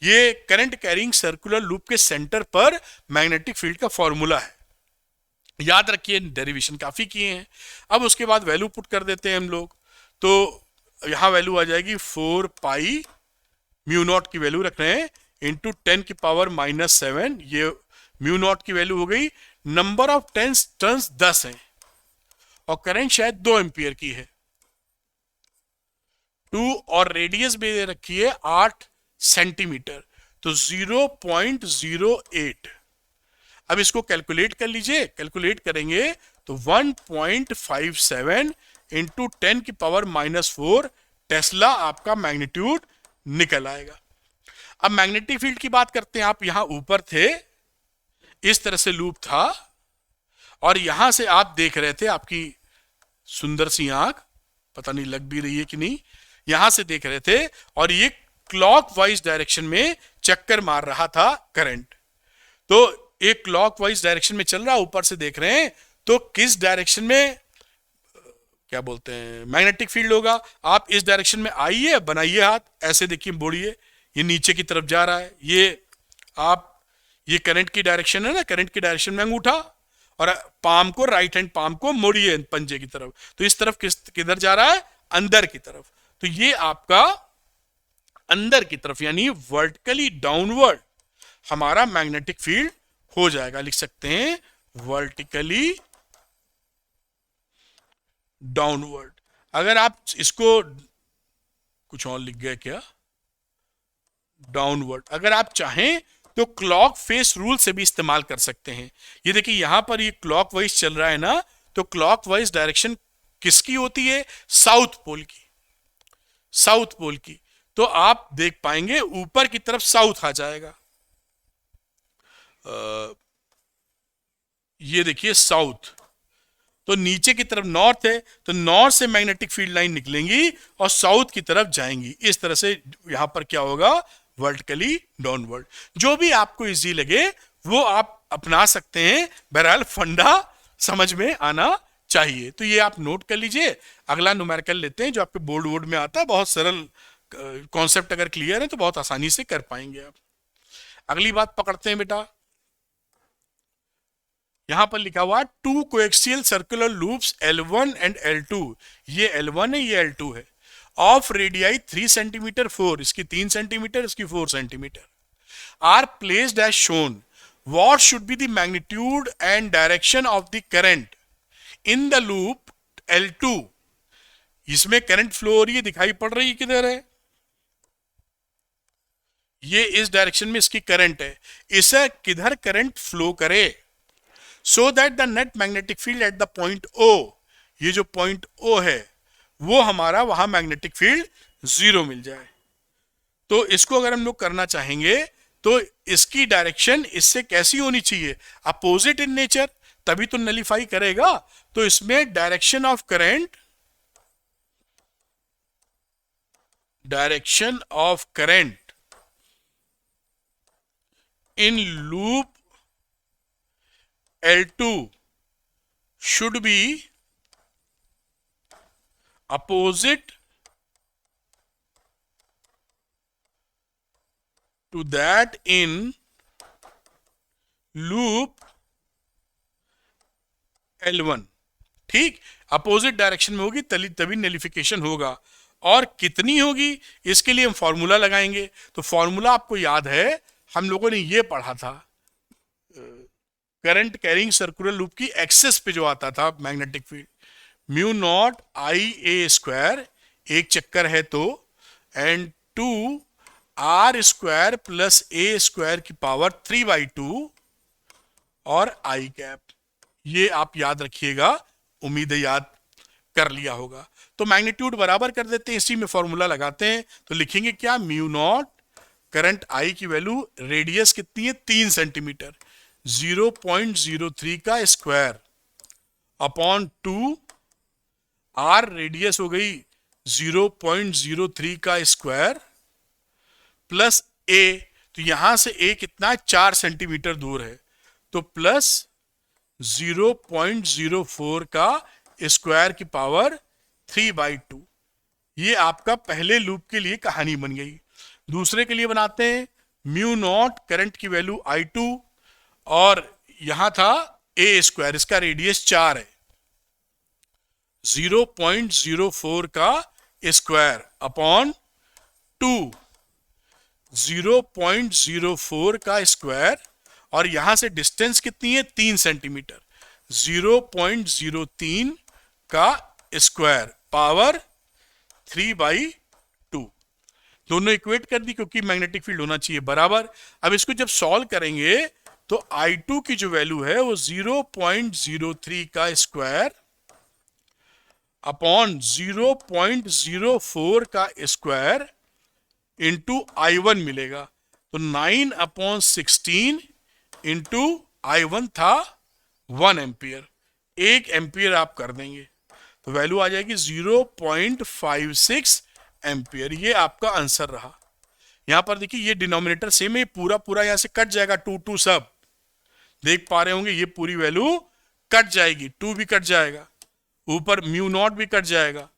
Speaker 1: ये करंट कैरिंग सर्कुलर लूप के सेंटर पर मैग्नेटिक फील्ड का फॉर्मूला है, याद रखिए, डेरिवेशन काफी किए हैं। अब उसके बाद वैल्यू पुट कर देते हैं हम लोग। तो यहां वैल्यू आ जाएगी 4 पाई म्यू नॉट की वैल्यू रख रहे हैं इंटू 10⁻⁻7, ये म्यू नॉट की वैल्यू हो गई। नंबर ऑफ टर्न्स 10 है और करंट शायद 2 एम्पियर की है 2, और रेडियस भी दे रखी है 8 सेंटीमीटर, तो 0.08। अब इसको कैलकुलेट कर लीजिए, कैलकुलेट करेंगे तो 1.57 इंटू 10⁻⁻4 टेस्ला आपका मैग्नीट्यूड निकल आएगा। अब मैग्नेटिक फील्ड की बात करते हैं। आप यहां ऊपर थे, इस तरह से लूप था और यहां से आप देख रहे थे, आपकी सुंदर सी आंख, पता नहीं लग भी रही है कि नहीं, यहां से देख रहे थे और ये क्लॉकवाइज डायरेक्शन में चक्कर मार रहा था करंट। तो एक क्लॉकवाइज डायरेक्शन में चल रहा, ऊपर से देख रहे हैं, तो किस डायरेक्शन में क्या बोलते हैं मैग्नेटिक फील्ड होगा। आप इस डायरेक्शन में आइए, बनाइए हाथ, ऐसे देखिए, मोड़िए, ये नीचे की तरफ जा रहा है, ये करंट की डायरेक्शन है ना, करंट की डायरेक्शन में अंगूठा और पाम को, राइट हैंड पाम को मोड़िए पंजे की तरफ, तो इस तरफ किधर जा रहा है, अंदर की तरफ। तो ये आपका अंदर की तरफ यानी वर्टिकली डाउनवर्ड हमारा मैग्नेटिक फील्ड हो जाएगा। लिख सकते हैं वर्टिकली डाउनवर्ड। अगर आप इसको कुछ और लिख गए क्या, डाउनवर्ड, अगर आप चाहें तो क्लॉक फेस रूल से भी इस्तेमाल कर सकते हैं। ये देखिए यहां पर ये क्लॉकवाइज चल रहा है ना, तो क्लॉकवाइज डायरेक्शन किसकी होती है, साउथ पोल की, साउथ पोल की। तो आप देख पाएंगे ऊपर की तरफ साउथ आ जाएगा, ये देखिए साउथ, तो नीचे की तरफ नॉर्थ है, तो नॉर्थ से मैग्नेटिक फील्ड लाइन निकलेंगी और साउथ की तरफ जाएंगी। इस तरह से यहां पर क्या होगा, वर्टिकली डाउनवर्ड। जो भी आपको इजी लगे वो आप अपना सकते हैं, बहरहाल फंडा समझ में आना चाहिए। तो ये आप नोट कर लीजिए। अगला न्यूमेरिकल लेते हैं जो आपके बोर्ड वोर्ड में आता है, बहुत सरल कॉन्सेप्ट, अगर क्लियर है तो बहुत आसानी से कर पाएंगे आप। अगली बात पकड़ते हैं बेटा, यहां पर लिखा हुआ 2 coaxial circular loops L1 and L2, ये L1 है, ये L2 है, ऑफ रेडियाई 3 सेंटीमीटर 4, इसकी 3 सेंटीमीटर, इसकी 4 centimetre, are placed as shown. What should be the magnitude and direction of the current in the loop L2। इसमें current flow हो रही है, दिखाई पड़ रही है किधर है, ये इस डायरेक्शन में इसकी करंट है, इसे किधर करंट फ्लो करे, so that the net magnetic field at the point O, ये जो पॉइंट O है वो हमारा वहां मैग्नेटिक फील्ड 0 मिल जाए। तो इसको अगर हम लोग करना चाहेंगे तो इसकी डायरेक्शन इससे कैसी होनी चाहिए, अपोजिट इन नेचर, तभी तो नलीफाई करेगा। तो इसमें direction of current, direction of current in loop L2 should be opposite to that in loop L1। ठीक, अपोजिट डायरेक्शन में होगी तभी नलिफिकेशन होगा। और कितनी होगी, इसके लिए हम फॉर्मूला लगाएंगे। तो फॉर्मूला आपको याद है, हम लोगों ने ये पढ़ा था करंट कैरिंग सर्कुलर लूप की एक्सेस पे जो आता था magnetic field, mu naught I A square, एक चक्कर है तो, and 2 R square plus A square की पावर 3/2 और आई कैप। ये आप याद रखिएगा, उम्मीद है याद कर लिया होगा। तो मैग्नीट्यूड बराबर कर देते हैं, इसी में फॉर्मूला लगाते हैं। तो लिखेंगे क्या, म्यू नॉट करंट आई की वैल्यू, रेडियस कितनी है 3 सेंटीमीटर, 0.03 का स्क्वायर अपॉन 2, आर रेडियस हो गई 0.03 का स्क्वायर प्लस ए, तो यहां से ए कितना है 4 सेंटीमीटर दूर है, तो प्लस 0.04 का स्क्वायर की पावर 3/2। ये आपका पहले लूप के लिए कहानी बन गई। दूसरे के लिए बनाते हैं, म्यू नॉट करंट की वैल्यू I2 और यहां था ए स्क्वायर, इसका रेडियस 4 है, 0.04 का स्क्वायर अपॉन 2, 0.04 का स्क्वायर, और यहां से डिस्टेंस कितनी है 3 सेंटीमीटर, 0.03 का स्क्वायर पावर 3/2। दोनों इक्वेट कर दी क्योंकि मैग्नेटिक फील्ड होना चाहिए बराबर। अब इसको जब सॉल्व करेंगे तो I2 की जो वैल्यू है वो 0.03 का स्क्वायर अपॉन 0.04 का स्क्वायर इंटू I1 मिलेगा। तो 9/16 इंटू I1 था 1 एम्पियर, 1 एम्पियर आप कर देंगे तो वैल्यू आ जाएगी 0.56 एम्पियर। ये आपका आंसर रहा। यहां पर देखिए ये डिनोमिनेटर सेम है, पूरा पूरा यहां से कट जाएगा, 2 सब देख पा रहे होंगे, ये पूरी वैल्यू कट जाएगी, 2 भी कट जाएगा, ऊपर म्यू नॉट भी कट जाएगा,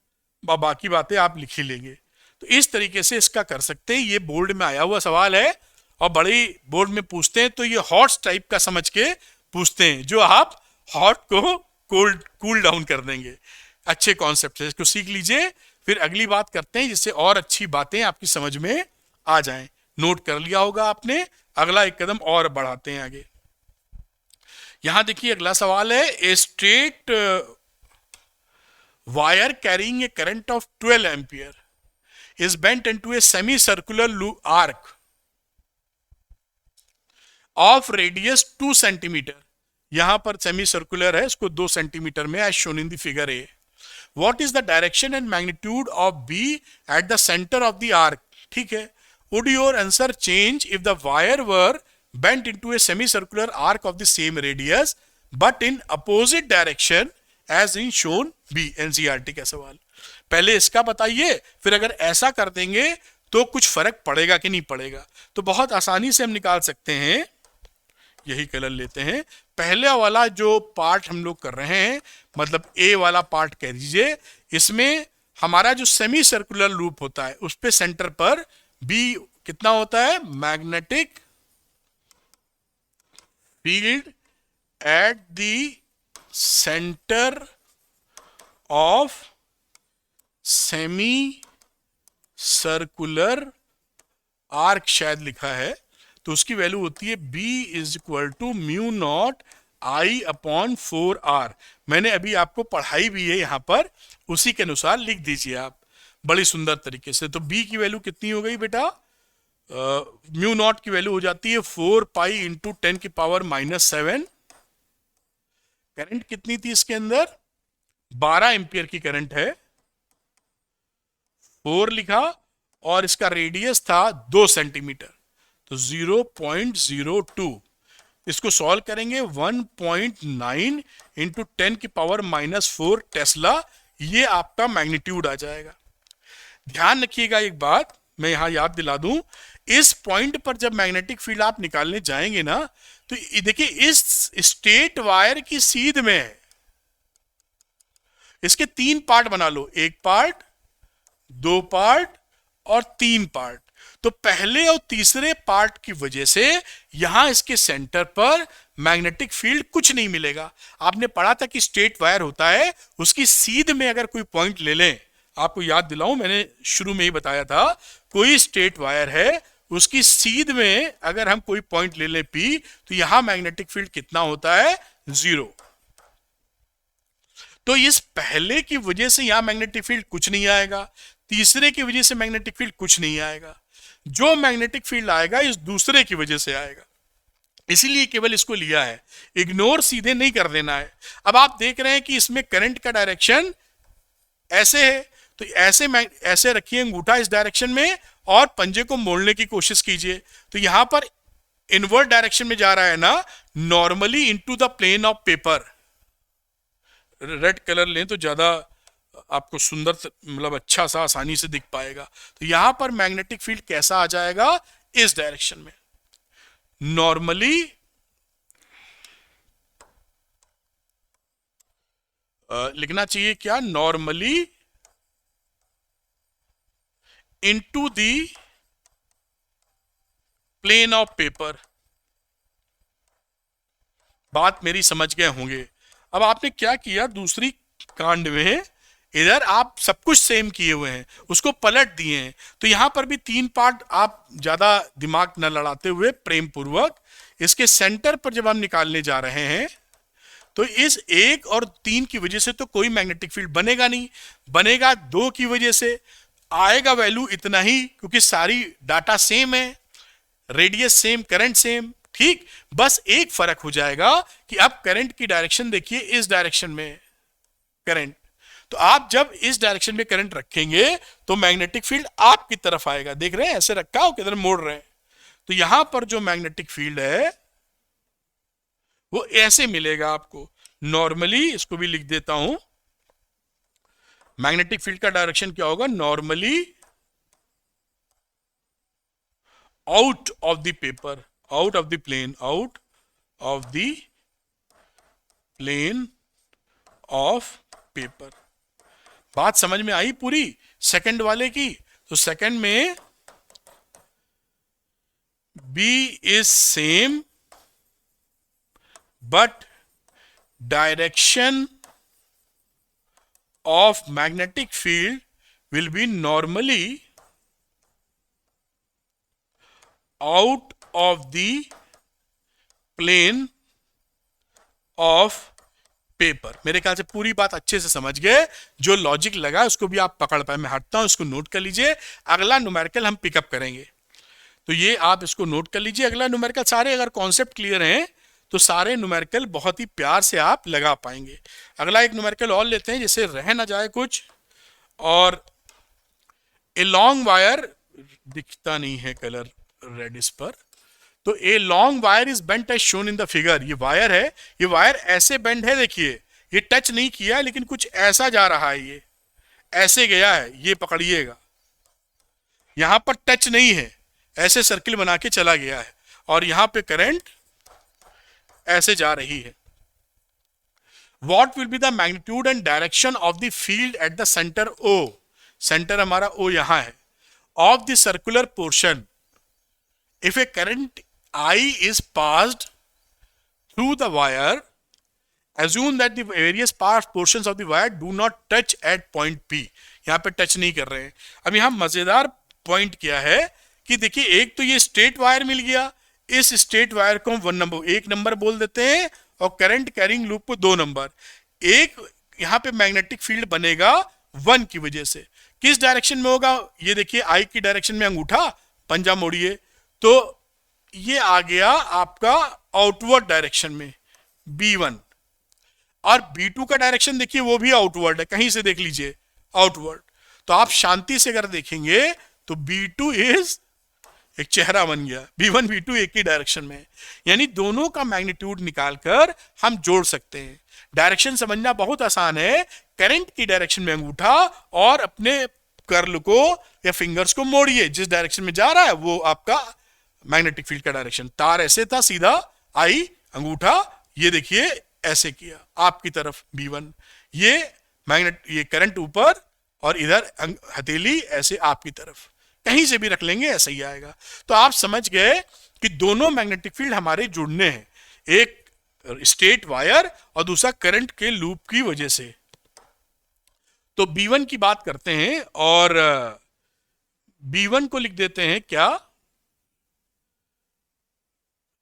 Speaker 1: बाकी बातें आप लिख ही लेंगे। तो इस तरीके से इसका कर सकते हैं। ये बोर्ड में आया हुआ सवाल है और बड़ी बोर्ड में पूछते हैं तो ये हॉट्स टाइप का समझ के पूछते हैं, जो आप हॉट को कूल डाउन कर देंगे। अच्छे कॉन्सेप्ट है, इसको सीख लीजिए। फिर अगली बात करते हैं जिससे और अच्छी बातें आपकी समझ में आ जाएं। नोट कर लिया होगा आपने, अगला एक कदम और बढ़ाते हैं आगे। यहां देखिए अगला सवाल है, a straight wire carrying a current of 12 ampere is bent into a semicircular arc of radius 2 centimetre. यहां पर सेमी सर्कुलर है, इसको 2 सेंटीमीटर में as shown in the figure A. What is the direction and magnitude of B at the center of the arc? ठीक है, would your answer change if the wire were bent into a semicircular arc of the same radius but in opposite direction as in shown B? NCERT का सवाल। पहले इसका बताइए, फिर अगर ऐसा कर देंगे तो कुछ फर्क पड़ेगा कि नहीं पड़ेगा। तो बहुत आसानी से हम निकाल सकते हैं। यही कलर लेते हैं। पहले वाला जो पार्ट हम लोग कर रहे हैं, मतलब ए वाला पार्ट कह दीजिए, इसमें हमारा जो सेमी सर्कुलर लूप होता है उस पे सेंटर पर बी कितना होता है, magnetic field at the centre of semi circular arc शायद लिखा है, तो उसकी वैल्यू होती है B is equal to mu naught I upon 4R। मैंने अभी आपको पढ़ाई भी है यहां पर, उसी के अनुसार लिख दीजिए आप बड़ी सुंदर तरीके से। तो B की वैल्यू कितनी हो गई बेटा, म्यू नॉट की वैल्यू हो जाती है 4 पाई इंटू 10 की पावर -7। करंट कितनी थी इसके अंदर, 12 एम्पियर की करंट है, 4 लिखा, और इसका रेडियस था 2 सेंटीमीटर, तो 0.02। इसको सॉल्व करेंगे 1.9 इंटू 10 की पावर -4 टेस्ला, ये आपका मैग्नीट्यूड आ जाएगा। ध्यान रखिएगा एक बात मैं यहां याद दिला दूं, इस पॉइंट पर जब मैग्नेटिक फील्ड आप निकालने जाएंगे ना, तो देखिए इस स्ट्रेट वायर की सीध में है, इसके 3 पार्ट बना लो, 1 पार्ट, 2 पार्ट और 3 पार्ट। तो पहले और तीसरे पार्ट की वजह से यहां इसके सेंटर पर मैग्नेटिक फील्ड कुछ नहीं मिलेगा। आपने पढ़ा था कि स्ट्रेट वायर होता है, उसकी सीध में अगर कोई पॉइंट ले लें, आपको याद दिलाऊं, मैंने शुरू में ही बताया था, कोई स्ट्रेट वायर है, उसकी सीध में अगर हम कोई पॉइंट ले लें P, तो यहां मैग्नेटिक फील्ड कितना होता है, 0। तो इस पहले की वजह से यहां मैग्नेटिक फील्ड कुछ नहीं आएगा, तीसरे की वजह से मैग्नेटिक फील्ड कुछ नहीं आएगा, जो मैग्नेटिक फील्ड आएगा इस दूसरे की वजह से आएगा। इसीलिए केवल इसको लिया है, इग्नोर सीधे नहीं कर देना है। अब आप देख रहे हैं कि इसमें करंट का डायरेक्शन ऐसे है, तो ऐसे रखिए अंगूठा इस डायरेक्शन में और पंजे को मोड़ने की कोशिश कीजिए, तो यहां पर इनवर्ट डायरेक्शन में जा रहा है ना, normally into the plane of paper. Red colour लें तो ज्यादा आपको सुंदर, मतलब अच्छा सा आसानी से दिख पाएगा। तो यहां पर मैग्नेटिक फील्ड कैसा आ जाएगा, इस डायरेक्शन में, नॉर्मली लिखना चाहिए क्या, normally into the plane of paper. बात मेरी समझ गए होंगे। अब आपने क्या किया, दूसरी कांड में इधर आप सब कुछ सेम किए हुए हैं, उसको पलट दिए हैं। तो यहां पर भी 3 पार्ट आप ज्यादा दिमाग न लड़ाते हुए प्रेम पूर्वक इसके सेंटर पर जब हम निकालने जा रहे हैं, तो इस 1 और 3 की वजह से तो कोई मैग्नेटिक फील्ड बनेगा नहीं, बनेगा 2 की वजह से। आएगा वैल्यू इतना ही, क्योंकि सारी डाटा सेम है, रेडियस सेम, करंट सेम। ठीक, बस एक फर्क हो जाएगा कि अब करंट की डायरेक्शन देखिए, इस डायरेक्शन में करंट। तो आप जब इस डायरेक्शन में करंट रखेंगे तो मैग्नेटिक फील्ड आपकी तरफ आएगा। देख रहे हैं ऐसे रखा हो, किधर मोड़ रहे हैं। तो यहां पर जो मैग्नेटिक फील्ड है वो ऐसे मिलेगा आपको। नॉर्मली इसको भी लिख देता हूं, मैग्नेटिक फील्ड का डायरेक्शन क्या होगा, normally out of the paper, out of the plane, out of the plane of paper. बात समझ में आई पूरी सेकंड वाले की? तो सेकंड में B is same but direction of magnetic field will be normally out of the plane of paper. मेरे ख्याल से पूरी बात अच्छे से समझ गए। जो लॉजिक लगा उसको भी आप पकड़ पाए। मैं हटता हूं, इसको नोट कर लीजिए। अगला न्यूमेरिकल हम पिकअप करेंगे, तो ये आप इसको नोट कर लीजिए। अगला न्यूमेरिकल, सारे अगर कॉन्सेप्ट क्लियर हैं तो सारे न्यूमेरिकल बहुत ही प्यार से आप लगा पाएंगे। अगला एक न्यूमेरिकल और लेते हैं, जिससे रह ना जाए कुछ। और ए लॉन्ग वायर, दिखता नहीं है कलर रेड इस पर, तो a long wire is bent as shown in the figure. ये वायर है, ये वायर ऐसे बेंड है, देखिए ये टच नहीं किया लेकिन कुछ ऐसा जा रहा है, ये ऐसे गया है, ये पकड़िएगा। यहां पर टच नहीं है, ऐसे सर्किल बना के चला गया है, और यहां पे करंट ऐसे जा रही है। What will be the magnitude and direction of the field at the center O? Centre हमारा O यहां है, of the circular portion if a current I is passed through the wire, assume that the various portions of the wire do not touch at point P. यहां पे touch नहीं कर रहे हैं। अब यहां मजेदार पॉइंट क्या है कि देखिए, एक तो ये स्ट्रेट वायर मिल गया, इस स्ट्रेट वायर को हम 1 नंबर बोल देते हैं, और करंट कैरिंग लूप को 2 नंबर। एक यहां पे मैग्नेटिक फील्ड बनेगा 1 की वजह से। किस डायरेक्शन में होगा, ये देखिए आई की डायरेक्शन में अंगूठा पंजा मोड़िए, तो ये आ गया आपका आउटवर्ड डायरेक्शन में B1, और B2 का डायरेक्शन देखिए वो भी आउटवर्ड है, कहीं से देख लीजिए आउटवर्ड। तो आप शांति से अगर देखेंगे तो B2 इज, एक चेहरा बन गया, B1 B2 एक ही डायरेक्शन में, यानी दोनों का मैग्नीट्यूड निकालकर हम जोड़ सकते हैं। डायरेक्शन समझना बहुत आसान है, करंट की डायरेक्शन में अंगूठा और अपने कर्ल को या फिंगर्स को मोड़िए, जिस डायरेक्शन में जा रहा है वो आपका मैग्नेटिक फील्ड का डायरेक्शन। तार ऐसे था सीधा, आई अंगूठा ये देखिए ऐसे किया आपकी तरफ B1, ये करंट ऊपर और इधर हथेली ऐसे आपकी तरफ, कहीं से भी रख लेंगे ऐसा ही आएगा। तो आप समझ गए कि दोनों मैग्नेटिक फील्ड हमारे जुड़ने हैं, एक स्ट्रेट वायर और दूसरा करंट के लूप की वजह से। तो B1 की बात करते हैं, और B1 को लिख देते हैं क्या,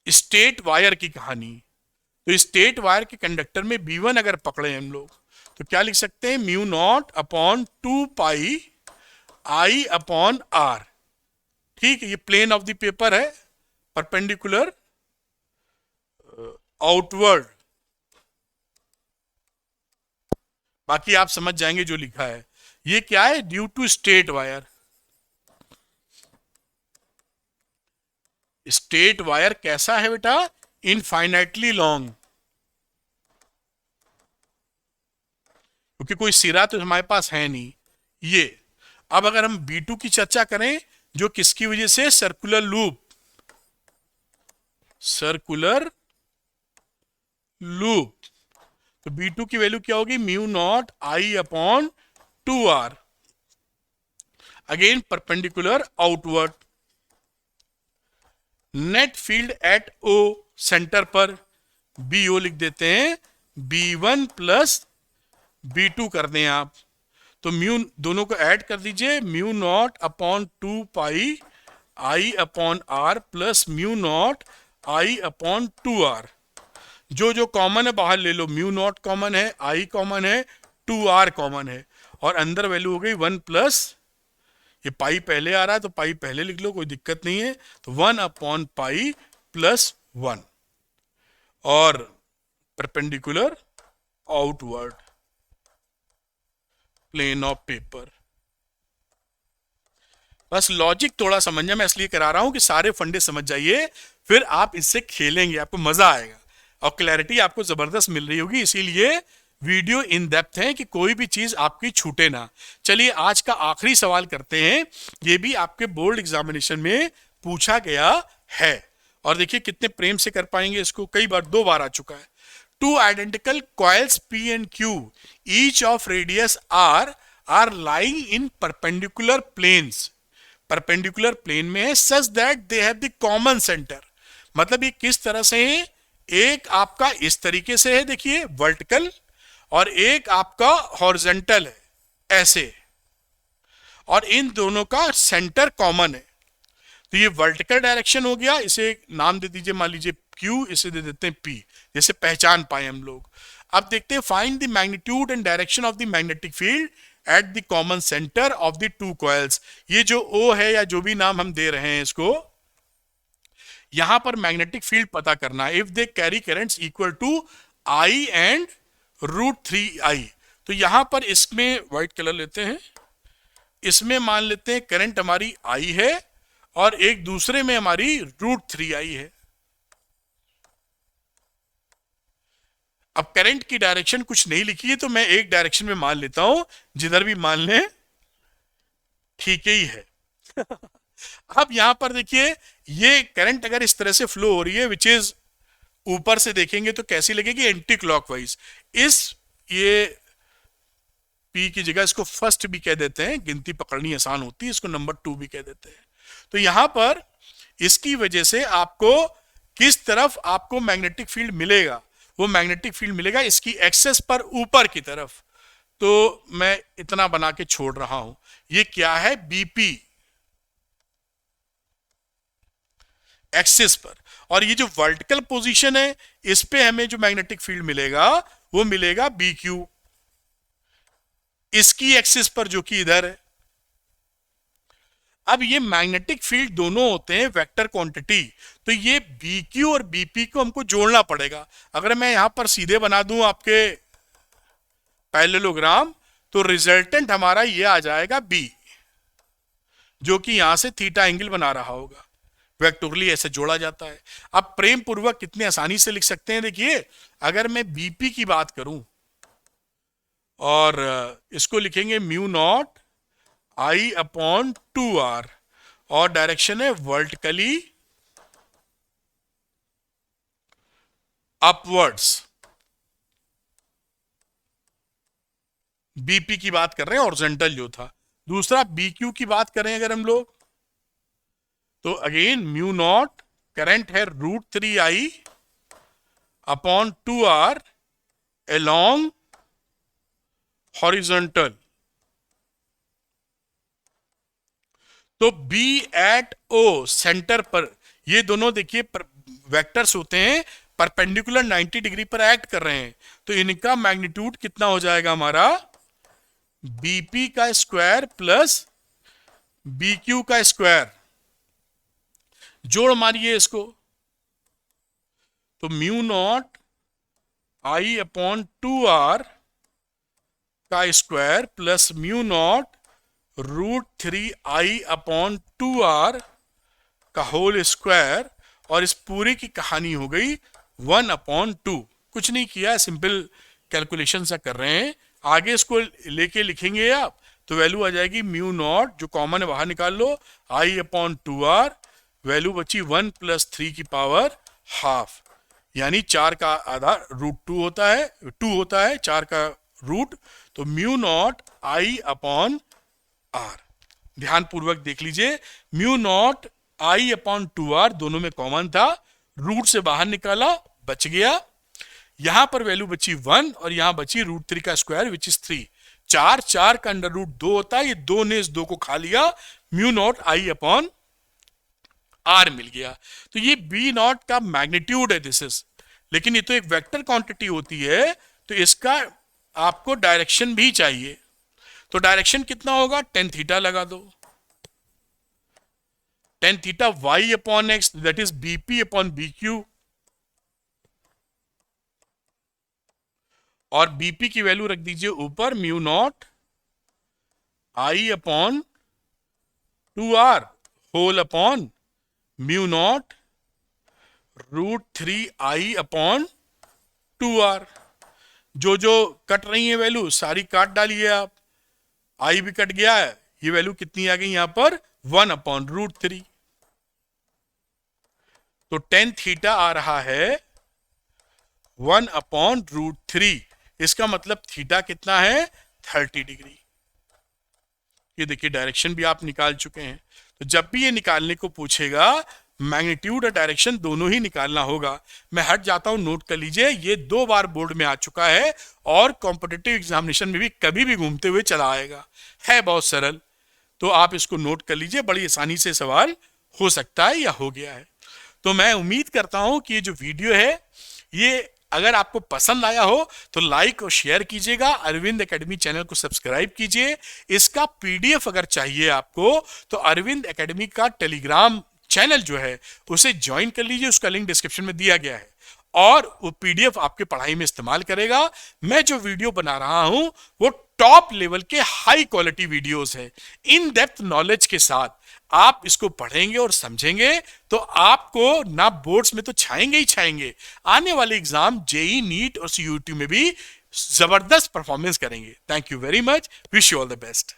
Speaker 1: स्ट्रेट वायर की कहानी। तो स्ट्रेट वायर के कंडक्टर में B1 अगर पकड़े हम लोग तो क्या लिख सकते हैं, mu naught upon 2 pi I upon R। ठीक है, ये प्लेन ऑफ द पेपर है, परपेंडिकुलर आउटवर्ड, बाकी आप समझ जाएंगे जो लिखा है। ये क्या है, due to straight wire. Straight wire कैसा है बेटा, इनफाइनाइटली लॉन्ग, क्योंकि कोई सिरा तो हमारे पास है नहीं ये। अब अगर हम B2 की चर्चा करें, जो किसकी वजह से, सर्कुलर लूप, सर्कुलर लूप, तो B2 की वैल्यू क्या होगी, mu naught I upon 2R, again perpendicular outward. Net field at O, centre पर BO लिख देते हैं, B1 प्लस B2 कर दें आप, तो म्यू दोनों को ऐड कर दीजिए, mu naught upon 2 pi I upon R plus mu naught I upon 2 R. जो जो कॉमन है बाहर ले लो, म्यू नॉट कॉमन है, आई कॉमन है, 2 आर कॉमन है, और अंदर वैल्यू हो गई 1 प्लस, ये पाई पहले आ रहा है तो पाई पहले लिख लो, कोई दिक्कत नहीं है, तो 1 अपॉन पाई प्लस 1, और perpendicular outward plane of paper. बस लॉजिक थोड़ा समझना मैं इसलिए करा रहा हूं कि सारे फंडे समझ जाइए, फिर आप इससे खेलेंगे, आपको मजा आएगा और क्लैरिटी आपको जबरदस्त मिल रही होगी। इसीलिए वीडियो इन डेप्थ है कि कोई भी चीज आपकी छूटे ना। चलिए आज का आखिरी सवाल करते हैं, ये भी आपके बोर्ड एग्जामिनेशन में पूछा गया है, और देखिए कितने प्रेम से कर पाएंगे इसको, कई बार 2 बार आ चुका है। Two identical coils P and Q, each of radius R, are lying in perpendicular planes, perpendicular plane में है, such that they have the common centre. मतलब ये किस तरह से है, एक आपका इस तरीके से है देखिए वर्टिकल, और एक आपका हॉरिजॉन्टल है ऐसे, और इन दोनों का सेंटर कॉमन है। तो ये वर्टिकल डायरेक्शन हो गया, इसे नाम दे दीजिए, मान लीजिए Q, इसे दे देते हैं P, जैसे पहचान पाए हम लोग। अब देखते हैं find the magnitude and direction of the magnetic field at the common centre of the 2 coils. ये जो O है या जो भी नाम हम दे रहे हैं इसको, यहां पर मैग्नेटिक फील्ड पता करना है। If they carry currents equal to I and √3I, तो यहां पर इसमें व्हाइट कलर लेते हैं, इसमें मान लेते हैं करंट हमारी I है और एक दूसरे में हमारी √3I है। अब करंट की डायरेक्शन कुछ नहीं लिखी है तो मैं एक डायरेक्शन में मान लेता हूं, जिधर भी मान लें ठीक ही है। अब यहां पर देखिए ये करंट अगर इस तरह से फ्लो हो रही है, विच इज ऊपर से देखेंगे तो कैसी लगेगी, एंटी क्लॉकवाइज। इस ये P की जगह इसको फर्स्ट भी कह देते हैं, गिनती पकड़नी आसान होती है, इसको नंबर 2 भी कह देते हैं। तो यहां पर इसकी वजह से आपको किस तरफ आपको मैग्नेटिक फील्ड मिलेगा, वो मैग्नेटिक फील्ड मिलेगा इसकी एक्सेस पर ऊपर की तरफ। तो मैं इतना बना के छोड़ रहा हूं, ये क्या है, BP एक्सिस पर, और ये जो वर्टिकल पोजीशन है इस पे हमें जो मैग्नेटिक फील्ड मिलेगा वो मिलेगा BQ, इसकी एक्सिस पर जो कि इधर है। अब ये मैग्नेटिक फील्ड दोनों होते हैं वेक्टर क्वांटिटी, तो ये BQ और BP को हमको जोड़ना पड़ेगा। अगर मैं यहां पर सीधे बना दूं आपके पैरेललोग्राम, तो रिजल्टेंट हमारा ये आ जाएगा B, जो कि यहां से थीटा एंगल बना रहा होगा। वेक्टोरली ऐसे जोड़ा जाता है। अब प्रेम पूर्वक कितने आसानी से लिख सकते हैं, देखिए अगर मैं BP की बात करूं और इसको लिखेंगे mu naught I upon 2R, और डायरेक्शन है वर्टिकली अपवर्ड्स। BP की बात कर रहे हैं, हॉरिजॉन्टल जो था। दूसरा BQ की बात करें अगर हम लोग, तो अगेन म्यू नॉट करंट है √3I upon 2R along horizontal. तो B एट O सेंटर पर, ये दोनों देखिए वेक्टर्स होते हैं, परपेंडिकुलर 90 डिग्री पर एक्ट कर रहे हैं, तो इनका मैग्नीट्यूड कितना हो जाएगा हमारा, BP का स्क्वायर प्लस BQ का स्क्वायर। जोड़ मारिए इसको, तो mu naught I upon 2R का square plus mu not √3I upon 2R का होल स्क्वायर, और इस पूरी की कहानी हो गई 1 अपॉन 2। कुछ नहीं किया, सिंपल कैलकुलेशन सा कर रहे हैं। आगे इसको लेके लिखेंगे आप तो वैल्यू आ जाएगी म्यू नॉट, जो कॉमन है बाहर निकाल लो, I अपॉन 2R, वैल्यू बची 1 + 3 की पावर हाफ, यानी 4 का आधा √2 होता है, 2 होता है 4 का रूट, तो mu naught I upon R। ध्यान पूर्वक देख लीजिए, mu naught I upon 2R दोनों में कॉमन था, रूट से बाहर निकाला बच गया, यहां पर वैल्यू बची 1 और यहां बची √3 का स्क्वायर विच इज 3। 4 4 का अंडर रूट 2 होता है, ये 2 ने इस 2 को खा लिया, mu naught I upon R मिल गया। तो ये बी नॉट का मैग्नीट्यूड है, दिस इज, लेकिन ये तो एक वेक्टर क्वांटिटी होती है, तो इसका आपको डायरेक्शन भी चाहिए। तो डायरेक्शन कितना होगा, टेन थीटा लगा दो, tan theta Y upon X, that is BP upon B Q, और बीपी की वैल्यू रख दीजिए ऊपर mu naught I upon 2r whole upon mu naught root 3i upon 2r। जो जो कट रही है वैल्यू सारी काट डालिए आप, आई भी कट गया है, ये वैल्यू कितनी आ गई यहां पर 1 अपॉन रूट 3। तो टेन थीटा आ रहा है 1 अपॉन रूट 3, इसका मतलब थीटा कितना है 30 डिग्री। ये देखिए डायरेक्शन भी आप निकाल चुके हैं। तो जब भी ये निकालने को पूछेगा मैग्नीट्यूड और डायरेक्शन दोनों ही निकालना होगा। मैं हट जाता हूं, नोट कर लीजिए, ये 2 बार बोर्ड में आ चुका है और कॉम्पिटिटिव एग्जामिनेशन में भी कभी भी घूमते हुए चला आएगा, है बहुत सरल। तो आप इसको नोट कर लीजिए, बड़ी आसानी से सवाल हो सकता है या हो गया है। तो मैं उम्मीद करता हूं कि ये जो वीडियो है ये अगर आपको पसंद आया हो तो लाइक और शेयर कीजिएगा, अरविंद एकेडमी चैनल को सब्सक्राइब कीजिए। इसका पीडीएफ अगर चाहिए आपको तो अरविंद एकेडमी का टेलीग्राम चैनल जो है उसे ज्वाइन कर लीजिए, उसका लिंक डिस्क्रिप्शन में दिया गया है और वो पीडीएफ आपके पढ़ाई में इस्तेमाल करेगा। मैं जो वीडियो बना रहा हूं वो टॉप लेवल के हाई क्वालिटी वीडियोस है, इन डेप्थ नॉलेज के साथ। आप इसको पढ़ेंगे और समझेंगे तो आपको ना बोर्ड्स में तो छाएंगे ही छाएंगे, आने वाले एग्जाम जेई नीट और सीयूटी में भी जबरदस्त परफॉर्मेंस करेंगे। Thank you very much, wish you all the best.